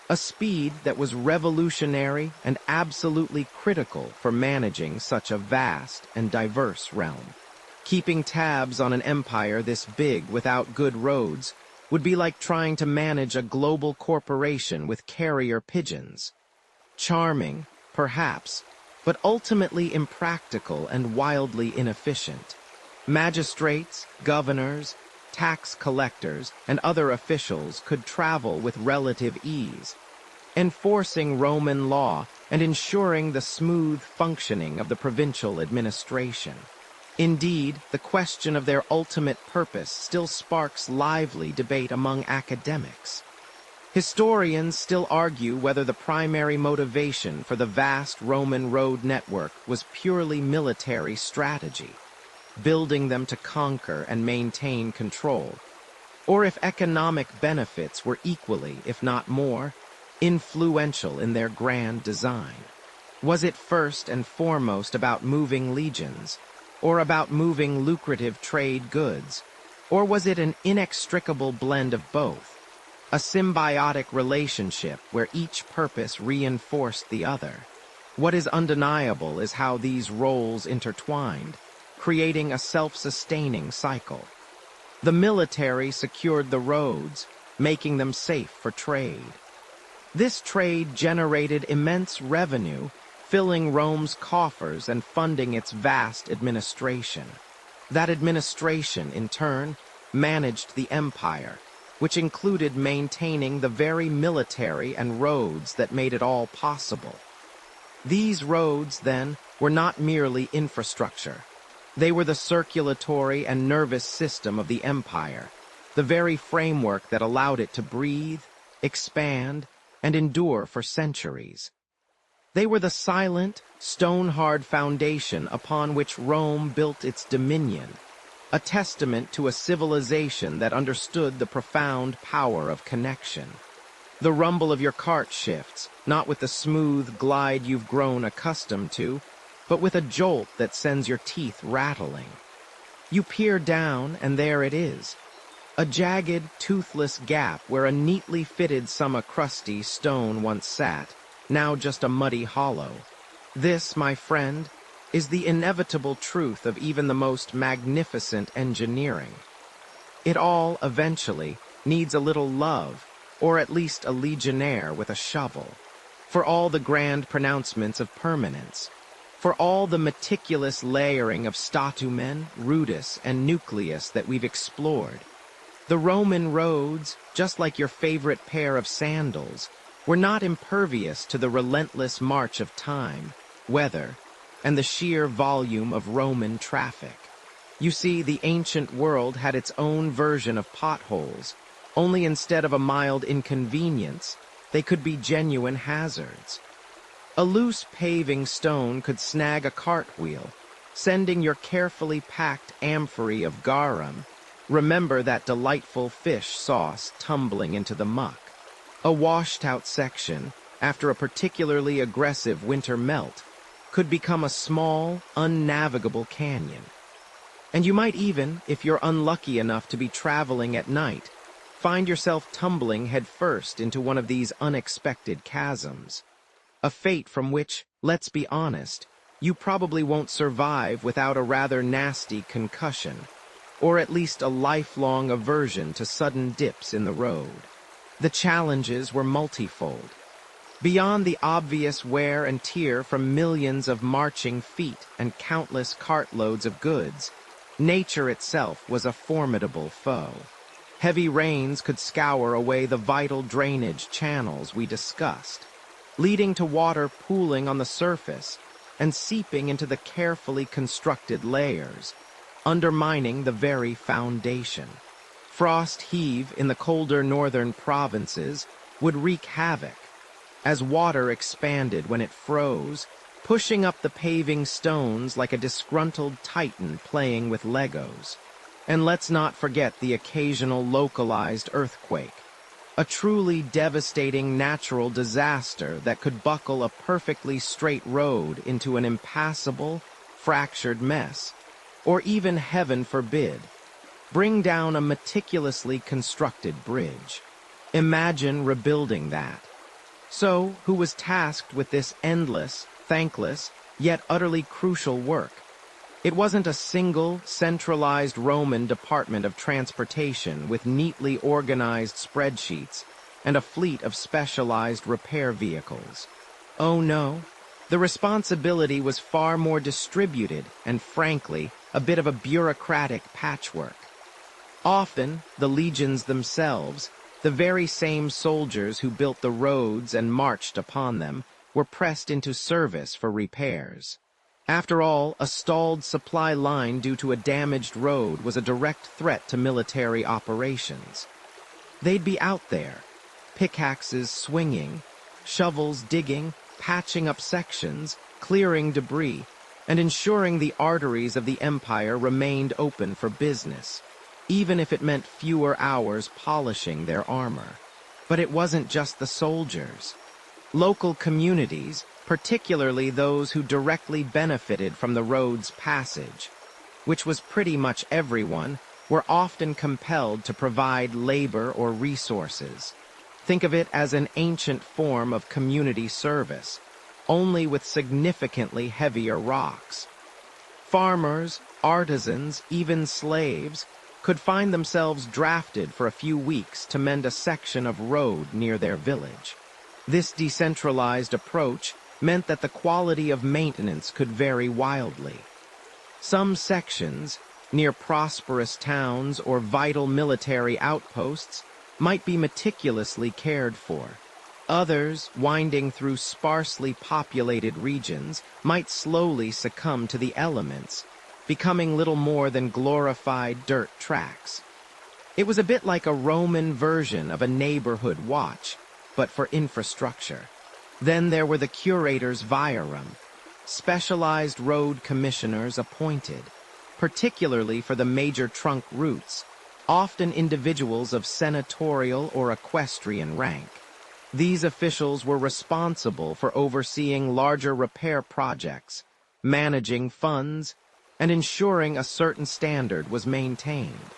a speed that was revolutionary and absolutely critical for managing such a vast and diverse realm. Keeping tabs on an empire this big without good roads would be like trying to manage a global corporation with carrier pigeons. Charming, perhaps, but ultimately impractical and wildly inefficient. Magistrates, governors, tax collectors, and other officials could travel with relative ease, enforcing Roman law and ensuring the smooth functioning of the provincial administration. Indeed, the question of their ultimate purpose still sparks lively debate among academics. Historians still argue whether the primary motivation for the vast Roman road network was purely military strategy, building them to conquer and maintain control, or if economic benefits were equally, if not more, influential in their grand design. Was it first and foremost about moving legions, or about moving lucrative trade goods, or was it an inextricable blend of both, a symbiotic relationship where each purpose reinforced the other? What is undeniable is how these roles intertwined, creating a self-sustaining cycle. The military secured the roads, making them safe for trade. This trade generated immense revenue, filling Rome's coffers and funding its vast administration. That administration, in turn, managed the empire, which included maintaining the very military and roads that made it all possible. These roads, then, were not merely infrastructure. They were the circulatory and nervous system of the empire, the very framework that allowed it to breathe, expand, and endure for centuries. They were the silent, stone-hard foundation upon which Rome built its dominion, a testament to a civilization that understood the profound power of connection. The rumble of your cart shifts, not with the smooth glide you've grown accustomed to, but with a jolt that sends your teeth rattling. You peer down, and there it is, a jagged, toothless gap where a neatly fitted crusty stone once sat, now just a muddy hollow. This, my friend, is the inevitable truth of even the most magnificent engineering. It all, eventually, needs a little love, or at least a legionnaire with a shovel, for all the grand pronouncements of permanence, for all the meticulous layering of statumen, rudis, and nucleus that we've explored. The Roman roads, just like your favorite pair of sandals, were not impervious to the relentless march of time, weather, and the sheer volume of Roman traffic. You see, the ancient world had its own version of potholes, only instead of a mild inconvenience, they could be genuine hazards. A loose paving stone could snag a cartwheel, sending your carefully packed amphory of garum, remember that delightful fish sauce, tumbling into the muck. A washed-out section, after a particularly aggressive winter melt, could become a small, unnavigable canyon. And you might even, if you're unlucky enough to be traveling at night, find yourself tumbling headfirst into one of these unexpected chasms. A fate from which, let's be honest, you probably won't survive without a rather nasty concussion, or at least a lifelong aversion to sudden dips in the road. The challenges were multifold. Beyond the obvious wear and tear from millions of marching feet and countless cartloads of goods, nature itself was a formidable foe. Heavy rains could scour away the vital drainage channels we discussed, leading to water pooling on the surface and seeping into the carefully constructed layers, undermining the very foundation. Frost heave in the colder northern provinces would wreak havoc, as water expanded when it froze, pushing up the paving stones like a disgruntled titan playing with Legos. And let's not forget the occasional localized earthquake, a truly devastating natural disaster that could buckle a perfectly straight road into an impassable, fractured mess, or even, heaven forbid, bring down a meticulously constructed bridge. Imagine rebuilding that. So, who was tasked with this endless, thankless, yet utterly crucial work? It wasn't a single, centralized Roman department of transportation with neatly organized spreadsheets and a fleet of specialized repair vehicles. Oh no, the responsibility was far more distributed and, frankly, a bit of a bureaucratic patchwork. Often, the legions themselves, the very same soldiers who built the roads and marched upon them, were pressed into service for repairs. After all, a stalled supply line due to a damaged road was a direct threat to military operations. They'd be out there, pickaxes swinging, shovels digging, patching up sections, clearing debris, and ensuring the arteries of the empire remained open for business, even if it meant fewer hours polishing their armor. But it wasn't just the soldiers. Local communities, particularly those who directly benefited from the road's passage, which was pretty much everyone, were often compelled to provide labor or resources. Think of it as an ancient form of community service, only with significantly heavier rocks. Farmers, artisans, even slaves could find themselves drafted for a few weeks to mend a section of road near their village. This decentralized approach meant that the quality of maintenance could vary wildly. Some sections, near prosperous towns or vital military outposts, might be meticulously cared for. Others, winding through sparsely populated regions, might slowly succumb to the elements, becoming little more than glorified dirt tracks. It was a bit like a Roman version of a neighborhood watch, but for infrastructure. Then there were the curators viarum, specialized road commissioners appointed, particularly for the major trunk routes, often individuals of senatorial or equestrian rank. These officials were responsible for overseeing larger repair projects, managing funds, and ensuring a certain standard was maintained.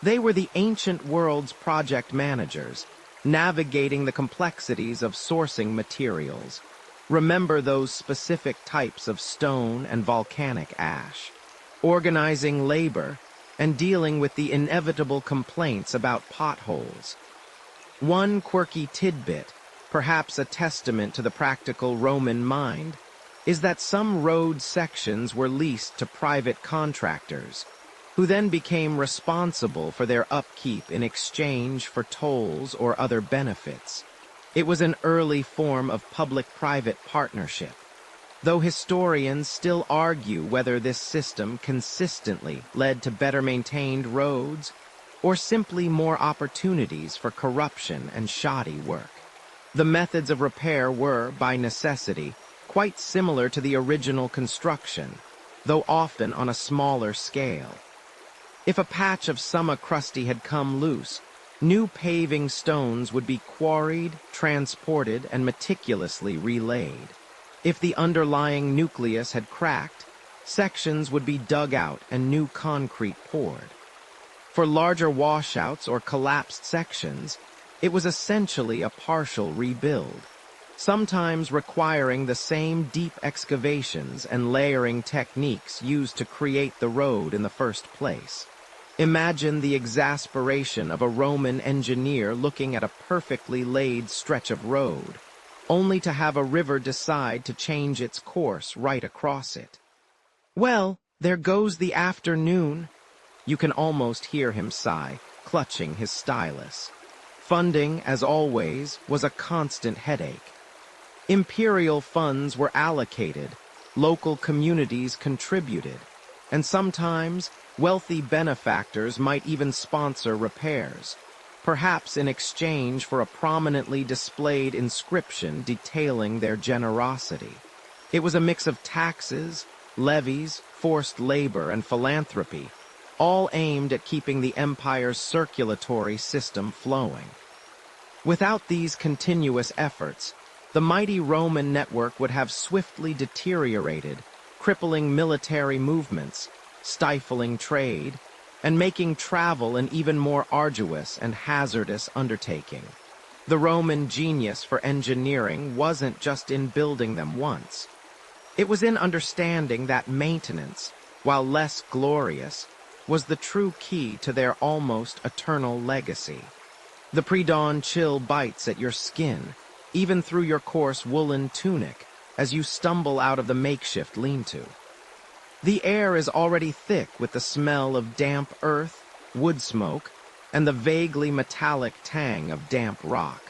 They were the ancient world's project managers, navigating the complexities of sourcing materials. Remember those specific types of stone and volcanic ash, organizing labor, and dealing with the inevitable complaints about potholes. One quirky tidbit, perhaps a testament to the practical Roman mind, is that some road sections were leased to private contractors, who then became responsible for their upkeep in exchange for tolls or other benefits. It was an early form of public-private partnership, though historians still argue whether this system consistently led to better maintained roads or simply more opportunities for corruption and shoddy work. The methods of repair were, by necessity, quite similar to the original construction, though often on a smaller scale. If a patch of summer crusty had come loose, new paving stones would be quarried, transported, and meticulously relaid. If the underlying nucleus had cracked, sections would be dug out and new concrete poured. For larger washouts or collapsed sections, it was essentially a partial rebuild, sometimes requiring the same deep excavations and layering techniques used to create the road in the first place. Imagine the exasperation of a Roman engineer looking at a perfectly laid stretch of road, only to have a river decide to change its course right across it. "Well, there goes the afternoon." You can almost hear him sigh, clutching his stylus. Funding, as always, was a constant headache. Imperial funds were allocated, local communities contributed, and sometimes wealthy benefactors might even sponsor repairs, perhaps in exchange for a prominently displayed inscription detailing their generosity. It was a mix of taxes, levies, forced labor, and philanthropy, all aimed at keeping the empire's circulatory system flowing. Without these continuous efforts, the mighty Roman network would have swiftly deteriorated, crippling military movements, stifling trade, and making travel an even more arduous and hazardous undertaking. The Roman genius for engineering wasn't just in building them once. It was in understanding that maintenance, while less glorious, was the true key to their almost eternal legacy. The pre-dawn chill bites at your skin, even through your coarse woolen tunic, as you stumble out of the makeshift lean-to. The air is already thick with the smell of damp earth, wood smoke, and the vaguely metallic tang of damp rock.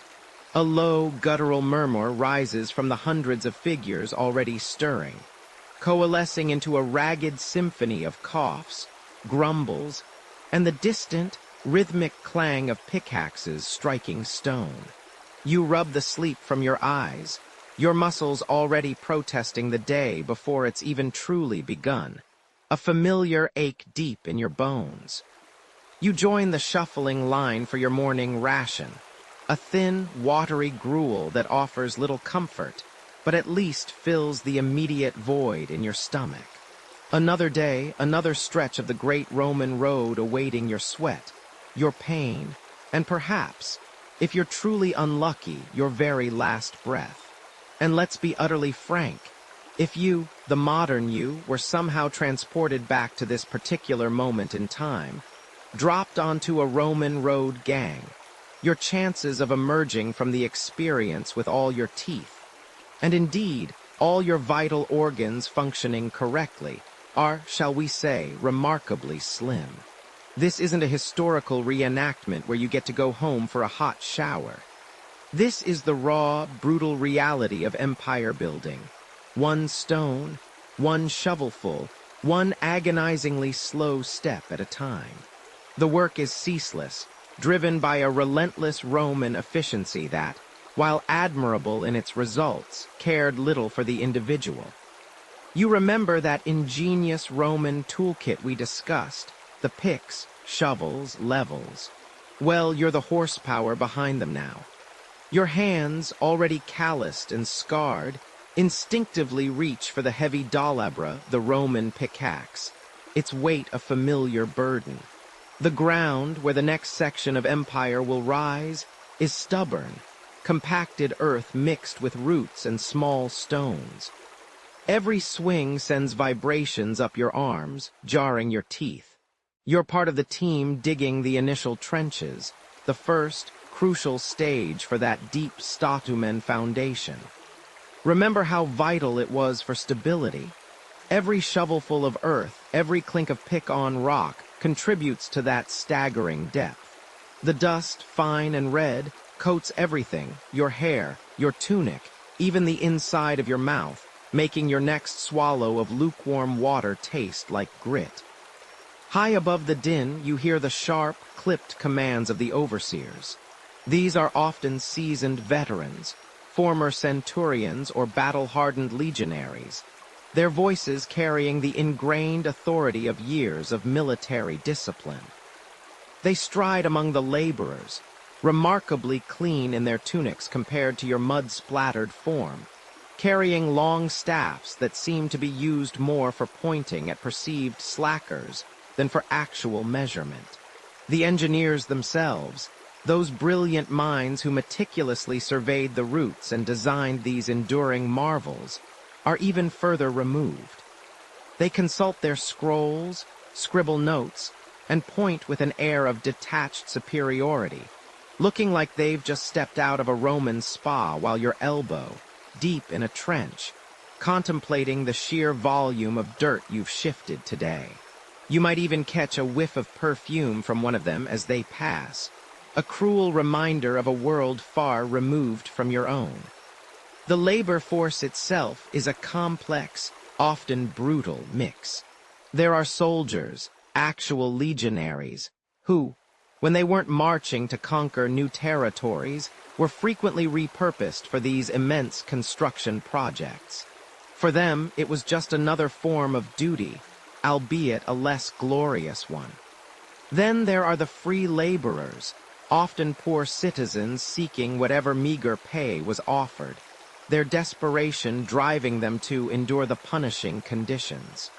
A low, guttural murmur rises from the hundreds of figures already stirring, coalescing into a ragged symphony of coughs, grumbles, and the distant, rhythmic clang of pickaxes striking stone. You rub the sleep from your eyes, your muscles already protesting the day before it's even truly begun, a familiar ache deep in your bones. You join the shuffling line for your morning ration, a thin, watery gruel that offers little comfort, but at least fills the immediate void in your stomach. Another day, another stretch of the great Roman road awaiting your sweat, your pain, and perhaps, if you're truly unlucky, your very last breath. And let's be utterly frank, if you, the modern you, were somehow transported back to this particular moment in time, dropped onto a Roman road gang, your chances of emerging from the experience with all your teeth, and indeed, all your vital organs functioning correctly, are, shall we say, remarkably slim. This isn't a historical reenactment where you get to go home for a hot shower. This is the raw, brutal reality of empire building. One stone, one shovelful, one agonizingly slow step at a time. The work is ceaseless, driven by a relentless Roman efficiency that, while admirable in its results, cared little for the individual. You remember that ingenious Roman toolkit we discussed, the picks, shovels, levels. Well, you're the horsepower behind them now. Your hands, already calloused and scarred, instinctively reach for the heavy dalabra, the Roman pickaxe, its weight a familiar burden. The ground, where the next section of empire will rise, is stubborn, compacted earth mixed with roots and small stones. Every swing sends vibrations up your arms, jarring your teeth. You're part of the team digging the initial trenches, the first, crucial stage for that deep statumen foundation. Remember how vital it was for stability. Every shovelful of earth, every clink of pick on rock, contributes to that staggering depth. The dust, fine and red, coats everything, your hair, your tunic, even the inside of your mouth, making your next swallow of lukewarm water taste like grit. High above the din, you hear the sharp, clipped commands of the overseers. These are often seasoned veterans, former centurions or battle-hardened legionaries, their voices carrying the ingrained authority of years of military discipline. They stride among the laborers, remarkably clean in their tunics compared to your mud-splattered form, carrying long staffs that seem to be used more for pointing at perceived slackers than for actual measurement. The engineers themselves, those brilliant minds who meticulously surveyed the routes and designed these enduring marvels, are even further removed. They consult their scrolls, scribble notes, and point with an air of detached superiority, looking like they've just stepped out of a Roman spa while your elbow, deep in a trench, contemplating the sheer volume of dirt you've shifted today. You might even catch a whiff of perfume from one of them as they pass, a cruel reminder of a world far removed from your own. The labor force itself is a complex, often brutal mix. There are soldiers, actual legionaries, who, when they weren't marching to conquer new territories, were frequently repurposed for these immense construction projects. For them, it was just another form of duty, albeit a less glorious one. Then there are the free laborers, often poor citizens seeking whatever meager pay was offered, their desperation driving them to endure the punishing conditions.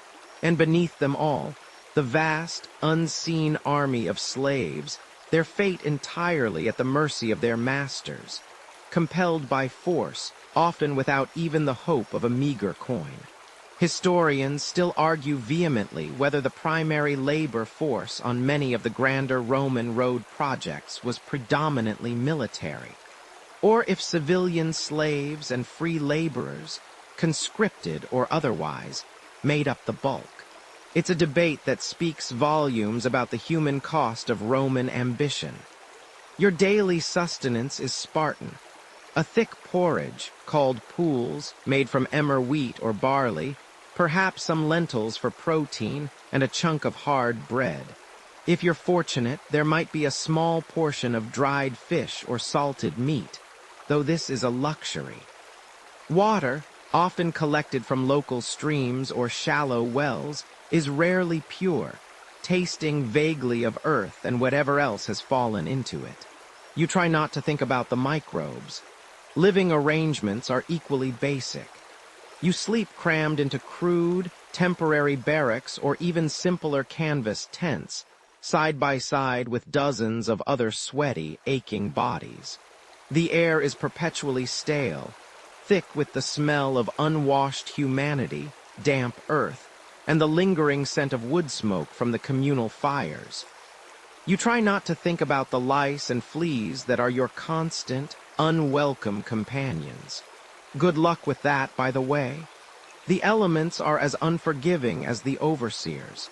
And beneath them all, the vast, unseen army of slaves, their fate entirely at the mercy of their masters, compelled by force, often without even the hope of a meager coin. Historians still argue vehemently whether the primary labor force on many of the grander Roman road projects was predominantly military, or if civilian slaves and free laborers, conscripted or otherwise, made up the bulk. It's a debate that speaks volumes about the human cost of Roman ambition. Your daily sustenance is Spartan. A thick porridge, called pools, made from emmer wheat or barley, perhaps some lentils for protein, and a chunk of hard bread. If you're fortunate, there might be a small portion of dried fish or salted meat, though this is a luxury. Water, often collected from local streams or shallow wells, is rarely pure, tasting vaguely of earth and whatever else has fallen into it. You try not to think about the microbes. Living arrangements are equally basic. You sleep crammed into crude, temporary barracks or even simpler canvas tents, side by side with dozens of other sweaty, aching bodies. The air is perpetually stale, thick with the smell of unwashed humanity, damp earth, and the lingering scent of wood smoke from the communal fires. You try not to think about the lice and fleas that are your constant, unwelcome companions. Good luck with that, by the way. The elements are as unforgiving as the overseers.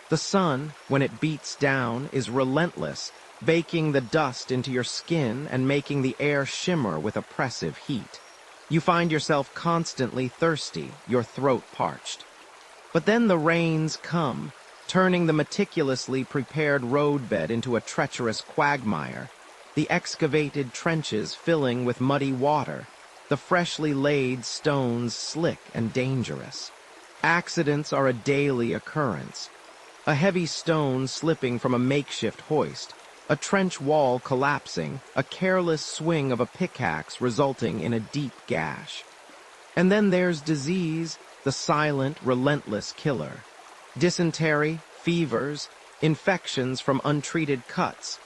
The sun, when it beats down, is relentless, baking the dust into your skin and making the air shimmer with oppressive heat. You find yourself constantly thirsty, your throat parched. But then the rains come, turning the meticulously prepared roadbed into a treacherous quagmire, the excavated trenches filling with muddy water, the freshly laid stones slick and dangerous. Accidents are a daily occurrence. A heavy stone slipping from a makeshift hoist, a trench wall collapsing, a careless swing of a pickaxe resulting in a deep gash. And then there's disease, the silent, relentless killer. Dysentery, fevers, infections from untreated cuts.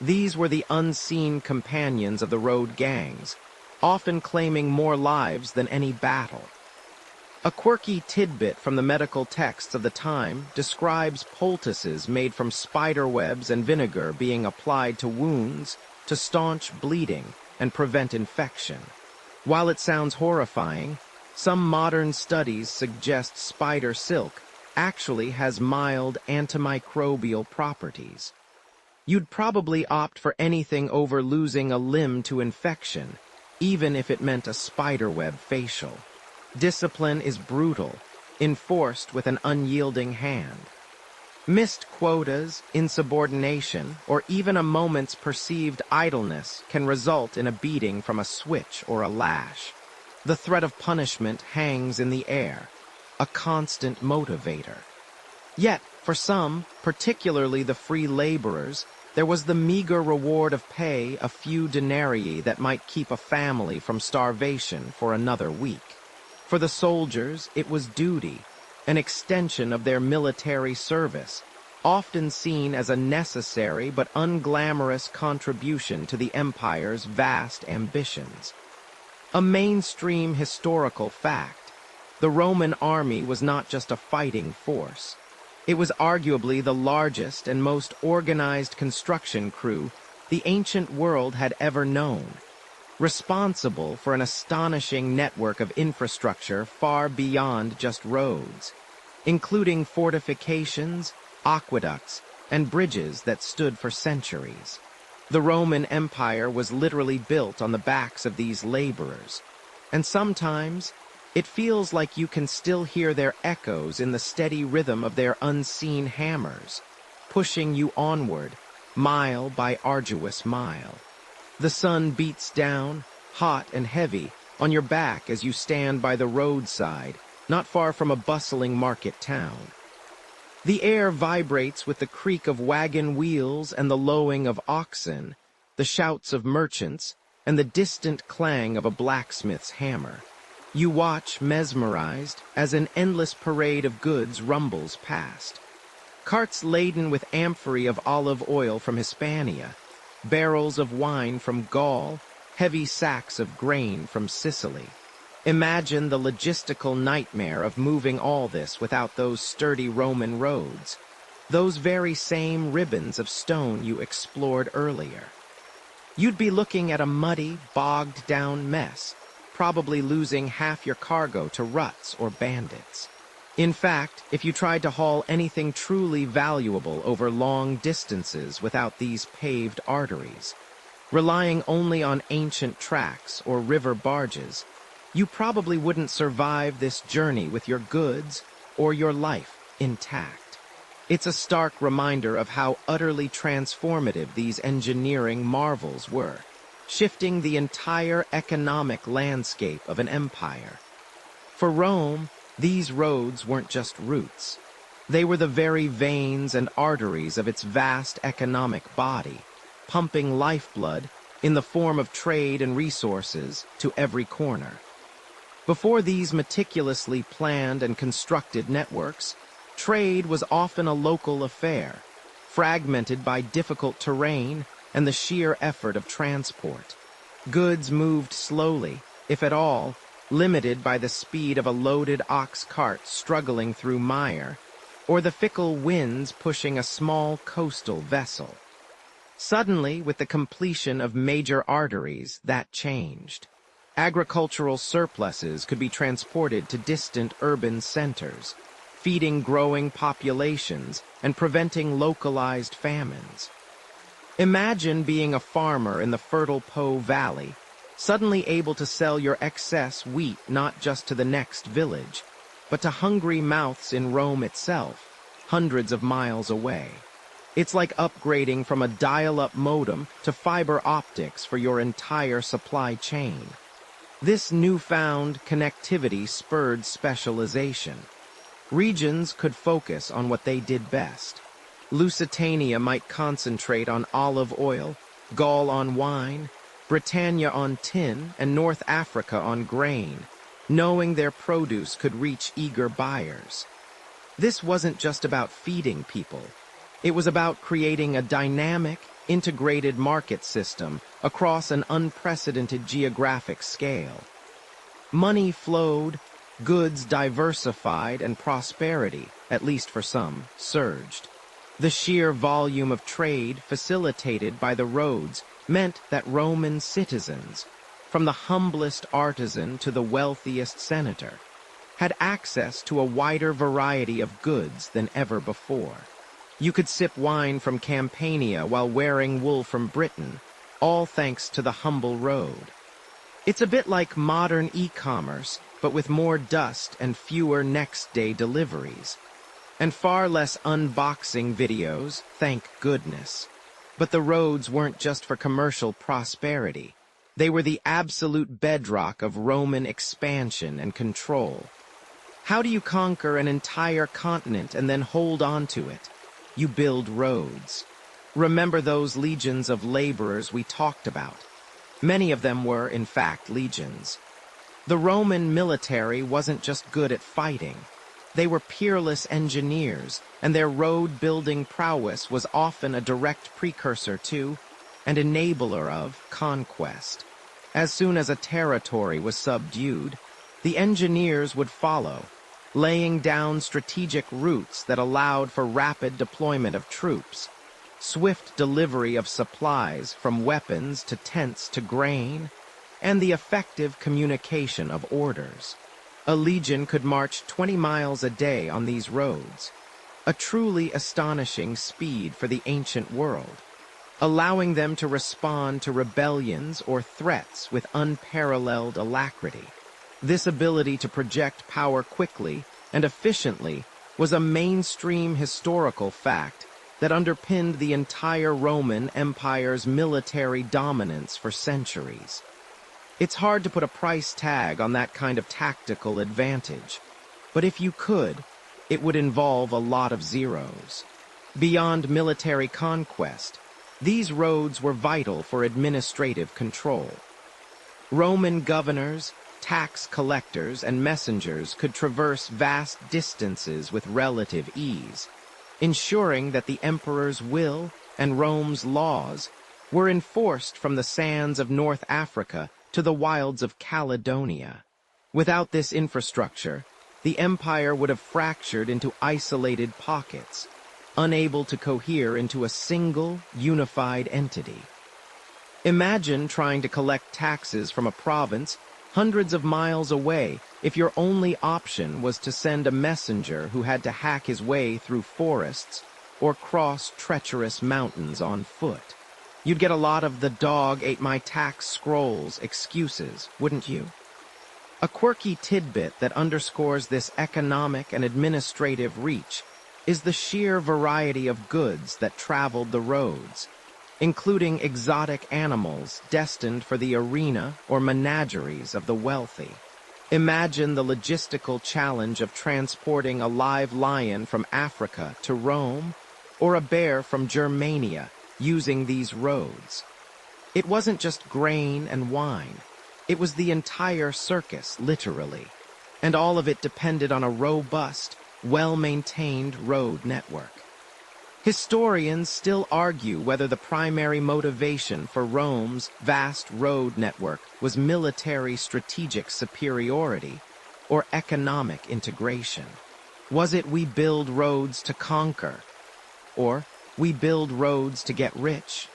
These were the unseen companions of the road gangs, often claiming more lives than any battle. A quirky tidbit from the medical texts of the time describes poultices made from spider webs and vinegar being applied to wounds, to staunch bleeding and prevent infection. While it sounds horrifying, some modern studies suggest spider silk actually has mild antimicrobial properties. You'd probably opt for anything over losing a limb to infection, even if it meant a spiderweb facial. Discipline is brutal, enforced with an unyielding hand. Missed quotas, insubordination, or even a moment's perceived idleness can result in a beating from a switch or a lash. The threat of punishment hangs in the air, a constant motivator. Yet, for some, particularly the free laborers, there was the meager reward of pay, a few denarii that might keep a family from starvation for another week. For the soldiers, it was duty, an extension of their military service, often seen as a necessary but unglamorous contribution to the empire's vast ambitions. A mainstream historical fact, the Roman army was not just a fighting force. It was arguably the largest and most organized construction crew the ancient world had ever known, responsible for an astonishing network of infrastructure far beyond just roads, including fortifications, aqueducts, and bridges that stood for centuries. The Roman Empire was literally built on the backs of these laborers, and sometimes it feels like you can still hear their echoes in the steady rhythm of their unseen hammers, pushing you onward, mile by arduous mile. The sun beats down, hot and heavy, on your back as you stand by the roadside, not far from a bustling market town. The air vibrates with the creak of wagon wheels and the lowing of oxen, the shouts of merchants, and the distant clang of a blacksmith's hammer. You watch, mesmerized, as an endless parade of goods rumbles past. Carts laden with amphorae of olive oil from Hispania, barrels of wine from Gaul, heavy sacks of grain from Sicily. Imagine the logistical nightmare of moving all this without those sturdy Roman roads, those very same ribbons of stone you explored earlier. You'd be looking at a muddy, bogged-down mess, probably losing half your cargo to ruts or bandits. In fact, if you tried to haul anything truly valuable over long distances without these paved arteries, relying only on ancient tracks or river barges, you probably wouldn't survive this journey with your goods or your life intact. It's a stark reminder of how utterly transformative these engineering marvels were, shifting the entire economic landscape of an empire. For Rome, these roads weren't just routes. They were the very veins and arteries of its vast economic body, pumping lifeblood in the form of trade and resources to every corner. Before these meticulously planned and constructed networks, trade was often a local affair, fragmented by difficult terrain and the sheer effort of transport. Goods moved slowly, if at all, limited by the speed of a loaded ox cart struggling through mire, or the fickle winds pushing a small coastal vessel. Suddenly, with the completion of major arteries, that changed. Agricultural surpluses could be transported to distant urban centers, feeding growing populations and preventing localized famines. Imagine being a farmer in the fertile Po Valley, suddenly able to sell your excess wheat not just to the next village, but to hungry mouths in Rome itself, hundreds of miles away. It's like upgrading from a dial-up modem to fiber optics for your entire supply chain. This newfound connectivity spurred specialization. Regions could focus on what they did best. Lusitania might concentrate on olive oil, Gaul on wine, Britannia on tin, and North Africa on grain, knowing their produce could reach eager buyers. This wasn't just about feeding people. It was about creating a dynamic, integrated market system across an unprecedented geographic scale. Money flowed, goods diversified, and prosperity, at least for some, surged. The sheer volume of trade facilitated by the roads meant that Roman citizens, from the humblest artisan to the wealthiest senator, had access to a wider variety of goods than ever before. You could sip wine from Campania while wearing wool from Britain, all thanks to the humble road. It's a bit like modern e-commerce, but with more dust and fewer next-day deliveries. And far less unboxing videos, thank goodness. But the roads weren't just for commercial prosperity. They were the absolute bedrock of Roman expansion and control. How do you conquer an entire continent and then hold on to it? You build roads. Remember those legions of laborers we talked about? Many of them were, in fact, legions. The Roman military wasn't just good at fighting. They were peerless engineers, and their road-building prowess was often a direct precursor to, and enabler of, conquest. As soon as a territory was subdued, the engineers would follow, laying down strategic routes that allowed for rapid deployment of troops, swift delivery of supplies from weapons to tents to grain, and the effective communication of orders. A legion could march 20 miles a day on these roads, a truly astonishing speed for the ancient world, allowing them to respond to rebellions or threats with unparalleled alacrity. This ability to project power quickly and efficiently was a mainstream historical fact that underpinned the entire Roman Empire's military dominance for centuries. It's hard to put a price tag on that kind of tactical advantage, but if you could, it would involve a lot of zeros. Beyond military conquest, these roads were vital for administrative control. Roman governors, tax collectors, and messengers could traverse vast distances with relative ease, ensuring that the emperor's will and Rome's laws were enforced from the sands of North Africa to the wilds of Caledonia. Without this infrastructure, the empire would have fractured into isolated pockets, unable to cohere into a single, unified entity. Imagine trying to collect taxes from a province hundreds of miles away if your only option was to send a messenger who had to hack his way through forests or cross treacherous mountains on foot. You'd get a lot of "the dog ate my tax scrolls" excuses, wouldn't you? A quirky tidbit that underscores this economic and administrative reach is the sheer variety of goods that traveled the roads, including exotic animals destined for the arena or menageries of the wealthy. Imagine the logistical challenge of transporting a live lion from Africa to Rome or a bear from Germania using these roads. It wasn't just grain and wine. It was the entire circus, literally, and all of it depended on a robust, well-maintained road network. Historians still argue whether the primary motivation for Rome's vast road network was military strategic superiority or economic integration. Was it "we build roads to conquer," or "we build roads to get rich"?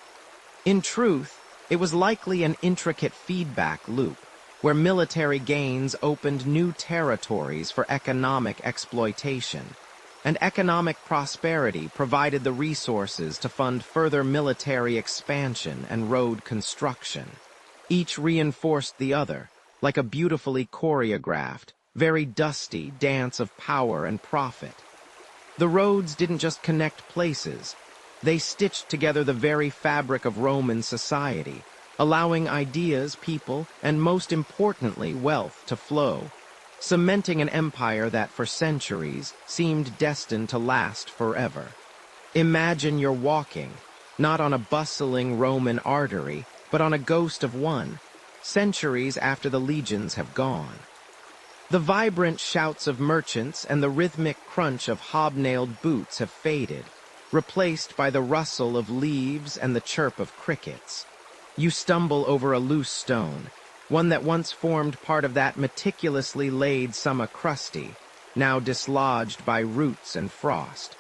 In truth, it was likely an intricate feedback loop, where military gains opened new territories for economic exploitation, and economic prosperity provided the resources to fund further military expansion and road construction. Each reinforced the other, like a beautifully choreographed, very dusty dance of power and profit. The roads didn't just connect places. They stitched together the very fabric of Roman society, allowing ideas, people, and most importantly, wealth to flow, cementing an empire that for centuries seemed destined to last forever. Imagine you're walking, not on a bustling Roman artery, but on a ghost of one, centuries after the legions have gone. The vibrant shouts of merchants and the rhythmic crunch of hobnailed boots have faded, replaced by the rustle of leaves and the chirp of crickets. You stumble over a loose stone, one that once formed part of that meticulously laid summa crusti, now dislodged by roots and frost.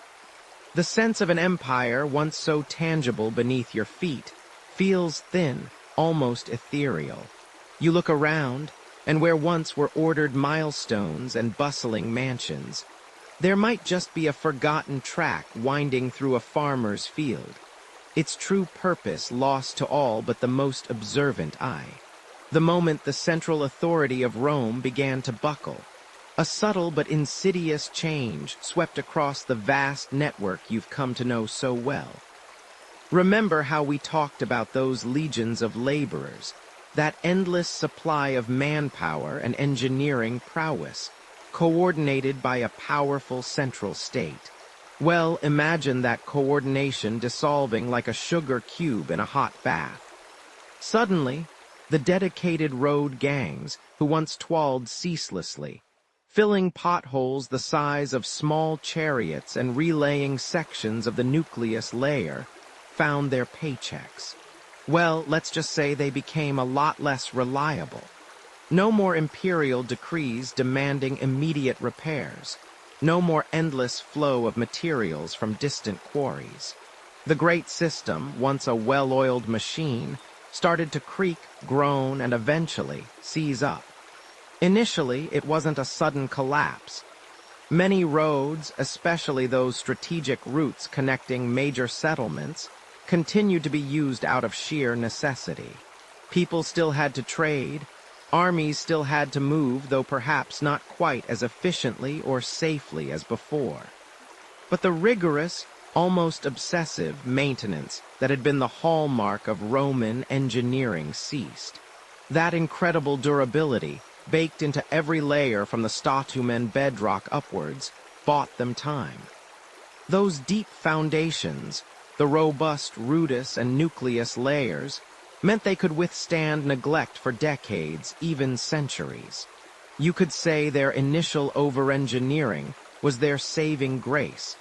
The sense of an empire once so tangible beneath your feet feels thin, almost ethereal. You look around, and where once were ordered milestones and bustling mansions, there might just be a forgotten track winding through a farmer's field, its true purpose lost to all but the most observant eye. The moment the central authority of Rome began to buckle, a subtle but insidious change swept across the vast network you've come to know so well. Remember how we talked about those legions of laborers, that endless supply of manpower and engineering prowess, coordinated by a powerful central state? Well, imagine that coordination dissolving like a sugar cube in a hot bath. Suddenly, the dedicated road gangs, who once toiled ceaselessly, filling potholes the size of small chariots and relaying sections of the nucleus layer, found their paychecks. Well, let's just say they became a lot less reliable. No more imperial decrees demanding immediate repairs. No more endless flow of materials from distant quarries. The great system, once a well-oiled machine, started to creak, groan, and eventually seize up. Initially, it wasn't a sudden collapse. Many roads, especially those strategic routes connecting major settlements, continued to be used out of sheer necessity. People still had to trade, armies still had to move, though perhaps not quite as efficiently or safely as before. But the rigorous, almost obsessive maintenance that had been the hallmark of Roman engineering ceased. That incredible durability, baked into every layer from the stratum and bedrock upwards, bought them time. Those deep foundations, the robust rootus and nucleus layers, meant they could withstand neglect for decades, even centuries. You could say their initial over-engineering was their saving grace,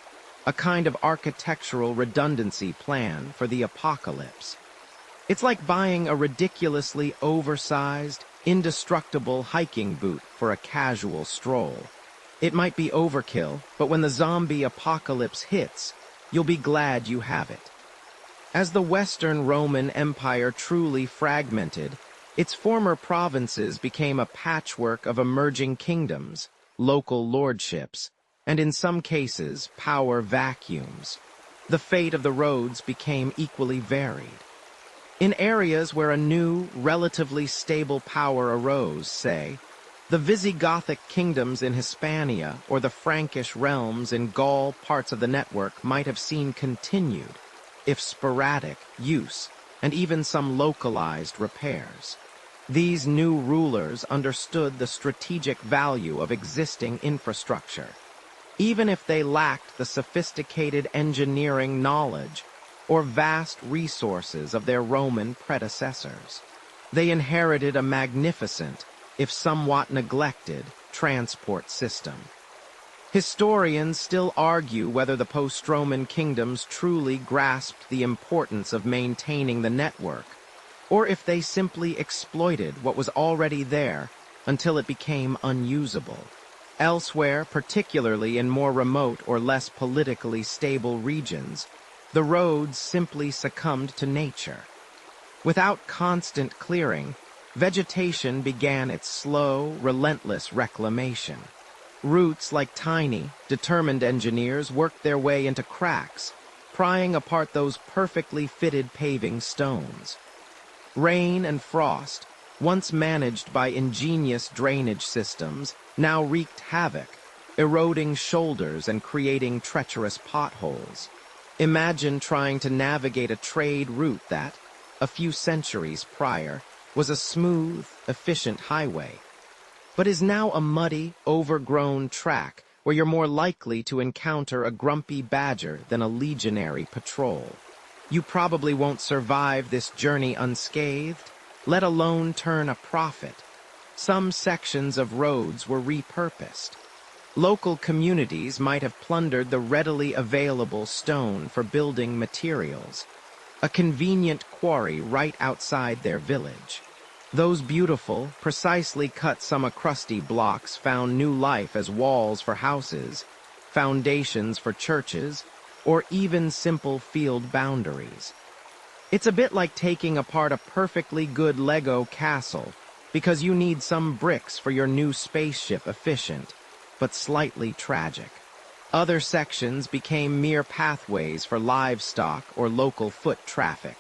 a kind of architectural redundancy plan for the apocalypse. It's like buying a ridiculously oversized, indestructible hiking boot for a casual stroll. It might be overkill, but when the zombie apocalypse hits, you'll be glad you have it. As the Western Roman Empire truly fragmented, its former provinces became a patchwork of emerging kingdoms, local lordships, and in some cases, power vacuums. The fate of the roads became equally varied. In areas where a new, relatively stable power arose, say, the Visigothic kingdoms in Hispania or the Frankish realms in Gaul, parts of the network might have seen continued, if sporadic, use, and even some localized repairs. These new rulers understood the strategic value of existing infrastructure, even if they lacked the sophisticated engineering knowledge or vast resources of their Roman predecessors. They inherited a magnificent, if somewhat neglected, transport system. Historians still argue whether the post-Roman kingdoms truly grasped the importance of maintaining the network, or if they simply exploited what was already there until it became unusable. Elsewhere, particularly in more remote or less politically stable regions, the roads simply succumbed to nature. Without constant clearing, vegetation began its slow, relentless reclamation. Roots like tiny, determined engineers worked their way into cracks, prying apart those perfectly fitted paving stones. Rain and frost, once managed by ingenious drainage systems, now wreaked havoc, eroding shoulders and creating treacherous potholes. Imagine trying to navigate a trade route that, a few centuries prior, was a smooth, efficient highway, but is now a muddy, overgrown track where you're more likely to encounter a grumpy badger than a legionary patrol. You probably won't survive this journey unscathed, let alone turn a profit. Some sections of roads were repurposed. Local communities might have plundered the readily available stone for building materials, a convenient quarry right outside their village. Those beautiful, precisely cut semi-crusty blocks found new life as walls for houses, foundations for churches, or even simple field boundaries. It's a bit like taking apart a perfectly good Lego castle because you need some bricks for your new spaceship efficient, but slightly tragic. Other sections became mere pathways for livestock or local foot traffic,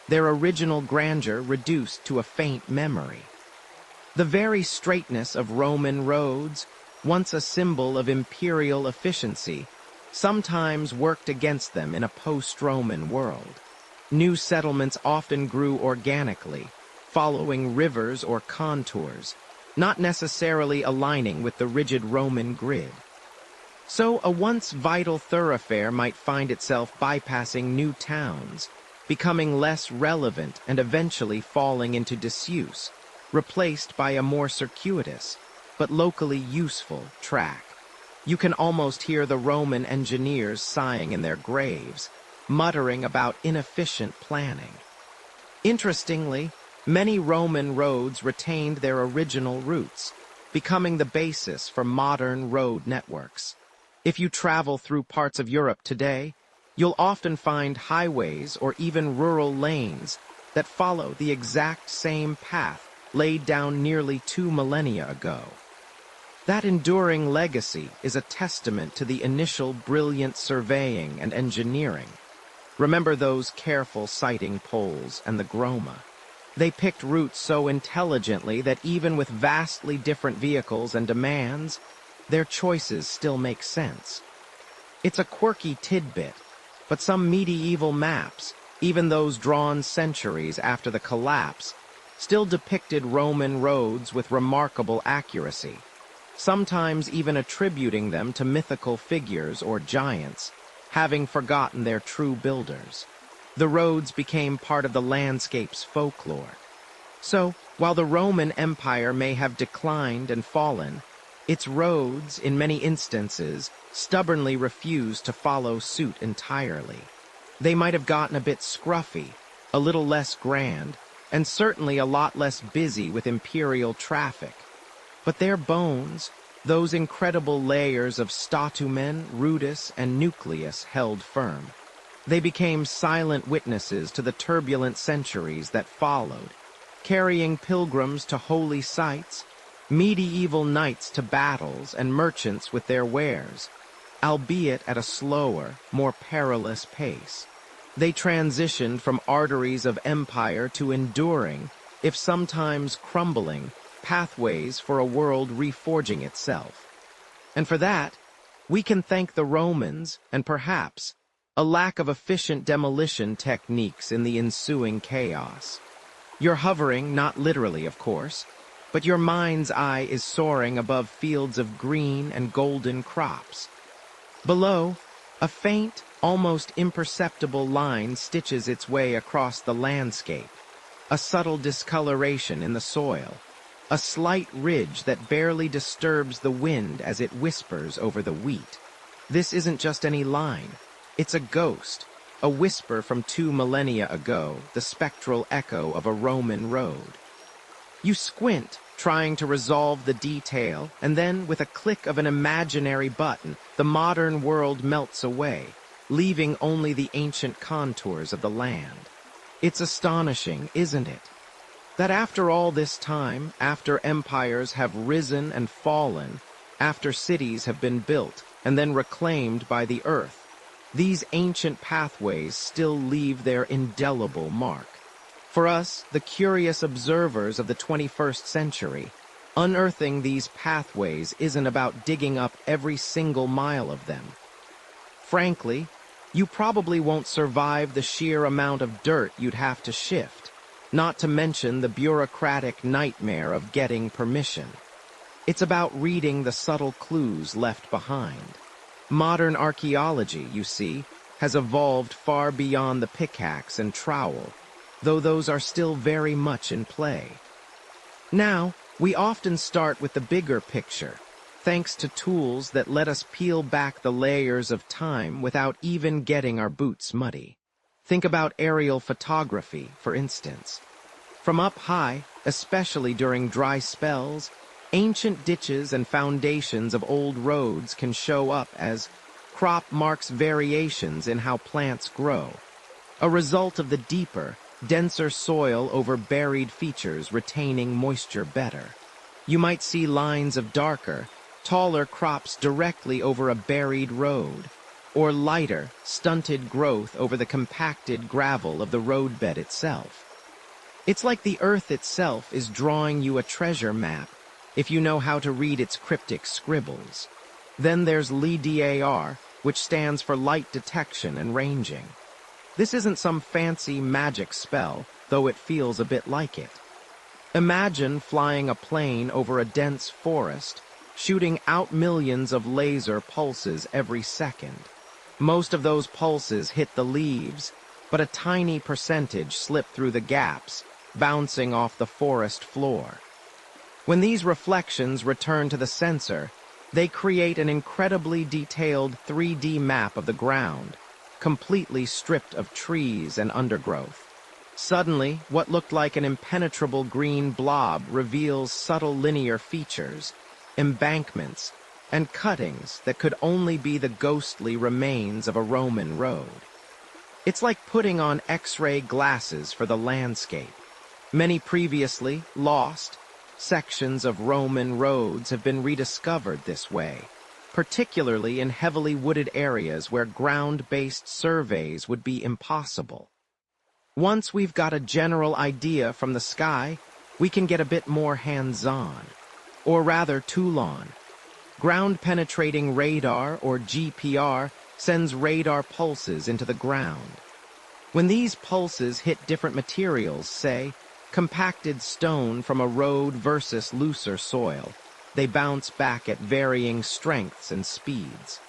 their original grandeur reduced to a faint memory. The very straightness of Roman roads, once a symbol of imperial efficiency, sometimes worked against them in a post-Roman world. New settlements often grew organically, following rivers or contours, not necessarily aligning with the rigid Roman grid. So a once vital thoroughfare might find itself bypassing new towns, becoming less relevant and eventually falling into disuse, replaced by a more circuitous, but locally useful track. You can almost hear the Roman engineers sighing in their graves, muttering about inefficient planning. Interestingly, many Roman roads retained their original routes, becoming the basis for modern road networks. If you travel through parts of Europe today, you'll often find highways or even rural lanes that follow the exact same path laid down nearly 2 millennia ago. That enduring legacy is a testament to the initial brilliant surveying and engineering. Remember those careful sighting poles and the groma. They picked routes so intelligently that even with vastly different vehicles and demands, their choices still make sense. It's a quirky tidbit, but some medieval maps, even those drawn centuries after the collapse, still depicted Roman roads with remarkable accuracy, sometimes even attributing them to mythical figures or giants, having forgotten their true builders. The roads became part of the landscape's folklore. So, while the Roman Empire may have declined and fallen, its roads, in many instances, stubbornly refused to follow suit entirely. They might have gotten a bit scruffy, a little less grand, and certainly a lot less busy with imperial traffic. But their bones, those incredible layers of statumen, rudis, and nucleus held firm. They became silent witnesses to the turbulent centuries that followed, carrying pilgrims to holy sites, medieval knights to battles, and merchants with their wares, albeit at a slower, more perilous pace. They transitioned from arteries of empire to enduring, if sometimes crumbling, pathways for a world reforging itself. And for that, we can thank the Romans and perhaps a lack of efficient demolition techniques in the ensuing chaos. You're hovering, not literally, of course, but your mind's eye is soaring above fields of green and golden crops. Below, a faint, almost imperceptible line stitches its way across the landscape, a subtle discoloration in the soil, a slight ridge that barely disturbs the wind as it whispers over the wheat. This isn't just any line. It's a ghost, a whisper from 2 millennia ago, the spectral echo of a Roman road. You squint, trying to resolve the detail, and then, with a click of an imaginary button, the modern world melts away, leaving only the ancient contours of the land. It's astonishing, isn't it? That after all this time, after empires have risen and fallen, after cities have been built and then reclaimed by the earth, these ancient pathways still leave their indelible mark. For us, the curious observers of the 21st century, unearthing these pathways isn't about digging up every single mile of them. Frankly, you probably won't survive the sheer amount of dirt you'd have to shift, not to mention the bureaucratic nightmare of getting permission. It's about reading the subtle clues left behind. Modern archaeology, you see, has evolved far beyond the pickaxe and trowel, though those are still very much in play. Now, we often start with the bigger picture, thanks to tools that let us peel back the layers of time without even getting our boots muddy. Think about aerial photography, for instance. From up high, especially during dry spells, ancient ditches and foundations of old roads can show up as crop marks variations in how plants grow. a result of the deeper, denser soil over buried features retaining moisture better. You might see lines of darker, taller crops directly over a buried road, or lighter, stunted growth over the compacted gravel of the roadbed itself. It's like the earth itself is drawing you a treasure map if you know how to read its cryptic scribbles. Then there's LIDAR, which stands for light detection and ranging. This isn't some fancy magic spell, though it feels a bit like it. Imagine flying a plane over a dense forest, shooting out millions of laser pulses every second. Most of those pulses hit the leaves, but a tiny percentage slip through the gaps, bouncing off the forest floor. When these reflections return to the sensor, they create an incredibly detailed 3D map of the ground, completely stripped of trees and undergrowth. Suddenly, what looked like an impenetrable green blob reveals subtle linear features, embankments, and cuttings that could only be the ghostly remains of a Roman road. It's like putting on X-ray glasses for the landscape. Many previously lost sections of Roman roads have been rediscovered this way, particularly in heavily wooded areas where ground-based surveys would be impossible. Once we've got a general idea from the sky, we can get a bit more hands-on, or rather Toulon. Ground-penetrating radar, or GPR, sends radar pulses into the ground. When these pulses hit different materials, say, compacted stone from a road versus looser soil, they bounce back at varying strengths and speeds.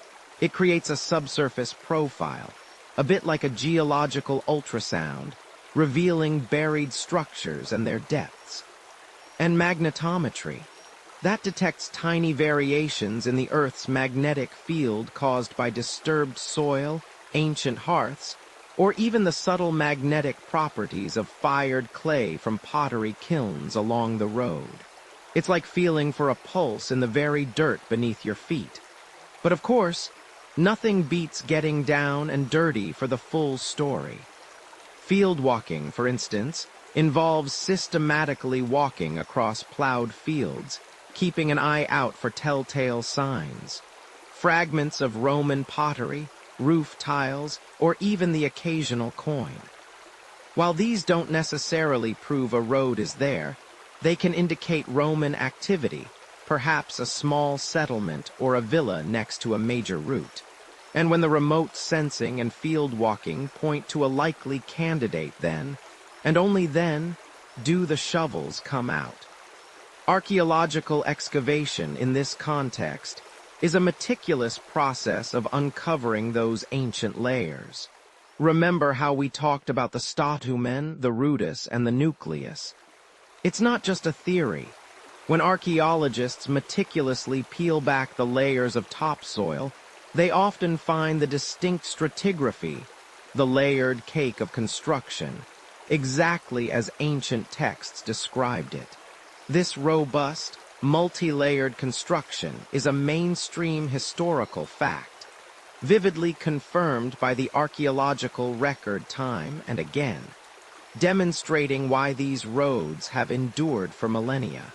It creates a subsurface profile, a bit like a geological ultrasound, revealing buried structures and their depths. And magnetometry. That detects tiny variations in the Earth's magnetic field caused by disturbed soil, ancient hearths, or even the subtle magnetic properties of fired clay from pottery kilns along the road. It's like feeling for a pulse in the very dirt beneath your feet. But of course, nothing beats getting down and dirty for the full story. Field walking, for instance, involves systematically walking across plowed fields, keeping an eye out for telltale signs. Fragments of Roman pottery, roof tiles, or even the occasional coin. While these don't necessarily prove a road is there, they can indicate Roman activity, perhaps a small settlement or a villa next to a major route. And when the remote sensing and field walking point to a likely candidate then, and only then, do the shovels come out. Archaeological excavation in this context is a meticulous process of uncovering those ancient layers. Remember how we talked about the statumen, the rudis, and the nucleus. It's not just a theory. When archaeologists meticulously peel back the layers of topsoil, they often find the distinct stratigraphy, the layered cake of construction, exactly as ancient texts described it. This robust, multi-layered construction is a mainstream historical fact, vividly confirmed by the archaeological record time and again, demonstrating why these roads have endured for millennia.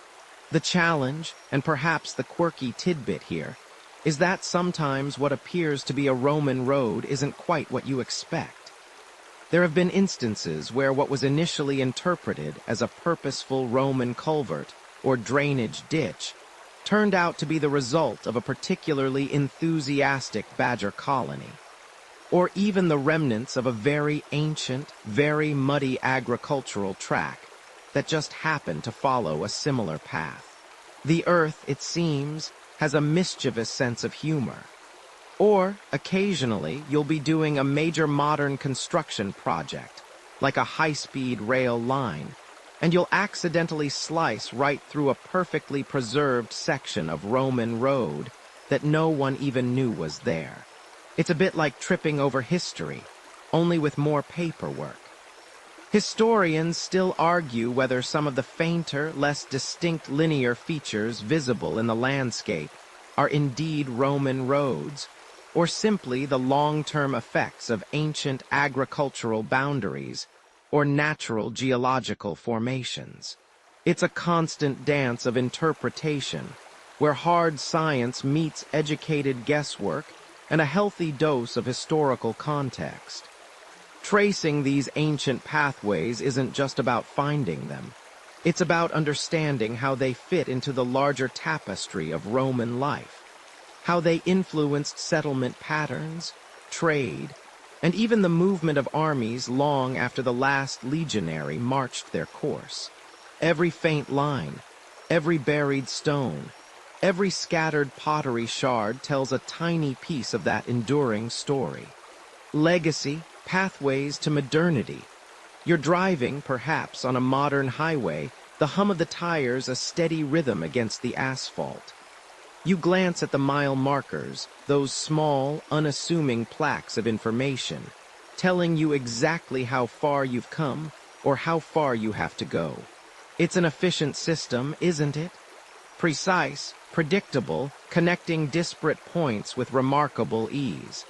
The challenge, and perhaps the quirky tidbit here, is that sometimes what appears to be a Roman road isn't quite what you expect. There have been instances where what was initially interpreted as a purposeful Roman culvert or drainage ditch turned out to be the result of a particularly enthusiastic badger colony, or even the remnants of a very ancient, very muddy agricultural track that just happened to follow a similar path. The earth, it seems, has a mischievous sense of humor. Or, occasionally, you'll be doing a major modern construction project, like a high-speed rail line, and you'll accidentally slice right through a perfectly preserved section of Roman road that no one even knew was there. It's a bit like tripping over history, only with more paperwork. Historians still argue whether some of the fainter, less distinct linear features visible in the landscape are indeed Roman roads, or simply the long-term effects of ancient agricultural boundaries or natural geological formations. It's a constant dance of interpretation, where hard science meets educated guesswork and a healthy dose of historical context. Tracing these ancient pathways isn't just about finding them. It's about understanding how they fit into the larger tapestry of Roman life, how they influenced settlement patterns, trade, and even the movement of armies long after the last legionary marched their course. Every faint line, every buried stone, every scattered pottery shard tells a tiny piece of that enduring story. Legacy, pathways to modernity. You're driving, perhaps, on a modern highway, the hum of the tires a steady rhythm against the asphalt. You glance at the mile markers, those small, unassuming plaques of information, telling you exactly how far you've come or how far you have to go. It's an efficient system, isn't it? Precise, predictable, connecting disparate points with remarkable ease.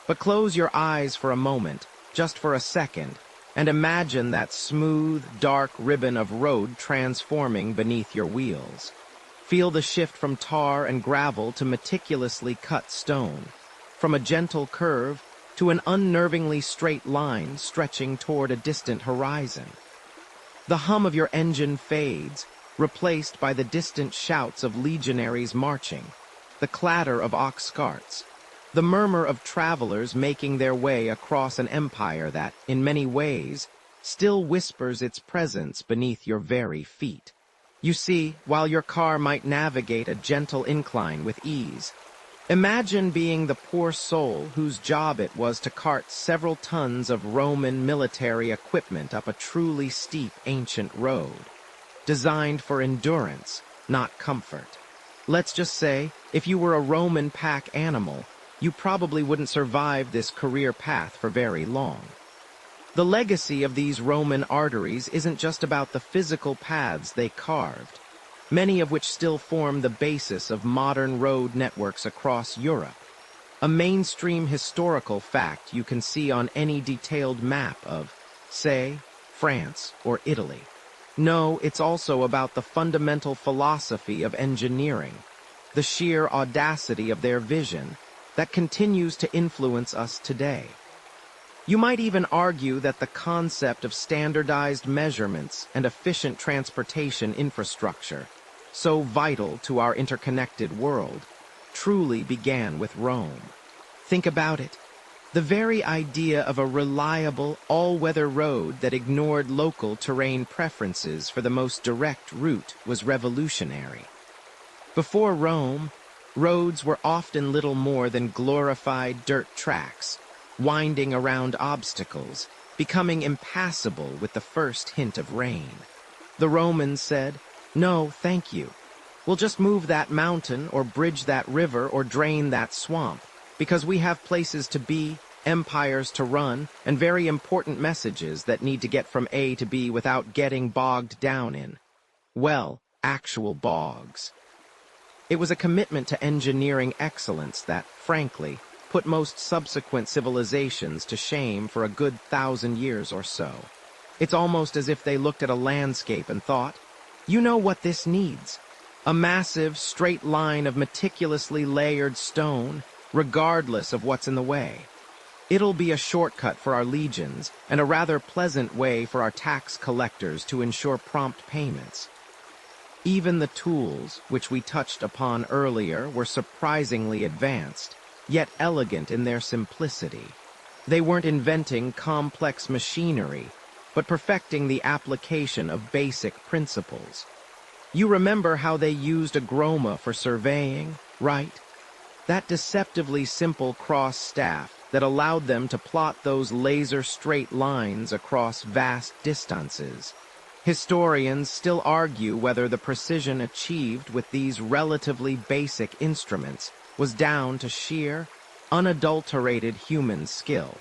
But close your eyes for a moment, just for a second, and imagine that smooth, dark ribbon of road transforming beneath your wheels. Feel the shift from tar and gravel to meticulously cut stone, from a gentle curve to an unnervingly straight line stretching toward a distant horizon. The hum of your engine fades, replaced by the distant shouts of legionaries marching, the clatter of ox carts, the murmur of travelers making their way across an empire that, in many ways, still whispers its presence beneath your very feet. You see, while your car might navigate a gentle incline with ease, imagine being the poor soul whose job it was to cart several tons of Roman military equipment up a truly steep ancient road, designed for endurance, not comfort. Let's just say, if you were a Roman pack animal, you probably wouldn't survive this career path for very long. The legacy of these Roman arteries isn't just about the physical paths they carved, many of which still form the basis of modern road networks across Europe. A mainstream historical fact you can see on any detailed map of, say, France or Italy. No, it's also about the fundamental philosophy of engineering, the sheer audacity of their vision that continues to influence us today. You might even argue that the concept of standardized measurements and efficient transportation infrastructure, so vital to our interconnected world, truly began with Rome. Think about it. The very idea of a reliable, all-weather road that ignored local terrain preferences for the most direct route was revolutionary. Before Rome, roads were often little more than glorified dirt tracks, winding around obstacles, becoming impassable with the first hint of rain. The Romans said, "No, thank you. We'll just move that mountain or bridge that river or drain that swamp, because we have places to be, empires to run, and very important messages that need to get from A to B without getting bogged down in, well, actual bogs." It was a commitment to engineering excellence that, frankly, put most subsequent civilizations to shame for a good 1,000 years or so. It's almost as if they looked at a landscape and thought, you know what this needs? A massive, straight line of meticulously layered stone, regardless of what's in the way. It'll be a shortcut for our legions and a rather pleasant way for our tax collectors to ensure prompt payments. Even the tools, which we touched upon earlier, were surprisingly advanced, yet elegant in their simplicity. They weren't inventing complex machinery, but perfecting the application of basic principles. You remember how they used a groma for surveying, right? That deceptively simple cross staff that allowed them to plot those laser-straight lines across vast distances. Historians still argue whether the precision achieved with these relatively basic instruments was down to sheer, unadulterated human skill,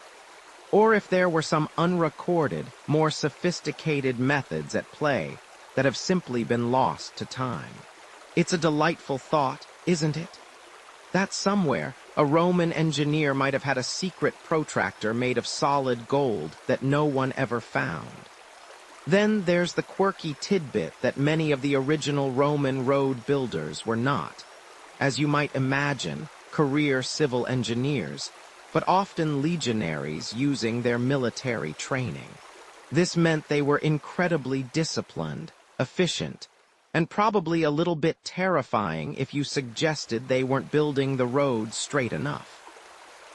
or if there were some unrecorded, more sophisticated methods at play that have simply been lost to time. It's a delightful thought, isn't it? That somewhere, A Roman engineer might have had a secret protractor made of solid gold that no one ever found. Then there's the quirky tidbit that many of the original Roman road builders were not, as you might imagine, career civil engineers, but often legionaries using their military training. This meant they were incredibly disciplined, efficient, and probably a little bit terrifying if you suggested they weren't building the road straight enough.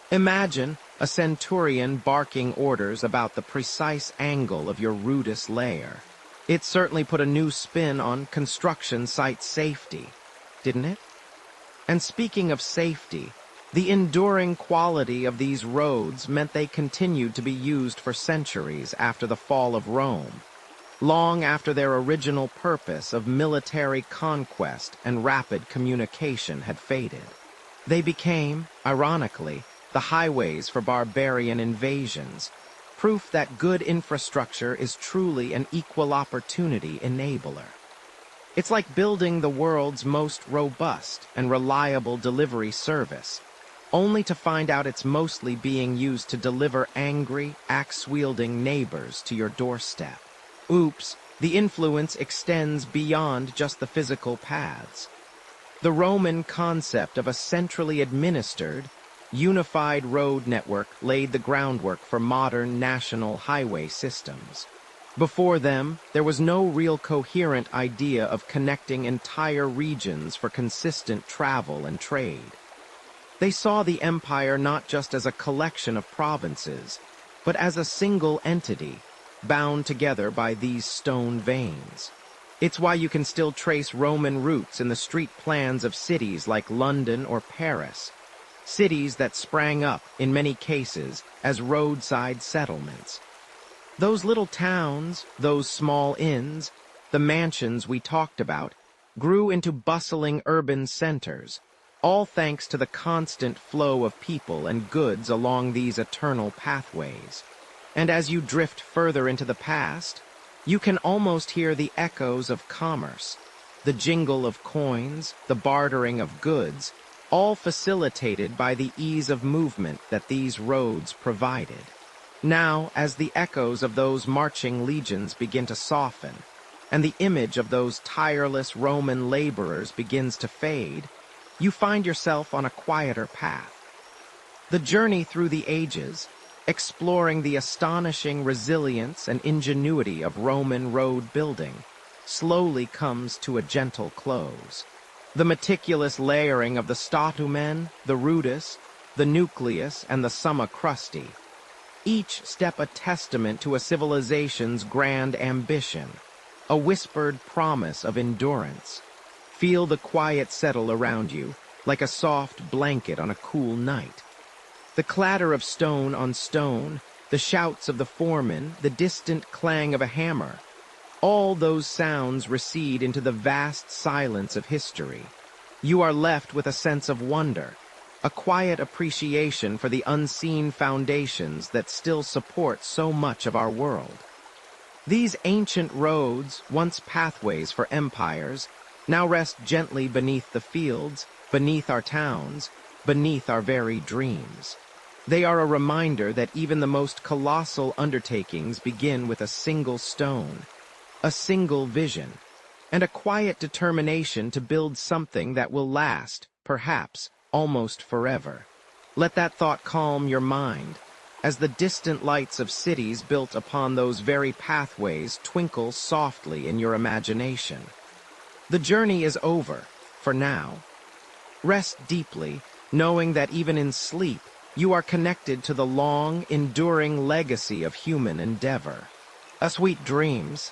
Imagine a centurion barking orders about the precise angle of your rudest layer. It certainly put a new spin on construction site safety, didn't it? And speaking of safety, the enduring quality of these roads meant they continued to be used for centuries after the fall of Rome, long after their original purpose of military conquest and rapid communication had faded. They became, ironically, the highways for barbarian invasions, proof that good infrastructure is truly an equal opportunity enabler. It's like building the world's most robust and reliable delivery service, only to find out it's mostly being used to deliver angry, axe-wielding neighbors to your doorstep. Oops, the influence extends beyond just the physical paths. The Roman concept of a centrally administered, unified road network laid the groundwork for modern national highway systems. Before them, there was no real coherent idea of connecting entire regions for consistent travel and trade. They saw the empire not just as a collection of provinces, but as a single entity, bound together by these stone veins. It's why you can still trace Roman roots in the street plans of cities like London or Paris, cities that sprang up, in many cases, as roadside settlements. Those little towns, those small inns, the mansions we talked about, grew into bustling urban centers, all thanks to the constant flow of people and goods along these eternal pathways. And as you drift further into the past, you can almost hear the echoes of commerce, the jingle of coins, the bartering of goods, all facilitated by the ease of movement that these roads provided. Now, as the echoes of those marching legions begin to soften, and the image of those tireless Roman laborers begins to fade, you find yourself on a quieter path. The journey through the ages, exploring the astonishing resilience and ingenuity of Roman road building, slowly comes to a gentle close. The meticulous layering of the statumen, the rudis, the nucleus, and the summa crusti, each step a testament to a civilization's grand ambition, a whispered promise of endurance. Feel the quiet settle around you, like a soft blanket on a cool night. The clatter of stone on stone, the shouts of the foreman, the distant clang of a hammer, all those sounds recede into the vast silence of history. You are left with a sense of wonder, a quiet appreciation for the unseen foundations that still support so much of our world. These ancient roads, once pathways for empires, now rest gently beneath the fields, beneath our towns, beneath our very dreams. They are a reminder that even the most colossal undertakings begin with a single stone, a single vision, and a quiet determination to build something that will last, perhaps, almost forever. Let that thought calm your mind, as the distant lights of cities built upon those very pathways twinkle softly in your imagination. The journey is over, for now. Rest deeply, knowing that even in sleep, you are connected to the long, enduring legacy of human endeavor. Sweet dreams.